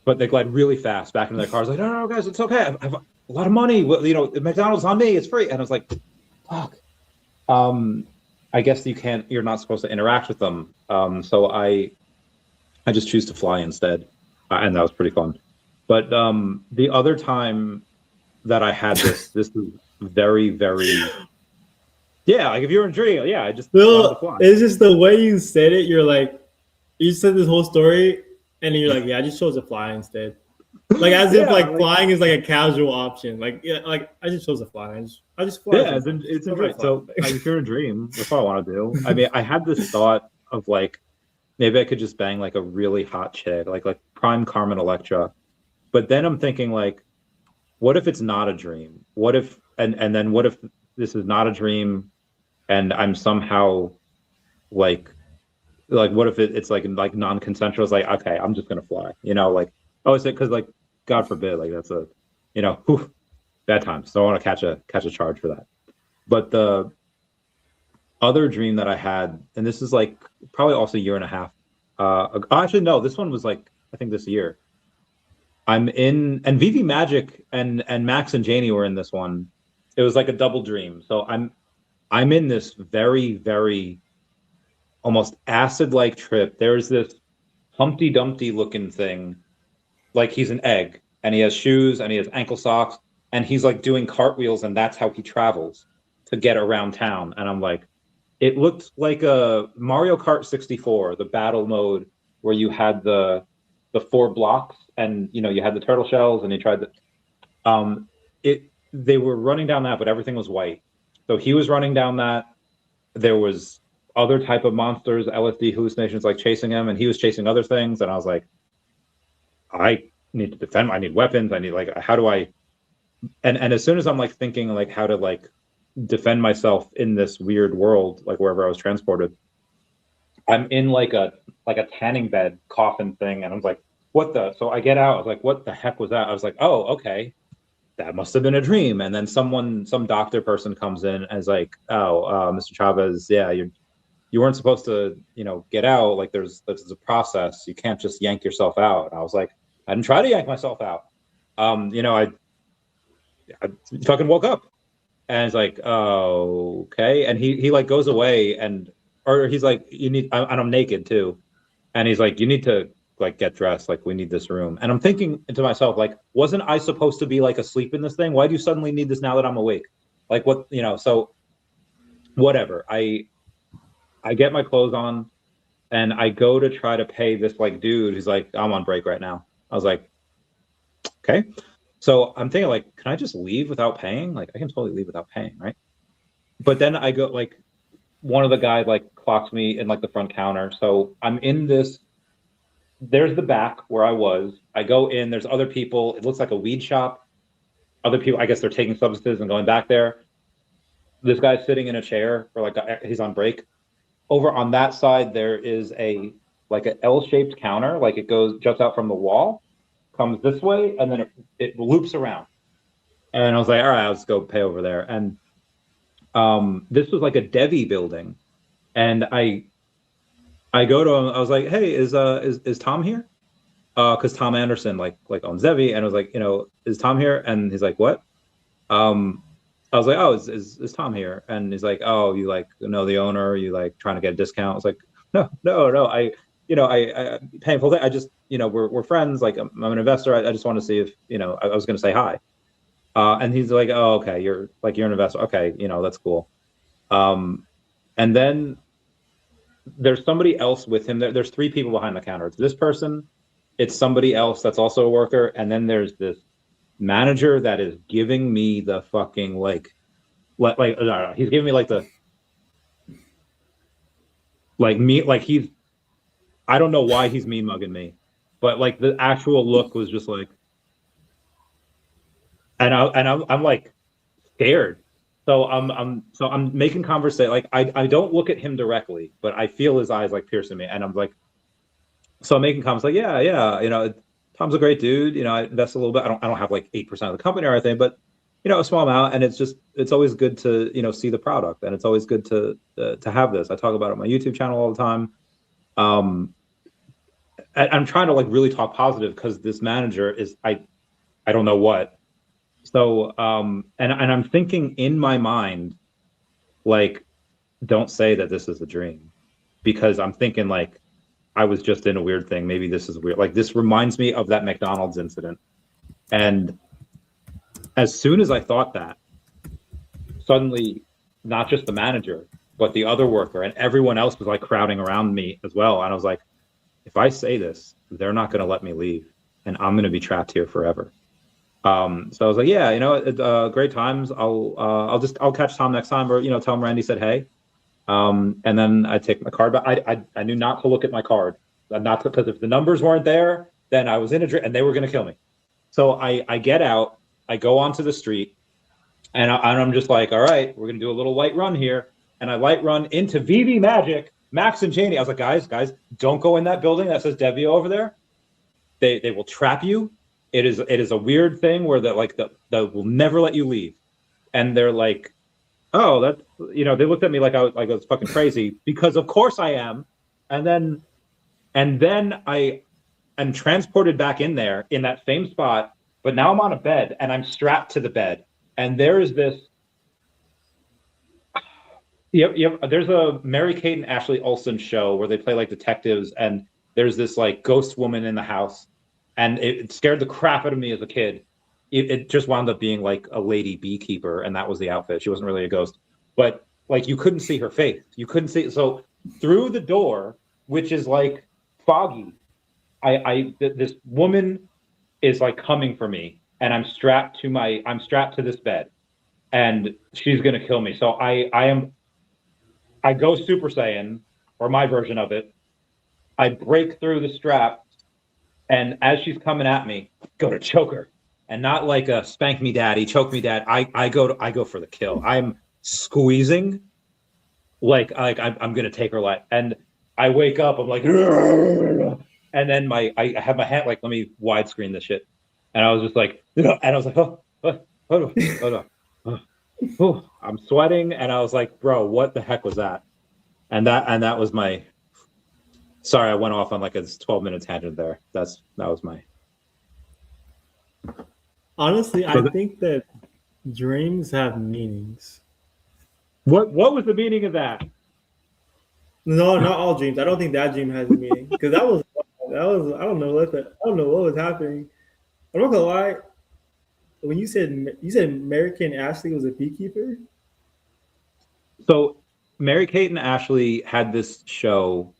but they glide really fast back into their cars. Like, no, guys, it's okay. I have a lot of money. Well, you know, McDonald's on me. It's free. And I was like, fuck. I guess you're not supposed to interact with them. So I just choose to fly instead, and that was pretty fun. But the other time that I had this is very, very. Yeah, like if you're in Dream, yeah, I just wanted to fly. It's just the way you said it. You're like, you said this whole story, and then you're like, yeah, I just chose to fly instead. Like as if like flying is like a casual option. Like yeah, like I just chose to fly. I just fly. Yeah, it's right. So like, if you're in a dream, that's what I want to do. I mean, I had this thought of like maybe I could just bang like a really hot chick, like prime Carmen Electra. But then I'm thinking like, what if it's not a dream? What if and then what if this is not a dream, and I'm somehow like what if it's like non-consensual? It's like, okay, I'm just gonna fly, you know, like, oh, is it because like God forbid, like that's a, you know, bad times. So I want to catch a charge for that. But the other dream that I had, and this is like probably also a year and a half. Actually, no, this one was like I think this year. I'm in, and VeVe Magic and Max and Janie were in this one. It was like a double dream. So I'm in this very, very almost acid-like trip. There's this Humpty Dumpty looking thing, like he's an egg, and he has shoes and he has ankle socks, and he's like doing cartwheels, and that's how he travels to get around town. And I'm like, it looked like a Mario Kart 64, the battle mode where you had the 4 blocks, and you know you had the turtle shells, and you tried the they were running down that, but everything was white. So he was running down that. There was other type of monsters, LSD hallucinations, like chasing him, and he was chasing other things. And I was like, I need to defend. I need weapons. I need like, how do I? And as soon as I'm like thinking like how to like defend myself in this weird world, like wherever I was transported, I'm in like a tanning bed coffin thing, and I was like, what the? So I get out. I was like, what the heck was that? I was like, oh, okay, that must have been a dream. And then some doctor person comes in and is like, oh, Mr. Chavez, yeah, you weren't supposed to, you know, get out. Like there's a process. You can't just yank yourself out. And I was like, I didn't try to yank myself out. You know, I fucking woke up, and it's like, oh, okay. And he like goes away, or he's like, you need, and I'm naked too. And he's like, you need to like get dressed. Like we need this room. And I'm thinking to myself, like, wasn't I supposed to be like asleep in this thing? Why do you suddenly need this now that I'm awake? Like what, you know, so whatever. I get my clothes on, and I go to try to pay this like dude who's like, I'm on break right now. I was like, okay. So I'm thinking like, can I just leave without paying? Like I can totally leave without paying, right? But then I go like, one of the guys like clocks me in like the front counter. So I'm in this, there's the back where I was. I go in, there's other people. It looks like a weed shop. Other people, I guess they're taking substances and going back there. This guy's sitting in a chair for like, he's on break. Over on that side, there is a like an L-shaped counter, like it goes juts out from the wall, comes this way, and then it loops around. And I was like, all right, let's go pay over there. And this was like a DEVVE building, and I go to him. I was like, hey, is Tom here? Because Tom Anderson like owns DEVVE, and I was like, you know, is Tom here? And he's like, what? I was like, oh, is Tom here? And he's like, oh, you like know the owner? You like trying to get a discount? I was like, no. I paying full thing. I just, you know, we're friends. Like I'm an investor. I just want to see if, you know, I was going to say hi. And he's like, oh, okay, you're an investor. Okay, you know, that's cool. And then there's somebody else with him. There's 3 people behind the counter. It's this person, it's somebody else that's also a worker, and then there's this manager that is giving me the fucking no, he's giving me like the he's, I don't know why he's mean mugging me, but like the actual look was just like, and I'm like scared. So I'm making conversation. Like I don't look at him directly, but I feel his eyes like piercing me, and I'm like, So I'm making comments like, yeah, Tom's a great dude. I invest a little bit. I don't have like 8% of the company or anything, but a small amount. And it's always good to see the product, and it's always good to have this. I talk about it on my YouTube channel all the time. I'm trying to like really talk positive because this manager is I don't know what. So and I'm thinking in my mind, like, don't say that this is a dream, because I'm thinking like I was just in a weird thing. Maybe this is weird. Like, this reminds me of that McDonald's incident. And as soon as I thought that, suddenly not just the manager, but the other worker and everyone else was like crowding around me as well. And I was like, if I say this, they're not going to let me leave, and I'm going to be trapped here forever. So I was like, yeah, great times. I'll catch Tom next time, or tell him Randy said hey. And then I take my card, but I knew not to look at my card, not because if the numbers weren't there, then I was in a dream and they were going to kill me. So I get out, I go onto the street, and I'm just like, all right, we're going to do a little light run here. And I light run into VeVe Magic, Max and Janie. I was like, guys, don't go in that building that says DEVVE over there. They will trap you. It is a weird thing where that will never let you leave. And they're like, oh, that, they looked at me like I was fucking crazy, because of course I am. And then I am transported back in there in that same spot, but now I'm on a bed and I'm strapped to the bed. And there is this, there's a Mary-Kate and Ashley Olsen show where they play like detectives, and there's this like ghost woman in the house, and it scared the crap out of me as a kid. It just wound up being like a lady beekeeper, and that was the outfit. She wasn't really a ghost, but like you couldn't see her face. You couldn't see. So through the door, which is like foggy, this woman is like coming for me, and I'm strapped to this bed, and she's gonna kill me. So I go Super Saiyan, or my version of it. I break through the strap, and as she's coming at me, go to choke her. And not like a spank me daddy, choke me dad. I go for the kill. I'm squeezing like I'm gonna take her life. And I wake up, I'm like, and then I have my hand like, let me widescreen this shit. And I was just like, and I was like, oh, I'm sweating, and I was like, bro, what the heck was that? And that was my. Sorry, I went off on like a 12-minute tangent there. That was my. Honestly, I think that dreams have meanings. What was the meaning of that? No, not all dreams. I don't think that dream has a meaning, because that was I don't know what was happening. I'm not gonna lie. When you said American Ashley was a beekeeper. So Mary-Kate and Ashley had this show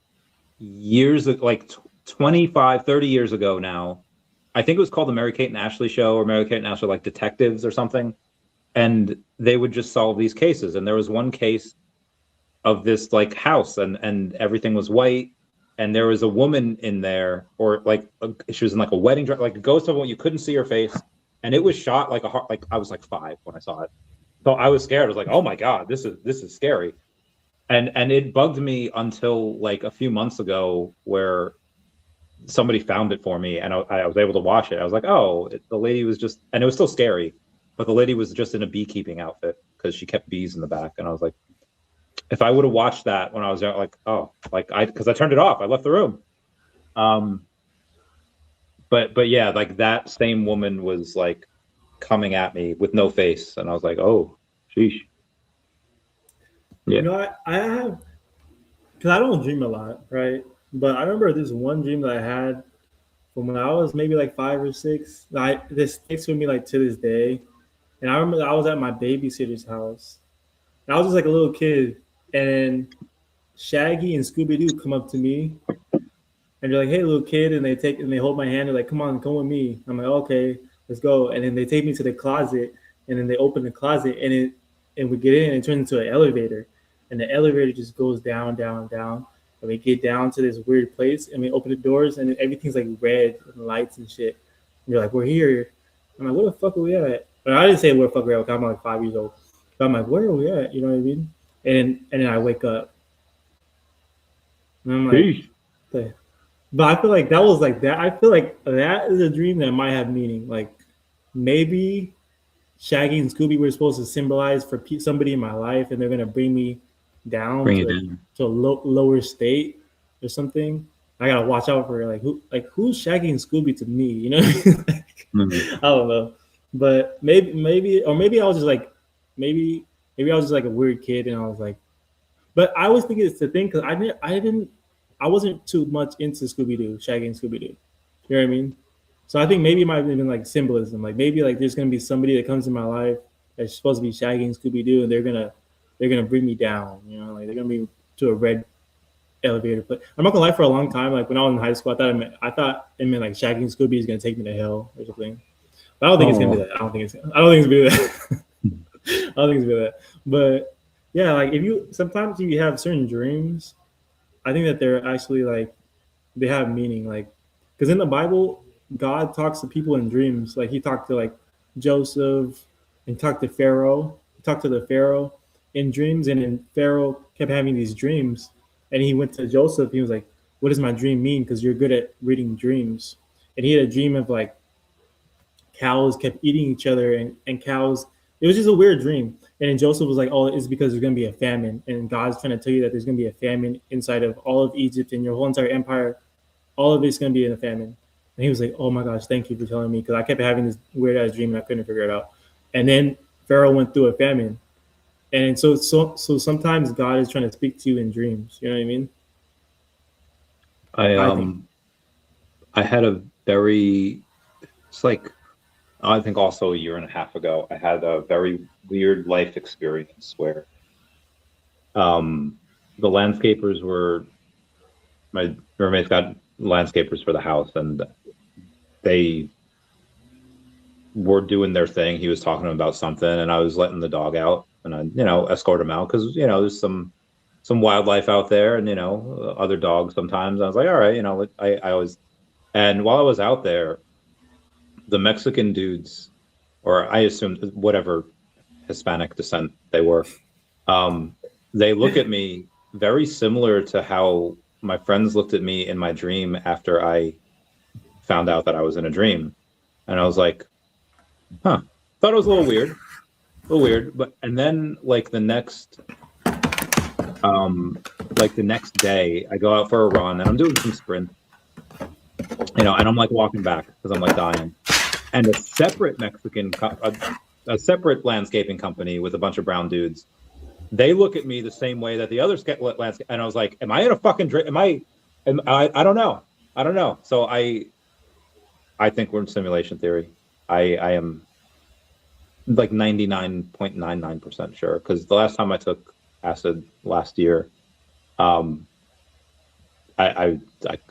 years ago, like 25, 30 years ago now. I think it was called the Mary-Kate and Ashley Show, or Mary-Kate and Ashley like detectives or something. And they would just solve these cases. And there was one case of this like house, and everything was white. And there was a woman in there, or like she was in like a wedding dress, like a ghost of a woman. You couldn't see her face. And it was shot like like I was like 5 when I saw it. So I was scared. I was like, oh my God, this is scary. And it bugged me until like a few months ago, where somebody found it for me, and I was able to watch it. I was like, oh, the lady was just, and it was still scary, but the lady was just in a beekeeping outfit because she kept bees in the back. And I was like, if I would have watched that when I was young, like, oh, like because I turned it off, I left the room. But yeah, like that same woman was like coming at me with no face, and I was like, oh, sheesh. Yeah. I have, because I don't dream a lot, right? But I remember this one dream that I had from when I was maybe like 5 or 6. This sticks with me like to this day. And I remember I was at my babysitter's house. And I was just like a little kid. And Shaggy and Scooby-Doo come up to me. And they're like, hey, little kid. And they hold my hand. They're like, come on, come with me. I'm like, okay, let's go. And then they take me to the closet. And then they open the closet. And we get in, and it turns into an elevator. And the elevator just goes down, down, down. And we get down to this weird place, and we open the doors, and everything's like red and lights and shit. And you're like, we're here. I'm like, where the fuck are we at? And I didn't say where the fuck we're at. I'm like 5 years old. But I'm like, where are we at? You know what I mean? And then I wake up. And I'm like, But I feel like that was like that. I feel like that is a dream that might have meaning. Like maybe Shaggy and Scooby were supposed to symbolize for somebody in my life, and they're gonna bring me down Bring it to in. a lower state or something. I gotta watch out for who's Shaggy and Scooby to me, you know? Mhm. I don't know, but maybe I was just like maybe I was just like a weird kid, and I was like, but I was thinking it's the thing because I wasn't too much into Scooby Doo, Shaggy and Scooby Doo. You know what I mean? So I think maybe it might have been like symbolism. Like maybe like there's gonna be somebody that comes in my life that's supposed to be Shaggy and Scooby Doo, and they're gonna bring me down. You know, like they're gonna be to a red elevator. But I'm not gonna lie, for a long time, like when I was in high school, I thought it meant like Shaggy and Scooby is gonna take me to hell or something. But I don't think it's gonna be Oh. that. I don't think it's gonna be that. I don't think it's gonna be that. But yeah, like sometimes you have certain dreams, I think that they're actually like they have meaning. Like because in the Bible, God talks to people in dreams. Like he talked to like Joseph and talked to Pharaoh. He talked to the Pharaoh in dreams, and then Pharaoh kept having these dreams. And he went to Joseph. He was like, "What does my dream mean? Because you're good at reading dreams." And he had a dream of like cows kept eating each other, and cows. It was just a weird dream. And then Joseph was like, "Oh, it's because there's going to be a famine, and God's trying to tell you that there's going to be a famine inside of all of Egypt and your whole entire empire. All of it's going to be in a famine." And he was like, "Oh my gosh, thank you for telling me," because I kept having this weird ass dream and I couldn't figure it out. And then Pharaoh went through a famine, and so sometimes God is trying to speak to you in dreams. You know what I mean? I I think. I had a very it's like I think also a year and a half ago I had a very weird life experience where the landscapers were my roommates got landscapers for the house, and they were doing their thing. He was talking to him about something, and I was letting the dog out, and I escort him out because there's some wildlife out there, and other dogs sometimes. I was like, all right, I always. And while I was out there, the Mexican dudes, or I assumed whatever Hispanic descent they were, they look at me very similar to how my friends looked at me in my dream after I found out that I was in a dream. And I was like, huh, thought it was a little weird. But, and then the next day I go out for a run and I'm doing some sprints, and I'm like walking back because I'm like dying. And a separate a separate landscaping company with a bunch of brown dudes, they look at me the same way that the other landscape. And I was like, am I in a fucking dream? I don't know. So I think we're in simulation theory. I am like 99.99% sure, because the last time I took acid last year, I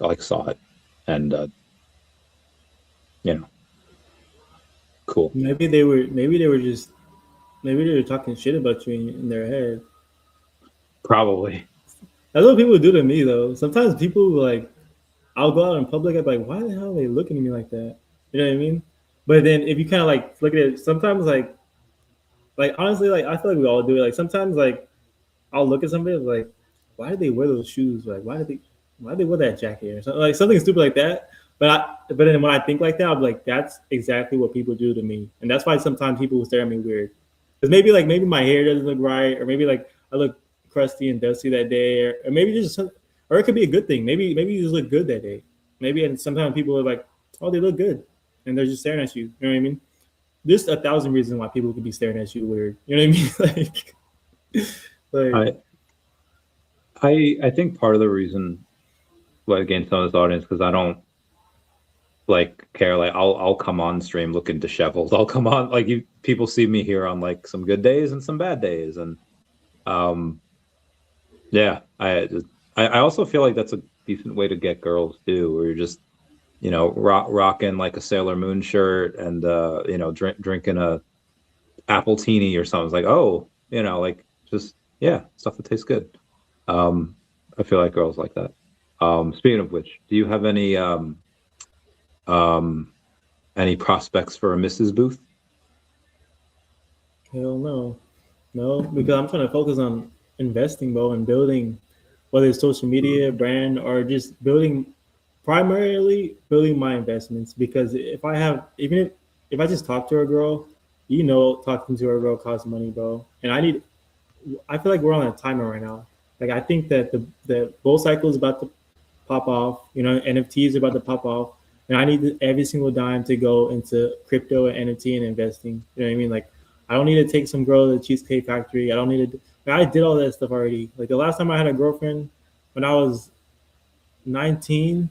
like saw it, and cool. Maybe they were talking shit about you in their head. Probably. That's what people do to me though. Sometimes people like I'll go out in public, I'm like, why the hell are they looking at me like that? You know what I mean? But then if you kind of like look at it, sometimes like honestly, like I feel like we all do it. Like sometimes like I'll look at somebody like, why did they wear those shoes? Like why did they wear that jacket or something, like something stupid like that? But then when I think like that, I'm like, that's exactly what people do to me, and that's why sometimes people will stare at me weird. Because maybe my hair doesn't look right, or maybe like I look crusty and dusty that day, or maybe just or it could be a good thing. Maybe you just look good that day. Maybe, and sometimes people are like, oh, they look good, and they're just staring at you. You know what I mean? There's 1,000 reasons why people could be staring at you weird. You know what I mean? like I think part of the reason, like, against some of this audience, because I don't care. Like I'll come on stream looking disheveled. I'll come on, like, people see me here on like some good days and some bad days, and yeah, I also feel like that's a decent way to get girls too, where you're just rocking like a Sailor Moon shirt and drinking a apple teeny or something. It's like, oh, like, just, yeah, stuff that tastes good. I feel like girls like that. Speaking of which, do you have any prospects for a Mrs. Booth? hell no, because I'm trying to focus on investing, bro, and building, whether it's social media, brand, or just building primarily building my investments, because if I have, even if I just talk to a girl, you know, talking to a girl costs money, bro. And I feel like we're on a timer right now. Like I think that the bull cycle is about to pop off. You know, NFTs are about to pop off, and I need every single dime to go into crypto and NFT and investing. You know what I mean? Like I don't need to take some girl to the Cheesecake Factory. I don't need to. Like, I did all that stuff already. Like the last time I had a girlfriend when I was 19,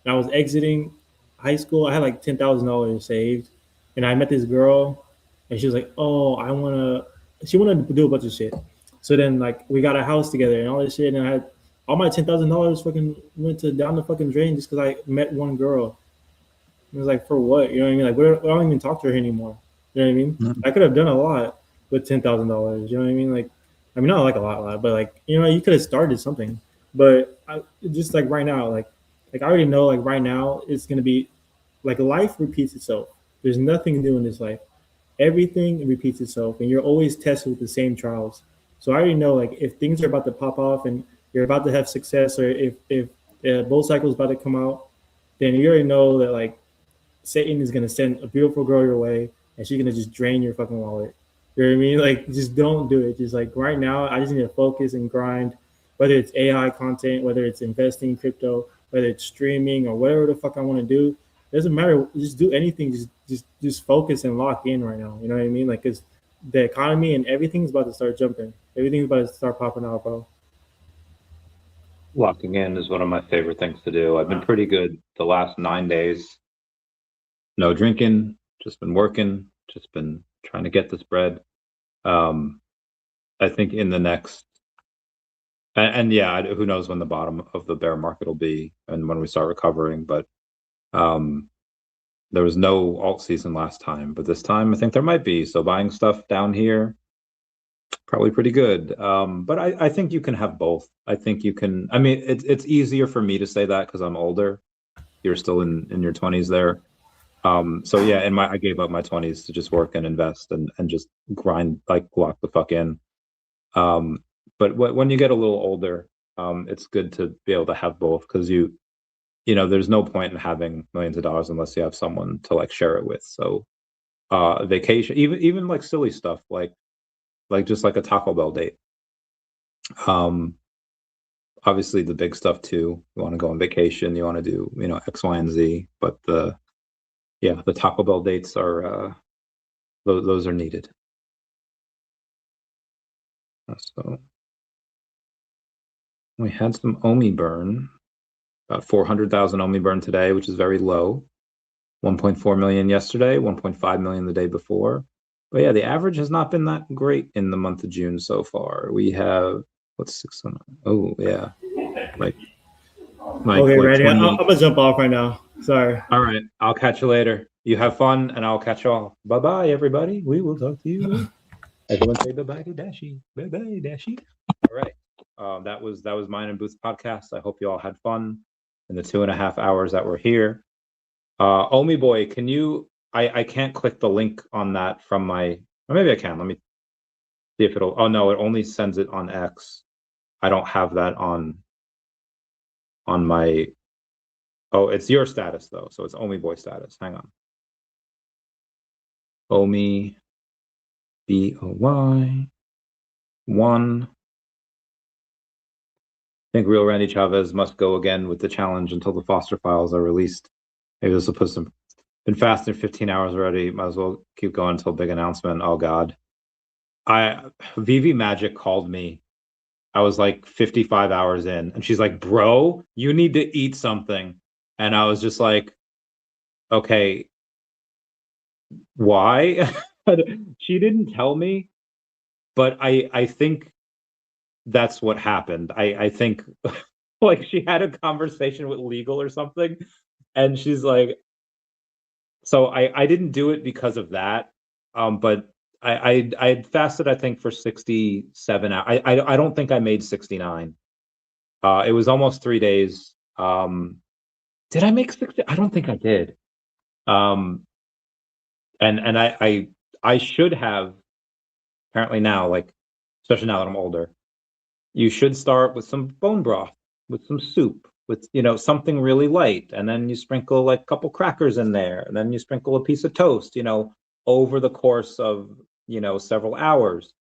and I was exiting high school. I had like $10,000 saved, and I met this girl, and she was like, "Oh, I wanna." She wanted to do a bunch of shit. So then, like, we got a house together and all this shit, and I had all my $10,000 fucking went to down the fucking drain just because I met one girl. It was like, for what? You know what I mean? Like, I don't even talk to her anymore. You know what I mean? Mhm. I could have done a lot with $10,000. You know what I mean? Like, I mean, not like a lot, but like, you know, you could have started something. But just like right now, like I already know, like right now, it's gonna be like life repeats itself. There's nothing new in this life. Everything repeats itself, and you're always tested with the same trials. So I already know, like, if things are about to pop off and you're about to have success, or if bull cycle is about to come out, then you already know that like Satan is gonna send a beautiful girl your way, and she's gonna just drain your fucking wallet. You know what I mean? Like, just don't do it. Just like right now, I just need to focus and grind. Whether it's AI content, whether it's investing in crypto, whether it's streaming or whatever the fuck I want to do, doesn't matter. Just do anything. Just focus and lock in right now. You know what I mean? Like, cause the economy and everything's about to start jumping. Everything's about to start popping out, bro. Locking in is one of my favorite things to do. I've been pretty good the last 9 days. No drinking, just been working, just been trying to get this bread. I think in the next, and yeah, who knows when the bottom of the bear market will be and when we start recovering. But there was no alt season last time, but this time I think there might be. So buying stuff down here, probably pretty good. But I think you can have both. I think you can. I mean, it's easier for me to say that because I'm older. You're still in your 20s there. So yeah, I gave up my 20s to just work and invest and just grind, like lock the fuck in. But when you get a little older, it's good to be able to have both, because you know, there's no point in having millions of dollars unless you have someone to like share it with. So vacation, even like silly stuff, like just like a Taco Bell date. Obviously the big stuff too. You want to go on vacation, you want to do, you know, X, Y, and Z. But the Taco Bell dates are those are needed. So we had some OMI burn, about 400,000 OMI burn today, which is very low. 1.4 million yesterday, 1.5 million the day before. But yeah, the average has not been that great in the month of June so far. We have, what's 600? Oh yeah, like Okay, like Randy, 20. I'm gonna jump off right now. Sorry. All right, I'll catch you later. You have fun, and I'll catch you all. Bye bye, everybody. We will talk to you. Everyone say bye bye to Dashi. Bye bye, Dashi. All right. That was mine and Booth's podcast. I hope you all had fun in the 2.5 hours that we're here. Omi boy, can you? I can't click the link on that from my. Or maybe I can. Let me see if it'll. Oh no, it only sends it on X. I don't have that on my. Oh, it's your status though, so it's Omi boy status. Hang on. Omi BOY 1. I think real Randy Chavez must go again with the challenge until the Foster files are released. Maybe this will put some. Been fasting 15 hours already. Might as well keep going until big announcement. Oh God. VeVe Magic called me. I was like 55 hours in, and she's like, "Bro, you need to eat something." And I was just like, "Okay, why?" She didn't tell me, but I think that's what happened. I think like she had a conversation with legal or something, and she's like, so I didn't do it because of that. But I had fasted, I think, for 67 hours. I don't think I made 69. It was almost 3 days. Did I make 60? I don't think I did. And I should have, apparently now, like, especially now that I'm older, you should start with some bone broth, with some soup, with, you know, something really light, and then you sprinkle like a couple crackers in there, and then you sprinkle a piece of toast, you know, over the course of, you know, several hours.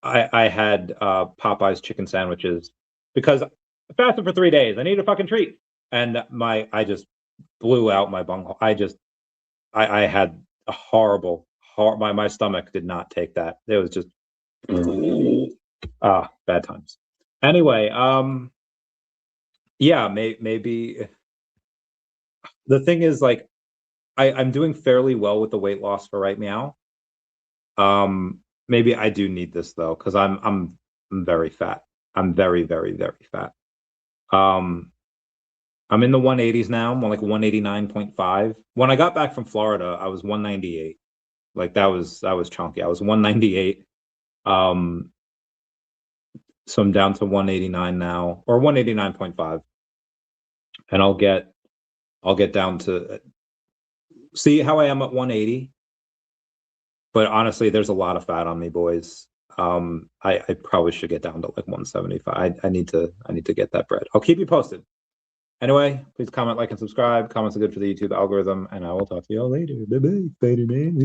I had Popeye's chicken sandwiches because I fasted for 3 days. I need a fucking treat. And I just blew out my bunghole. I had a horrible, my stomach did not take that. It was just bad times. Anyway, yeah, maybe the thing is, like, I'm doing fairly well with the weight loss for right now. Maybe I do need this though, because I'm very fat. I'm very, very, very fat. I'm in the 180s now. I'm like 189.5. When I got back from Florida, I was 198. Like that was chunky. I was 198. So I'm down to 189 now, or 189.5. And I'll get down to see how I am at 180. But honestly, there's a lot of fat on me, boys. I probably should get down to like 175. I need to get that bread. I'll keep you posted. Anyway, please comment, like, and subscribe. Comments are good for the YouTube algorithm, and I will talk to you all later. Bye bye, Spider-Man.